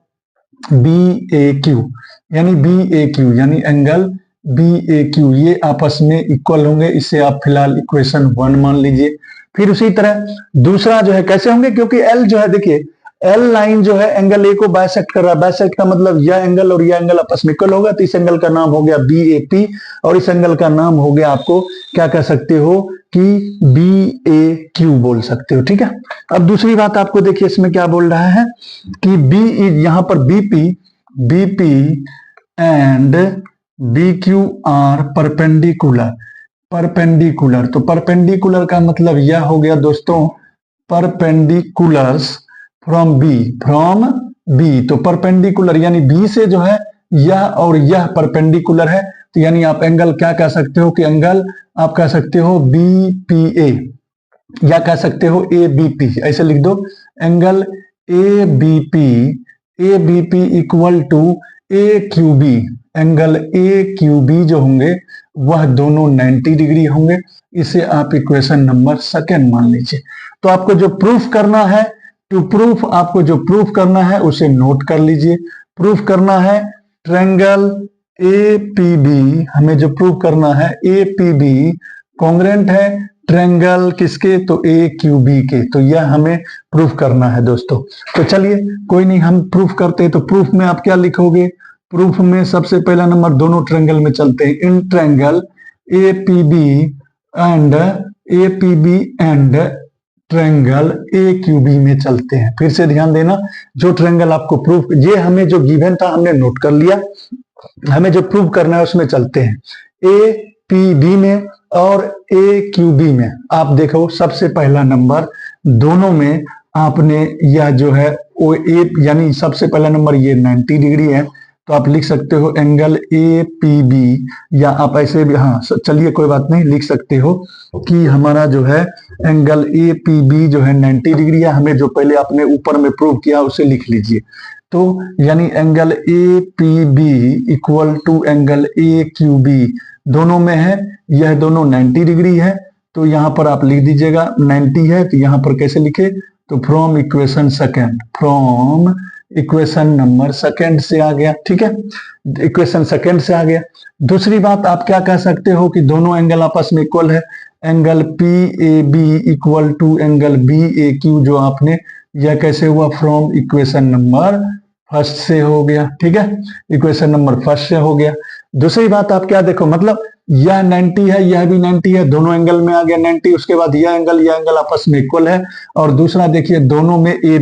बी ए क्यू, यानी बी ए क्यू, यानी एंगल बी ए क्यू, ये आपस में इक्वल होंगे। इसे आप फिलहाल इक्वेशन 1 मान लीजिए। फिर उसी तरह दूसरा जो है कैसे होंगे, क्योंकि एल जो है देखिए एल लाइन जो है एंगल ए को बाइसेक्ट कर रहा है, बाइसेक्ट का मतलब यह एंगल और यह एंगल आपस में इक्वल होगा, तो इस एंगल का नाम हो गया बी ए पी, और इस एंगल का नाम हो गया आपको क्या कह सकते हो कि बी ए क्यू बोल सकते हो, ठीक है। अब दूसरी बात आपको देखिए इसमें क्या बोल रहा है कि बी यहां पर BP and B Q are perpendicular. तो परपेंडिकुलर का मतलब यह हो गया दोस्तों परपेंडिकुलर्स फ्रॉम बी, तो परपेंडिकुलर यानी बी से जो है यह और यह परपेंडिकुलर है, तो यानी आप एंगल क्या कह सकते हो कि एंगल आप कह सकते हो बी पी ए, या कह सकते हो ए बी पी, ऐसे लिख दो angle A B P equal to A Q B, angle A Q B जो होंगे वह दोनों 90 डिग्री होंगे। इसे आप इक्वेशन नंबर 2 मान लीजिए। तो आपको जो प्रूफ करना है, आपको जो प्रूफ करना है उसे नोट कर लीजिए। प्रूफ करना है ट्रायंगल ए पी बी, हमें जो प्रूफ करना है ए पी बी कॉन्ग्रेंट है ट्रायंगल किसके, तो ए क्यू बी के, तो यह हमें प्रूफ करना है दोस्तों। तो चलिए कोई नहीं, हम प्रूफ करते हैं। तो प्रूफ में आप क्या लिखोगे, प्रूफ में सबसे पहला नंबर दोनों ट्रायंगल में चलते हैं, इन triangle A P B and triangle A Q B में चलते हैं। फिर से ध्यान देना, जो ट्रायंगल आपको प्रूफ, ये हमें जो गिवन था हमने नोट कर लिया, हमें जो प्रूव करना है उसमें चलते हैं, ए पी बी में और ए क्यू बी में। आप देखो सबसे पहला नंबर दोनों में आपने यह जो है वो ए, यानी सबसे पहला नंबर ये 90 डिग्री है, तो आप लिख सकते हो एंगल ए पी बी, या आप ऐसे भी, हाँ चलिए कोई बात नहीं, लिख सकते हो कि हमारा जो है एंगल ए पी बी जो है 90 डिग्री है। हमें जो पहले आपने ऊपर में प्रूव किया उसे लिख लीजिए। तो यानी angle A P B equal to angle A Q B दोनों में है, यह दोनों 90 डिग्री है, तो यहां पर आप लिख दीजिएगा 90 है, तो यहां पर कैसे लिखे, तो फ्रॉम इक्वेशन नंबर 2 से आ गया, ठीक है, इक्वेशन 2 से आ गया। दूसरी बात आप क्या कह सकते हो कि दोनों एंगल आपस में इक्वल है, angle P A B equal to angle B A Q, जो आपने यह कैसे हुआ, फ्रॉम इक्वेशन नंबर 1 से हो गया, ठीक है, इक्वेशन नंबर 1 से हो गया। दूसरी बात आप क्या देखो, मतलब यह 90 है, यह भी 90 है, दोनों एंगल में आ गया 90, उसके बाद यह एंगल आपस में इक्वल है। और दूसरा देखिए दोनों में ए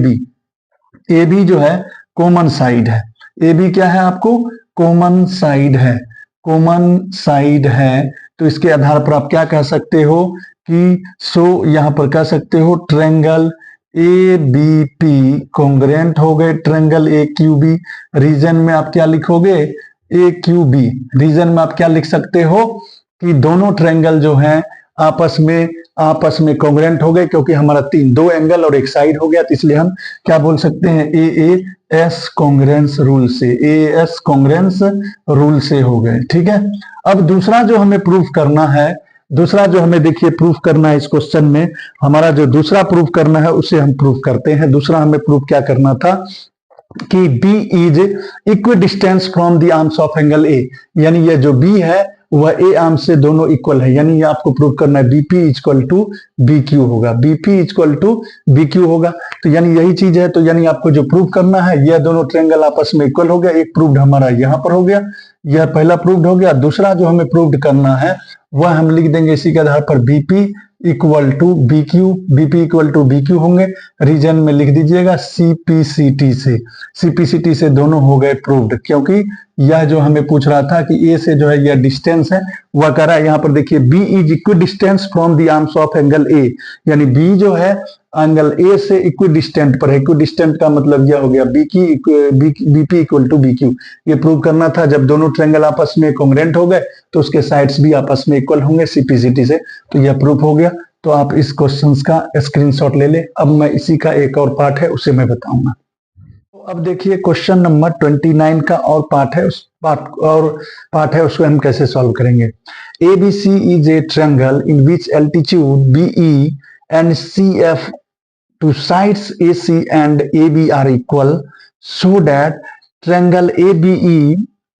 बी जो है कॉमन साइड है, ए बी क्या है आपको, कॉमन साइड है, तो इसके आधार पर आप क्या कह सकते हो कि सो यहां पर कह सकते हो triangle A B P congruent हो गए triangle A Q B. Reason में आप क्या लिखोगे, ए क्यू बी। रीजन में आप क्या लिख सकते हो कि दोनों ट्रायंगल जो हैं आपस में कॉन्ग्रेंट हो गए, क्योंकि हमारा दो एंगल और एक साइड हो गया, तो इसलिए हम क्या बोल सकते हैं, ए एस कॉन्ग्रेंस रूल से, ए एस कॉन्ग्रेंस रूल से हो गए। ठीक है। अब दूसरा जो हमें प्रूफ करना है, दूसरा जो हमें देखिए प्रूफ करना है इस क्वेश्चन में, हमारा जो दूसरा प्रूफ करना है उसे हम प्रूफ करते हैं। दूसरा हमें प्रूफ क्या करना था कि B is equidistant from the arms of angle A, यानी ये जो B है वह ए आर्म से दोनों इक्वल है, यानी ये आपको प्रूव करना है BP equal to B Q होगा, BP equal to B Q होगा। तो यानी यही चीज है, तो यानी आपको जो प्रूव करना है, यह दोनों ट्रायंगल आपस में इक्वल हो गया। एक प्रूव्ड हमारा यहाँ पर हो गया, यह पहला प्रूव्ड हो गया। दूसरा जो हमें प्रूव्ड करना है वह हम लिख देंगे इसी के आधार पर BP equal to B Q, BP equal to B Q होंगे। रीजन में लिख दीजिएगा सीपीसीटी से, सीपीसीटी से दोनों हो गए प्रूव्ड, क्योंकि यह जो हमें पूछ रहा था कि ए से जो है यह डिस्टेंस है, वह कह रहा है यहाँ पर देखिए B is equidistant from the arms of angle A, यानी बी जो है एंगल ए से इक्वी डिस्टेंट पर है। इक्वी डिस्टेंट का मतलब यह हो गया BP equal to B Q. ये प्रूव करना था, जब दोनों ट्रायंगल आपस में कॉन्ग्रेंट हो गए तो उसके साइड्स भी आपस में इक्वल होंगे सीपीसीटी से, तो यह प्रूफ हो गया। तो आप इस क्वेश्चन का स्क्रीनशॉट ले ले। अब मैं इसी का एक और पार्ट है उसे मैं बताऊंगा। अब देखिए क्वेश्चन नंबर 29 का और पार्ट है, उस पार्ट है उसको हम कैसे सॉल्व करेंगे। A B C is a triangle in which altitude B E and C F to sides A C and A B are equal, so that triangle A B E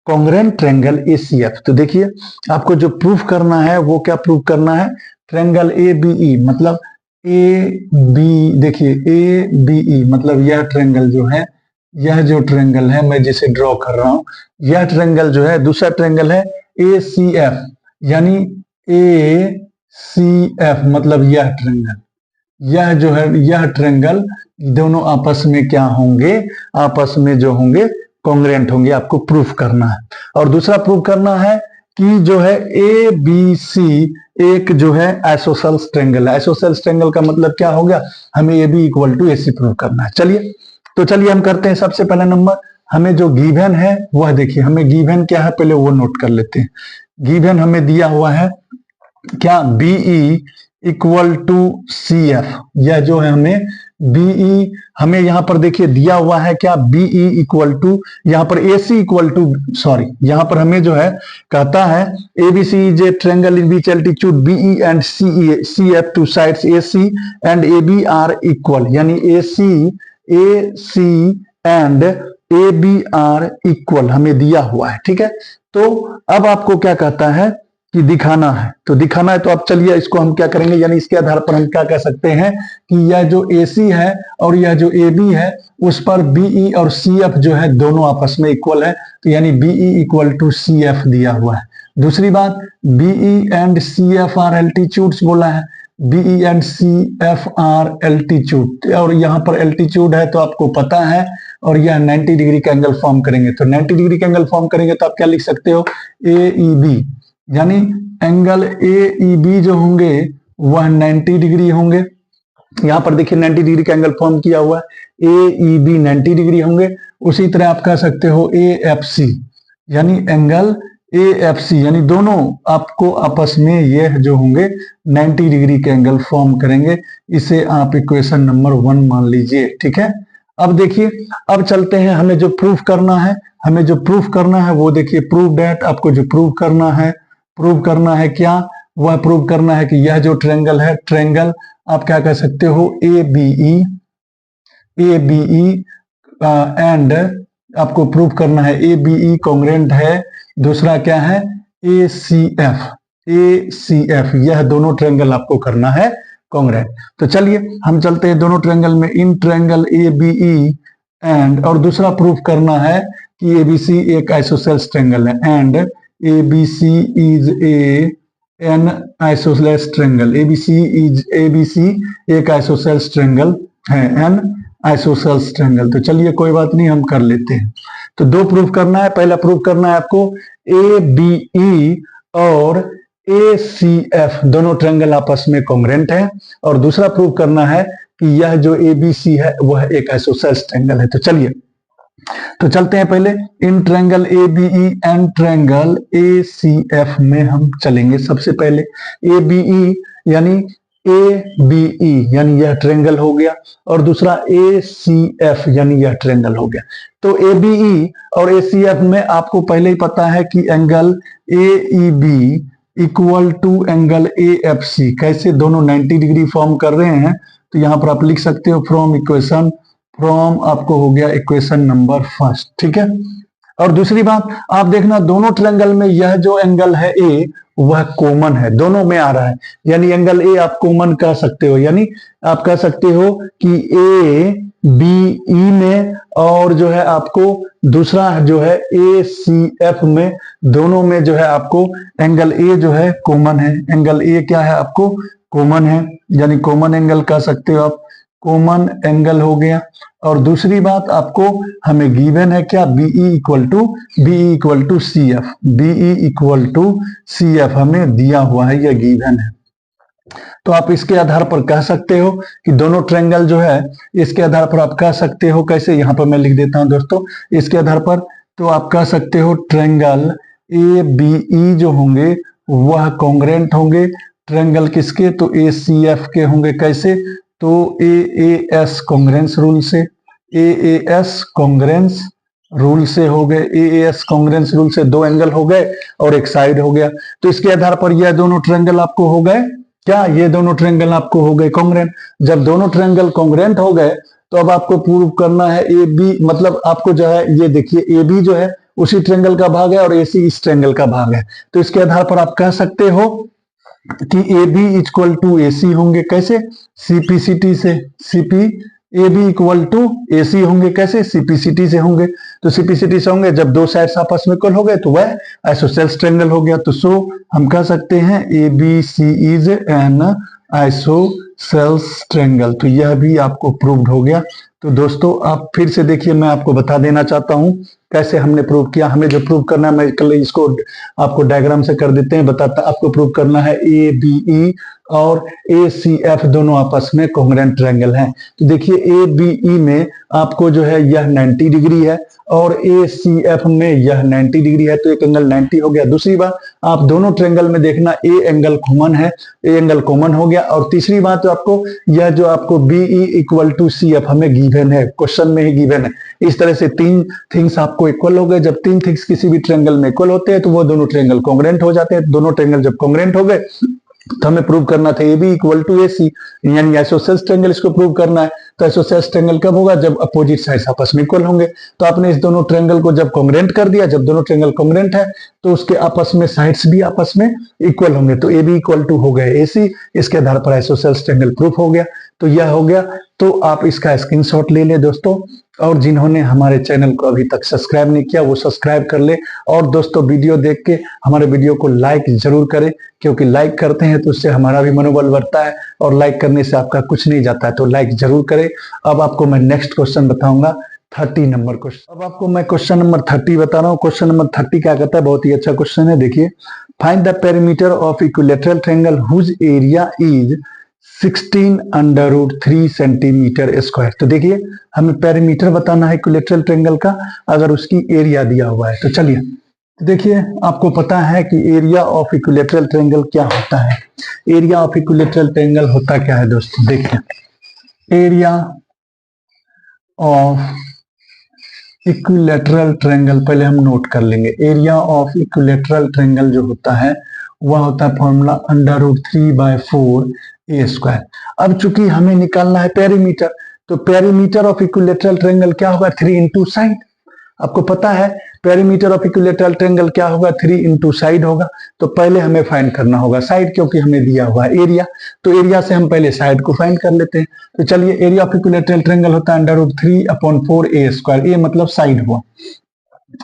congruent triangle A C F. तो देखिए आपको जो proof करना है वो क्या proof करना है, ट्रायंगल ए बी ई मतलब ए बी, देखिए ए बी ई मतलब यह ट्रायंगल जो है, यह जो ट्रायंगल है मैं जिसे ड्रॉ कर रहा हूं, यह ट्रायंगल जो है, दूसरा ट्रायंगल है ए सी एफ, यानी ए सी एफ मतलब यह ट्रायंगल, यह जो है यह ट्रायंगल दोनों आपस में क्या होंगे, आपस में जो होंगे कॉन्ग्रेंट होंगे, आपको प्रूफ करना है। और दूसरा प्रूफ करना है कि जो है ए बी सी एक जो है आइसोसेल्स ट्रायंगल है। आइसोसेल्स ट्रायंगल का मतलब क्या हो गया, हमें A B equal to A C proof करना है। चलिए तो चलिए हम करते हैं। सबसे पहला नंबर हमें जो गिवन है वह देखिए, हमें गिवन क्या है पहले वो नोट कर लेते हैं। गिवन हमें दिया हुआ है क्या, BE equal to C F, यह जो है हमें बीई हमें यहां पर देखिए दिया हुआ है क्या, बीई इक्वल टू, यहां पर A C equal to, sorry यहां पर हमें जो है कहता है A B C is a triangle in which altitude BE and C F to sides A C and A B are equal, यानी A C and A B are equal हमें दिया हुआ है। ठीक है, तो अब आपको क्या कहता है कि दिखाना है, तो दिखाना है तो अब चलिए इसको हम क्या करेंगे, यानी इसके आधार पर हम क्या कह सकते हैं कि यह जो ए सी है और यह जो ए बी है उस पर बीई और सी एफ जो है दोनों आपस में इक्वल है, तो यानी BE equal to C F दिया हुआ है। दूसरी बात BE and C F are altitudes बोला है, BE and C F are altitude, और यहाँ पर एल्टीट्यूड है तो आपको पता है, और यह 90 डिग्री का एंगल फॉर्म करेंगे, तो 90 डिग्री का एंगल फॉर्म करेंगे तो आप क्या लिख सकते हो, ए ई बी, यानी एंगल ए ई बी जो होंगे वह 90 डिग्री होंगे। यहां पर देखिए 90 डिग्री का एंगल फॉर्म किया हुआ है, ए ई बी 90 डिग्री होंगे। उसी तरह आप कह सकते हो ए एफ सी, यानी एंगल ए एफ सी, यानी दोनों आपको आपस में यह जो होंगे 90 डिग्री के एंगल फॉर्म करेंगे। इसे आप इक्वेशन नंबर 1 मान लीजिए। ठीक है, अब देखिए अब चलते हैं, हमें जो प्रूफ करना है, हमें जो प्रूफ करना है वो देखिए प्रूव दैट, आपको जो प्रूव करना है क्या, वह प्रूव करना है कि यह जो ट्रायंगल है, ट्रायंगल आप क्या कह सकते हो ए बी ई एंड आपको प्रूव करना है ए बी ई कॉन्ग्रेंट है। दूसरा क्या है ए सी एफ, यह दोनों ट्रायंगल आपको करना है कॉन्ग्रेंट। तो चलिए हम चलते हैं दोनों ट्रायंगल में, in triangle A B E and, और दूसरा प्रूफ करना है कि ए बी सी एक आइसोसेल्स ट्रायंगल है, and A B C is an isosceles triangle, A B C एक आइसोसेल्स ट्रायंगल है, एन आइसोसेल्स ट्रायंगल। तो चलिए कोई बात नहीं, हम कर लेते हैं। तो दो प्रूफ करना है, पहला प्रूफ करना है आपको ए बी ई और ACF दोनों ट्रायंगल आपस में कॉन्ग्रेंट है, और दूसरा प्रूव करना है कि यह जो ABC है वह एक आइसोसेल्स ट्रायंगल है। तो चलिए तो चलते हैं पहले in triangle ABE and triangle ACF में हम चलेंगे। सबसे पहले ABE यानी ABE यानी यह ट्रायंगल हो गया, और दूसरा ACF यानी यह ट्रायंगल हो गया। तो ABE और ACF में आपको पहले ही पता है कि angle AEB equal to angle AFC, कैसे दोनों 90 डिग्री फॉर्म कर रहे हैं। तो यहां पर आप लिख सकते हो फ्रॉम आपको हो गया इक्वेशन नंबर फर्स्ट, ठीक है। और दूसरी बात आप देखना, दोनों ट्रायंगल में यह जो एंगल है A वह कॉमन है, दोनों में आ रहा है, यानी एंगल A आप कॉमन कह सकते हो, यानी आप कह सकते हो कि ABE में और जो है आपको दूसरा जो है ACF में, दोनों में जो है आपको एंगल A जो है कॉमन है। एंगल A क्या है आपको कॉमन है, यानी कॉमन एंगल कह सकते हो आप, कॉमन एंगल हो गया। और दूसरी बात आपको हमें गिवन है क्या, BE equal to CF, BE equal to CF हमें दिया हुआ है, यह गिवन है। तो आप इसके आधार पर कह सकते हो कि दोनों ट्रायंगल जो है, इसके आधार पर आप कह सकते हो कैसे, यहां पर मैं लिख देता हूं दोस्तों इसके आधार पर। तो आप कह सकते हो ट्रायंगल ABE जो होंगे वह कॉन्ग्रेंट होंगे ट्रायंगल किसके, तो ACF के होंगे। कैसे, तो AAS कॉन्ग्रेंस रूल से, AAS कॉन्ग्रेंस रूल से हो गए, AAS कॉन्ग्रेंस रूल से दो एंगल हो गए और एक साइड हो गया। तो इसके आधार पर यह दोनों ट्रायंगल आपको हो गए क्या, ये दोनों ट्रायंगल आपको हो गए कॉन्ग्रेंट। जब दोनों ट्रायंगल कॉन्ग्रेंट हो गए तो अब आपको प्रूव करना है AB, मतलब आपको जो है ये देखिए AB जो है उसी ट्रायंगल का भाग है और AC इस ट्रायंगल का भाग है। तो इसके आधार पर आप कह सकते हो कि AB इक्वल टू AC होंगे, कैसे, CPCT से, AB इक्वल टू AC होंगे, कैसे, CPCT से होंगे। तो CPCT से होंगे जब दो साइड्स आपस में इक्वल हो गए तो वह आइसोसेल्स ट्रायंगल हो गया। तो सो हम कह सकते हैं ABC is an isosceles triangle. तो यह भी आपको प्रूव्ड हो गया। तो दोस्तों आप फिर से देखिए, मैं आपको बता देना चाहता हूं कैसे हमने प्रूव किया। हमें जो प्रूव करना है, मैं कल इसको आपको डायग्राम से कर देते हैं, बताता। आपको प्रूव करना है ABE और ACF दोनों आपस में कॉन्ग्रेंट ट्रायंगल हैं। तो देखिए ABE में आपको जो है यह 90 डिग्री है और ACF में यह 90 डिग्री है, तो एक एंगल 90 हो गया। दूसरी बात आप दोनों ट्रायंगल में देखना A एंगल कॉमन है, A एंगल कॉमन हो गया। और तीसरी बात तो आपको यह जो आपको BE इक्वल टू CF हमें गिवन है, क्वेश्चन में ही गिवन है। इस तरह से तीन थिंग्स आपको इक्वल हो गए। जब तीन थिंग्स किसी भी ट्रायंगल में इक्वल होते हैं तो वो दोनों ट्रायंगल कॉन्ग्रेंट हो जाते हैं। दोनों ट्रायंगल जब कॉन्ग्रेंट हो गए तो हमें प्रूव करना था AB इक्वल टू AC, यानी आइसोसेल्स ट्रायंगल इसको प्रूव करना है। तो आइसोसेल्स ट्रायंगल कब होगा, जब अपोजिट साइड्स आपस में इक्वल होंगे। तो आपने इस दोनों ट्रायंगल को जब कॉन्ग्रेंट कर दिया, जब दोनों ट्रायंगल कॉन्ग्रेंट है तो उसके आपस में साइड्स भी आपस में इक्वल होंगे। तो AB इक्वल टू हो गए AC, इसके आधार पर आइसोसेल्स ट्रायंगल प्रूफ हो गया। तो यह हो गया। तो आप इसका स्क्रीनशॉट ले लें दोस्तों, और जिन्होंने हमारे चैनल को अभी तक सब्सक्राइब नहीं किया वो सब्सक्राइब कर ले। और दोस्तों वीडियो देख के हमारे वीडियो को लाइक जरूर करें, क्योंकि लाइक करते हैं तो उससे हमारा भी मनोबल बढ़ता है, और लाइक करने से आपका कुछ नहीं जाता है। तो लाइक जरूर करें। अब आपको मैं नेक्स्ट क्वेश्चन बताऊंगा, 30 नंबर क्वेश्चन। अब आपको मैं क्वेश्चन नंबर 30 बता रहा हूँ। क्वेश्चन नंबर 30 क्या कहता है, बहुत ही अच्छा क्वेश्चन है। देखिए, find the perimeter of equilateral triangle whose area is 16√3 centimetre square. तो देखिए हमें पेरीमीटर बताना है इक्विलैटरल ट्रायंगल का, अगर उसकी एरिया दिया हुआ है। तो चलिए देखिए, आपको पता है कि एरिया ऑफ इक्विलैटरल ट्रायंगल क्या होता है। एरिया ऑफ इक्विलैटरल ट्रायंगल होता क्या है दोस्तों, देखिए एरिया ऑफ इक्विलैटरल ट्रायंगल पहले हम नोट कर लेंगे। एरिया ऑफ इक्विलैटरल ट्रायंगल जो होता है वह होता है फॉर्मूला √3/4 A स्क्वायर। अब चूंकि हमें निकालना है पेरीमीटर, तो पेरीमीटर ऑफ इक्विलैटरल ट्रायंगल क्या होगा, 3 इंटू साइड। आपको पता है पेरीमीटर ऑफ इक्विलैटरल ट्रायंगल क्या होगा, 3 इंटू साइड होगा। तो पहले हमें फाइंड करना होगा साइड, क्योंकि हमें दिया हुआ है एरिया। तो एरिया से हम पहले साइड को फाइंड कर लेते हैं। तो चलिए, एरिया ऑफ इक्विलैटरल ट्रायंगल होता है √3/4 A स्क्वायर। ए मतलब साइड हुआ।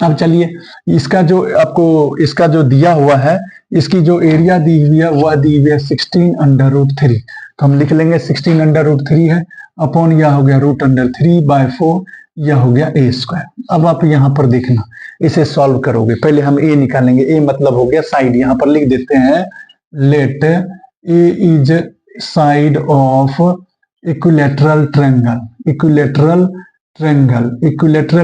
अब चलिए, इसका जो आपको इसका जो दिया हुआ है, इसकी जो एरिया दी हुई है वह दी हुई है 16√3। तो हम लिख लेंगे 16√3 है अपॉन यह हो गया √3/4, यह हो गया A स्क्वायर। अब आप यहां पर देखना, इसे सॉल्व करोगे। पहले हम A निकालेंगे। A मतलब हो गया साइड, यहां पर लिख देते हैं let A is side of equilateral triangle. Equilateral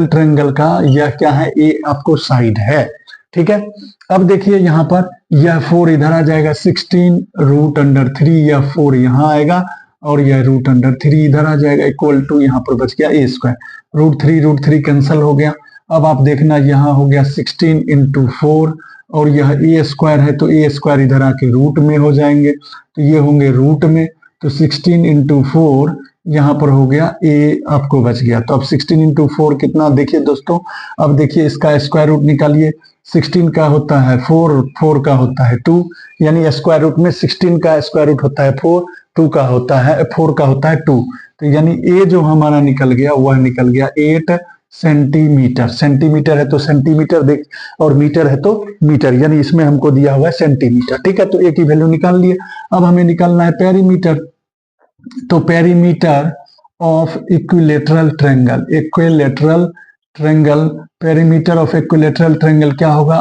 triangle का यह क्या है, ए आपको साइड है, ठीक है। अब देखिए यहाँ पर यह 4 इधर आ जाएगा, 16√3 यह 4 यहाँ आएगा और यह √3 इधर आ जाएगा, इक्वल टू यहाँ पर बच गया a स्क्वायर। √3 कैंसिल हो गया। अब आप देखना यहाँ हो गया 16 × 4 और यह a स्क्वायर है तो a स्क्वायर इधर आके रूट में हो जाएंगे, तो ये होंगे रूट में, तो 16 × 4 यहाँ पर हो गया a आपको बच गया। तो अब 16 × 4 कितना, देखिए दोस्तों, अब देखिए इसका स्क्वायर रूट निकालिए। 16 का होता है 4, 4 का होता है 2, यानी स्क्वायर रूट में 16 का स्क्वायर रूट होता है 4, 2 का होता है 4 का होता है 2, तो यानी a जो हमारा निकल गया वह निकल गया 8 सेंटीमीटर। सेंटीमीटर है तो सेंटीमीटर देख, और मीटर है तो मीटर, यानी इसमें हमको दिया हुआ है सेंटीमीटर, ठीक है। तो a की वैल्यू निकाल लिए। अब हमें निकालना है पेरीमीटर, तो perimeter of equilateral triangle, perimeter of equilateral triangle क्या होगा,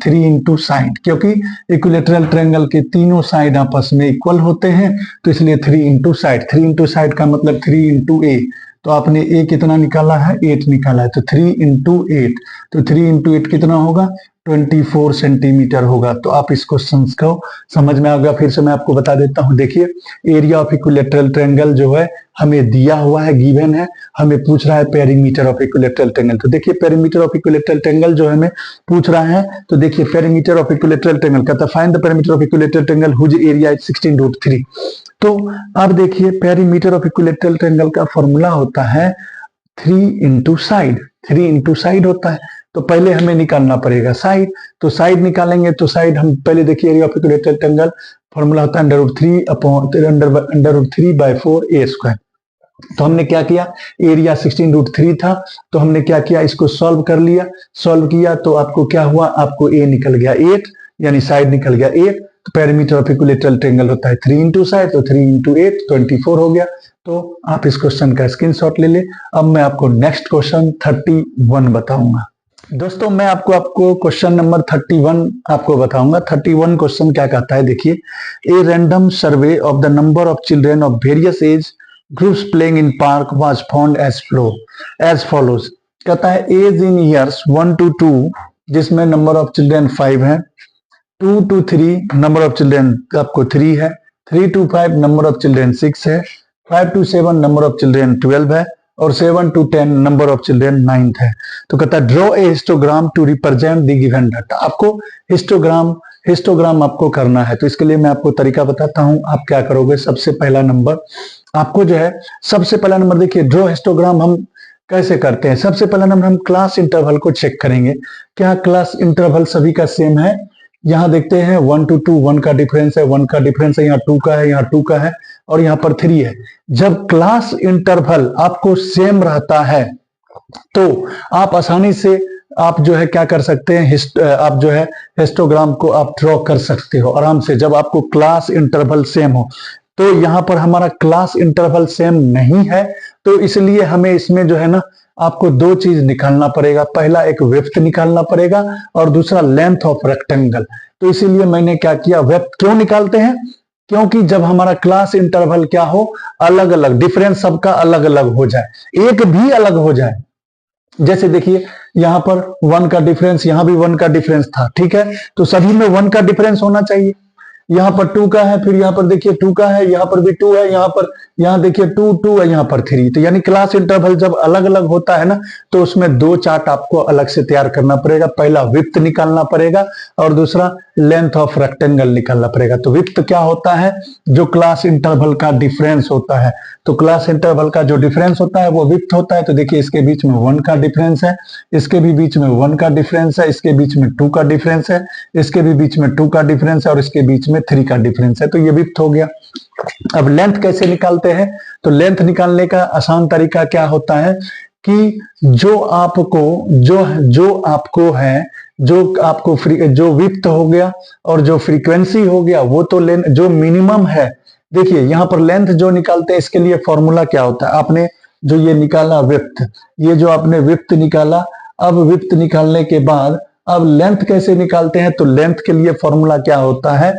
3 इंटू साइड, क्योंकि इक्विलेटरल ट्रायंगल के तीनों साइड आपस में इक्वल होते हैं, तो इसलिए 3 इंटू साइड। 3 इंटू साइड का मतलब 3 इंटू ए, तो आपने ए कितना निकाला है, 8 निकाला है, तो 3 इंटू 8, तो 3 इंटू 8 कितना होगा, 24 सेंटीमीटर होगा। तो आप इस क्वेश्चन को समझ में आ गया। फिर से मैं आपको बता देता हूं, देखिए एरिया ऑफ इक्विलेटरल ट्रायंगल जो है हमें दिया हुआ है, गिवन है, हमें पूछ रहा है पेरीमीटर ऑफ इक्विलेटरल ट्रायंगल। तो देखिए पेरीमीटर ऑफ इक्विलेटरल ट्रायंगल जो हमें पूछ रहा है, तो देखिए पेरीमीटर ऑफ इक्विलेटरल ट्रायंगल कहता है find the perimeter of equilateral triangle whose area is 16√3। तो अब देखिए पेरीमीटर ऑफ इक्विलेटरल ट्रायंगल का फॉर्मूला होता है 3 इंटू साइड, 3 इंटू साइड होता है। तो पहले हमें निकालना पड़ेगा साइड, तो साइड निकालेंगे, तो साइड हम पहले देखिए area of equilateral triangle formula होता है √3/4 a स्क्वायर। तो हमने क्या किया, एरिया 16√3 था, तो हमने क्या किया, इसको सॉल्व कर लिया। सॉल्व किया तो आपको क्या हुआ, आपको a निकल गया 8, यानी साइड निकल गया 8। तो पेरीमीटर ऑफ इक्विलेटरल ट्रायंगल होता है 3 इंटू साइड, तो 3 इंटू 8 24 हो गया। तो आप इस क्वेश्चन का स्क्रीनशॉट ले ले। अब मैं आपको नेक्स्ट क्वेश्चन 31 बताऊंगा। दोस्तों मैं आपको क्वेश्चन नंबर 31 आपको बताऊंगा। 31 क्वेश्चन क्या कहता है, देखिए a random survey of the number of children of various age groups playing in park was found as follows. कहता है एज इन ईयर्स 1 to 2 जिसमें नंबर ऑफ चिल्ड्रेन 5 है, 2 to 3 नंबर ऑफ चिल्ड्रेन आपको 3 है, 3 to 5 नंबर ऑफ चिल्ड्रेन 6 है, 5 to 7 number of children 12 है और 7 to 10 number of children 9 है। तो कहता है draw a histogram to represent the given data. आपको हिस्टोग्राम आपको करना है, तो इसके लिए मैं आपको तरीका बताता हूं। आप क्या करोगे, सबसे पहला नंबर आपको जो है, सबसे पहला नंबर देखिए ड्रॉ हिस्टोग्राम हम कैसे करते हैं। सबसे पहला नंबर हम क्लास इंटरवल को चेक करेंगे, क्या क्लास इंटरवल सभी का सेम है। यहाँ देखते हैं 1 to 2 1 का डिफरेंस है, 1 का डिफरेंस है, यहाँ 2 का है, यहाँ 2 का है और यहाँ पर 3 है। जब क्लास इंटरवल आपको सेम रहता है तो आप आसानी से आप जो है क्या कर सकते हैं, आप जो है हिस्टोग्राम को आप ड्रॉ कर सकते हो आराम से, जब आपको क्लास इंटरवल सेम हो। तो यहाँ पर हमारा क्लास इंटरवल सेम नहीं है, तो इसलिए हमें इसमें जो है ना आपको 2 चीज निकालना पड़ेगा। पहला एक विड्थ निकालना पड़ेगा और दूसरा लेंथ ऑफ रेक्टेंगल। तो इसीलिए मैंने क्या किया, विड्थ क्यों निकालते हैं, क्योंकि जब हमारा क्लास इंटरवल क्या हो, अलग अलग, डिफरेंस सबका अलग अलग हो जाए, एक भी अलग हो जाए। जैसे देखिए यहाँ पर 1 का डिफरेंस, यहाँ भी 1 का डिफरेंस था, ठीक है, तो सभी में 1 का डिफरेंस होना चाहिए। यहाँ पर 2 का है, फिर यहाँ पर देखिए 2 का है, यहाँ पर भी 2 है, यहाँ देखिए 2 है, यहाँ पर 3। तो यानी क्लास इंटरवल जब अलग अलग होता है ना, तो उसमें 2 चार्ट आपको अलग से तैयार करना पड़ेगा। पहला विड्थ निकालना पड़ेगा और दूसरा लेंथ ऑफ रेक्टेंगल निकालना पड़ेगा। तो विड्थ क्या होता है, जो क्लास इंटरवल का डिफरेंस होता है, तो क्लास इंटरवल का जो डिफरेंस होता है वो विड्थ होता है। तो देखिए इसके बीच में 1 का डिफरेंस है, इसके भी बीच में 1 का डिफरेंस है, इसके बीच में 2 का डिफरेंस है, इसके भी बीच में 2 का डिफरेंस है और इसके बीच में 3 का डिफरेंस है। तो ये विड्थ हो गया। अब लेंथ कैसे निकालते हैं, तो लेंथ निकालने का आसान तरीका क्या होता है कि जो विड्थ हो गया और जो फ्रीक्वेंसी हो गया वो तो जो मिनिमम है। देखिए यहाँ पर लेंथ जो निकालते हैं इसके लिए फॉर्मूला क्या होता है, आपने जो ये निकाला विड्थ, ये जो आपने विड्थ निकाला, अब विड्थ निकालने के बाद अब लेंथ कैसे निकालते हैं, तो लेंथ के लिए फॉर्मूला क्या होता है,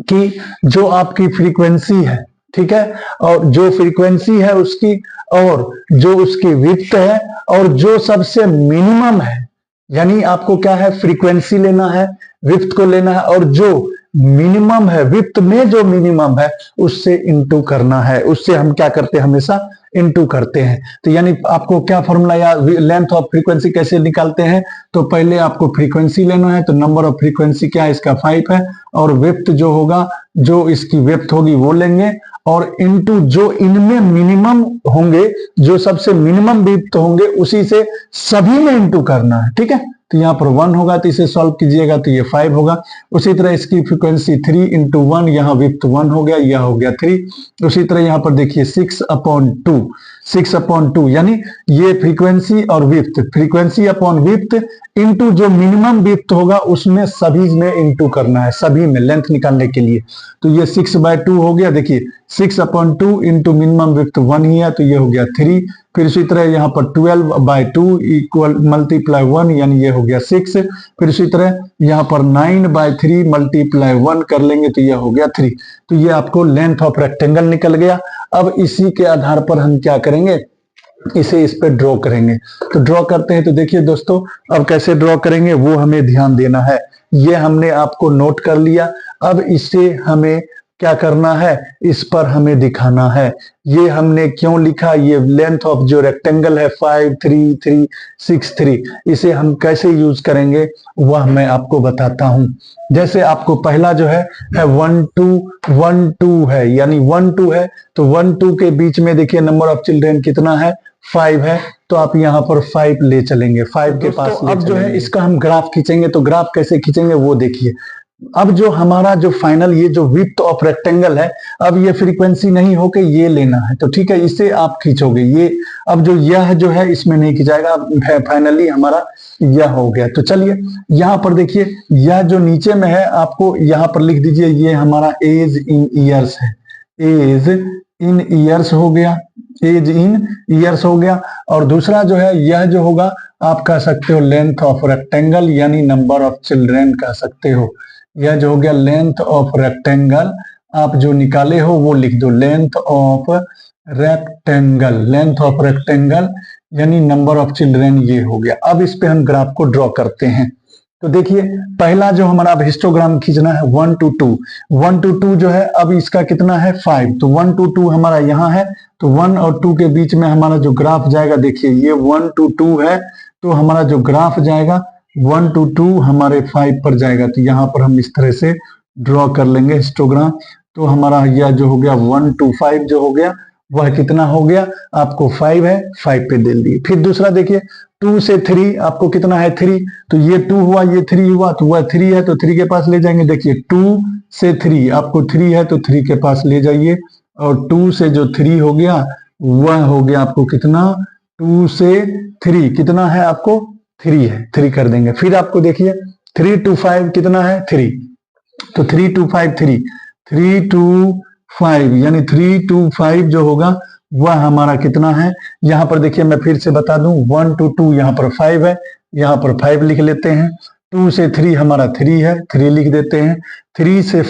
कि जो आपकी फ्रीक्वेंसी है, ठीक है, और जो फ्रीक्वेंसी है उसकी, और जो उसकी विड्थ है, और जो सबसे मिनिमम है, यानी आपको क्या है, फ्रीक्वेंसी लेना है, विड्थ को लेना है, और जो मिनिमम है, विड्थ में जो मिनिमम है उससे इंटू करना है। उससे हम क्या करते हैं, हमेशा इंटू करते हैं। तो यानी आपको क्या फॉर्मूला या लेंथ ऑफ फ्रीक्वेंसी कैसे निकालते हैं, तो पहले आपको फ्रीक्वेंसी लेना है, तो नंबर ऑफ फ्रीक्वेंसी क्या है, इसका 5 है, और विड्थ जो होगा, जो इसकी विड्थ होगी वो लेंगे, और इनटू जो इनमें मिनिमम होंगे, जो सबसे मिनिमम विड्थ होंगे उसी से सभी में इंटू करना है, ठीक है। तो यहाँ पर 1 होगा, तो इसे सॉल्व कीजिएगा तो ये 5 होगा। उसी तरह इसकी फ्रीक्वेंसी 3 इंटू 1, यहाँ विड्थ 1 हो गया, यह हो गया 3। उसी तरह यहाँ पर देखिए 6/2 यानी ये फ्रीक्वेंसी और width, frequency upon width into जो मिनिमम विड्थ होगा उसमें सभी में इंटू करना है, सभी में लेंथ निकालने के लिए। तो ये 6/2 हो गया। देखिए 6/2 इंटू मिनिमम विड्थ 1 ही है, तो ये हो गया 3। फिर इसी तरह यहाँ पर 12/2 इक्वल मल्टीप्लाई 1, यानी ये हो गया 6। फिर इसी तरह यहाँ पर 9/3 मल्टीप्लाई 1 कर लेंगे तो ये हो गया 3। तो ये आपको लेंथ ऑफ रेक्टेंगल निकल गया। अब इसी के आधार पर हम क्या करेंगे, इसे इस पे ड्रॉ करेंगे। तो ड्रॉ करते हैं, तो देखिए दोस्तों अब कैसे ड्रॉ करेंगे वो हमें ध्यान देना है। ये हमने आपको नोट कर लिया। अब इसे हमें क्या करना है, इस पर हमें दिखाना है। ये हमने क्यों लिखा, ये लेंथ ऑफ जो रेक्टेंगल है 5 3 3 6 3, इसे हम कैसे यूज करेंगे वह मैं आपको बताता हूं। जैसे आपको पहला जो है 1 2 1 2 है, यानी 1 2 है, तो 1 2 के बीच में देखिए नंबर ऑफ चिल्ड्रेन कितना है, 5 है, तो आप यहाँ पर 5 ले चलेंगे, 5 के पास। अब जो है इसका हम ग्राफ खींचेंगे, तो ग्राफ कैसे खींचेंगे वो देखिए। अब जो हमारा जो फाइनल ये जो विड्थ ऑफ रेक्टेंगल है, अब ये फ्रीक्वेंसी नहीं होके ये लेना है, तो ठीक है, इसे आप खींचोगे। ये अब जो यह जो है इसमें नहीं खिंचाएगा, फाइनली हमारा यह हो गया। तो चलिए यहाँ पर देखिए, यह जो नीचे में है आपको यहाँ पर लिख दीजिए, ये हमारा एज इन ईयर्स है, एज इन ईयर्स हो गया, एज इन ईयर्स हो गया। और दूसरा जो है यह जो होगा आप कह सकते हो लेंथ ऑफ रेक्टेंगल, यानी नंबर ऑफ चिल्ड्रेन कह सकते हो। यह जो हो गया लेंथ ऑफ रेक्टेंगल, आप जो निकाले हो वो लिख दो, length of rectangle, length of rectangle यानी नंबर ऑफ चिल्ड्रेन, ये हो गया। अब इस पे हम ग्राफ को ड्रॉ करते हैं। तो देखिए पहला जो हमारा अब हिस्टोग्राम खींचना है 1 to 2, 1 to 2 जो है अब इसका कितना है 5, तो 1 to 2 हमारा यहाँ है, तो 1 और 2 के बीच में हमारा जो ग्राफ जाएगा, देखिए ये 1 to 2 है, तो हमारा जो ग्राफ जाएगा 1 to 2 हमारे 5 पर जाएगा। तो यहाँ पर हम इस तरह से ड्रॉ कर लेंगे हिस्टोग्राम। तो हमारा यह जो हो गया 1 to 5 जो हो गया वह कितना हो गया, आपको 5 है, 5 पे दे दिए। फिर दूसरा देखिए 2 से 3 आपको कितना है 3, तो ये 2 हुआ, ये 3 हुआ, तो वह 3 है, तो 3 के पास ले जाएंगे। देखिए 2 से 3 आपको 3 है, तो 3 के पास ले जाइए, और 2 से जो 3 हो गया वह हो गया आपको कितना, 2 से 3 कितना है आपको 3 है, 3 कर देंगे। फिर आपको देखिए 3 to 5 कितना है 3, तो 3 to 5 3, 3 to 5 यानी 3 to 5 जो होगा वह हमारा कितना है। यहाँ पर देखिए मैं फिर से बता दूं, 1 to 2 यहाँ पर 5 है, यहाँ पर 5 लिख लेते हैं। 2 से 3 हमारा 3 है, 3 लिख देते हैं। 3 से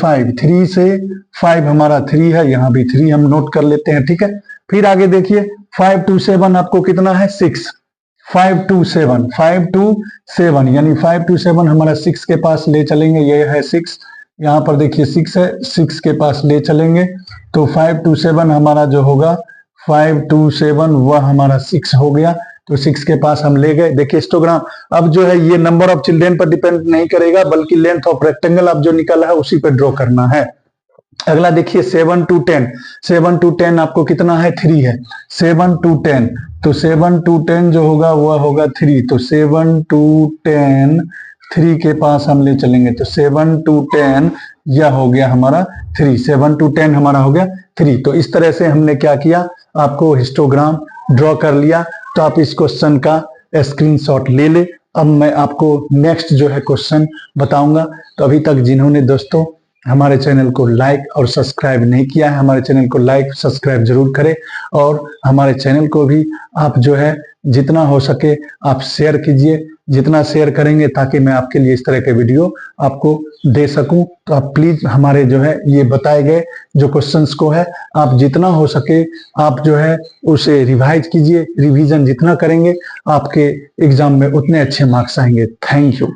5 हमारा 3 है, यहाँ भी 3 हम नोट कर लेते हैं, ठीक है। फिर आगे देखिए 5 to 7 आपको कितना है 6, 5 to 7 यानी 5 to 7 हमारा 6 के पास ले चलेंगे, ये है 6, यहाँ पर देखिए 6 है, 6 के पास ले चलेंगे। तो 5 to 7 हमारा जो होगा 5 to 7 वह हमारा 6 हो गया, तो 6 के पास हम ले गए। देखिए हिस्टोग्राम अब जो है ये नंबर ऑफ चिल्ड्रेन पर डिपेंड नहीं करेगा, बल्कि लेंथ ऑफ रेक्टेंगल आप जो निकाला है उसी पे ड्रॉ करना है। अगला देखिए 7 to 10, 7 to 10 आपको कितना है 3 है, 7 to 10, तो 7 to 10 जो होगा वह होगा 3, तो 7 to 10 3 के पास हम ले चलेंगे, तो 7 to 10 यह हो गया हमारा 3, 7 to 10 हमारा हो गया 3। तो इस तरह से हमने क्या किया, आपको हिस्टोग्राम ड्रॉ कर लिया। तो आप इस क्वेश्चन का स्क्रीनशॉट ले ले। अब मैं आपको नेक्स्ट जो है क्वेश्चन बताऊंगा। तो अभी तक जिन्होंने दोस्तों हमारे चैनल को लाइक और सब्सक्राइब नहीं किया है, हमारे चैनल को लाइक सब्सक्राइब जरूर करें। और हमारे चैनल को भी आप जो है जितना हो सके आप शेयर कीजिए, जितना शेयर करेंगे ताकि मैं आपके लिए इस तरह के वीडियो आपको दे सकूं। तो आप प्लीज हमारे जो है ये बताए गए जो क्वेश्चंस को है आप जितना हो सके आप जो है उसे रिवाइज कीजिए। रिवीजन जितना करेंगे आपके एग्जाम में उतने अच्छे मार्क्स आएंगे। Thank you.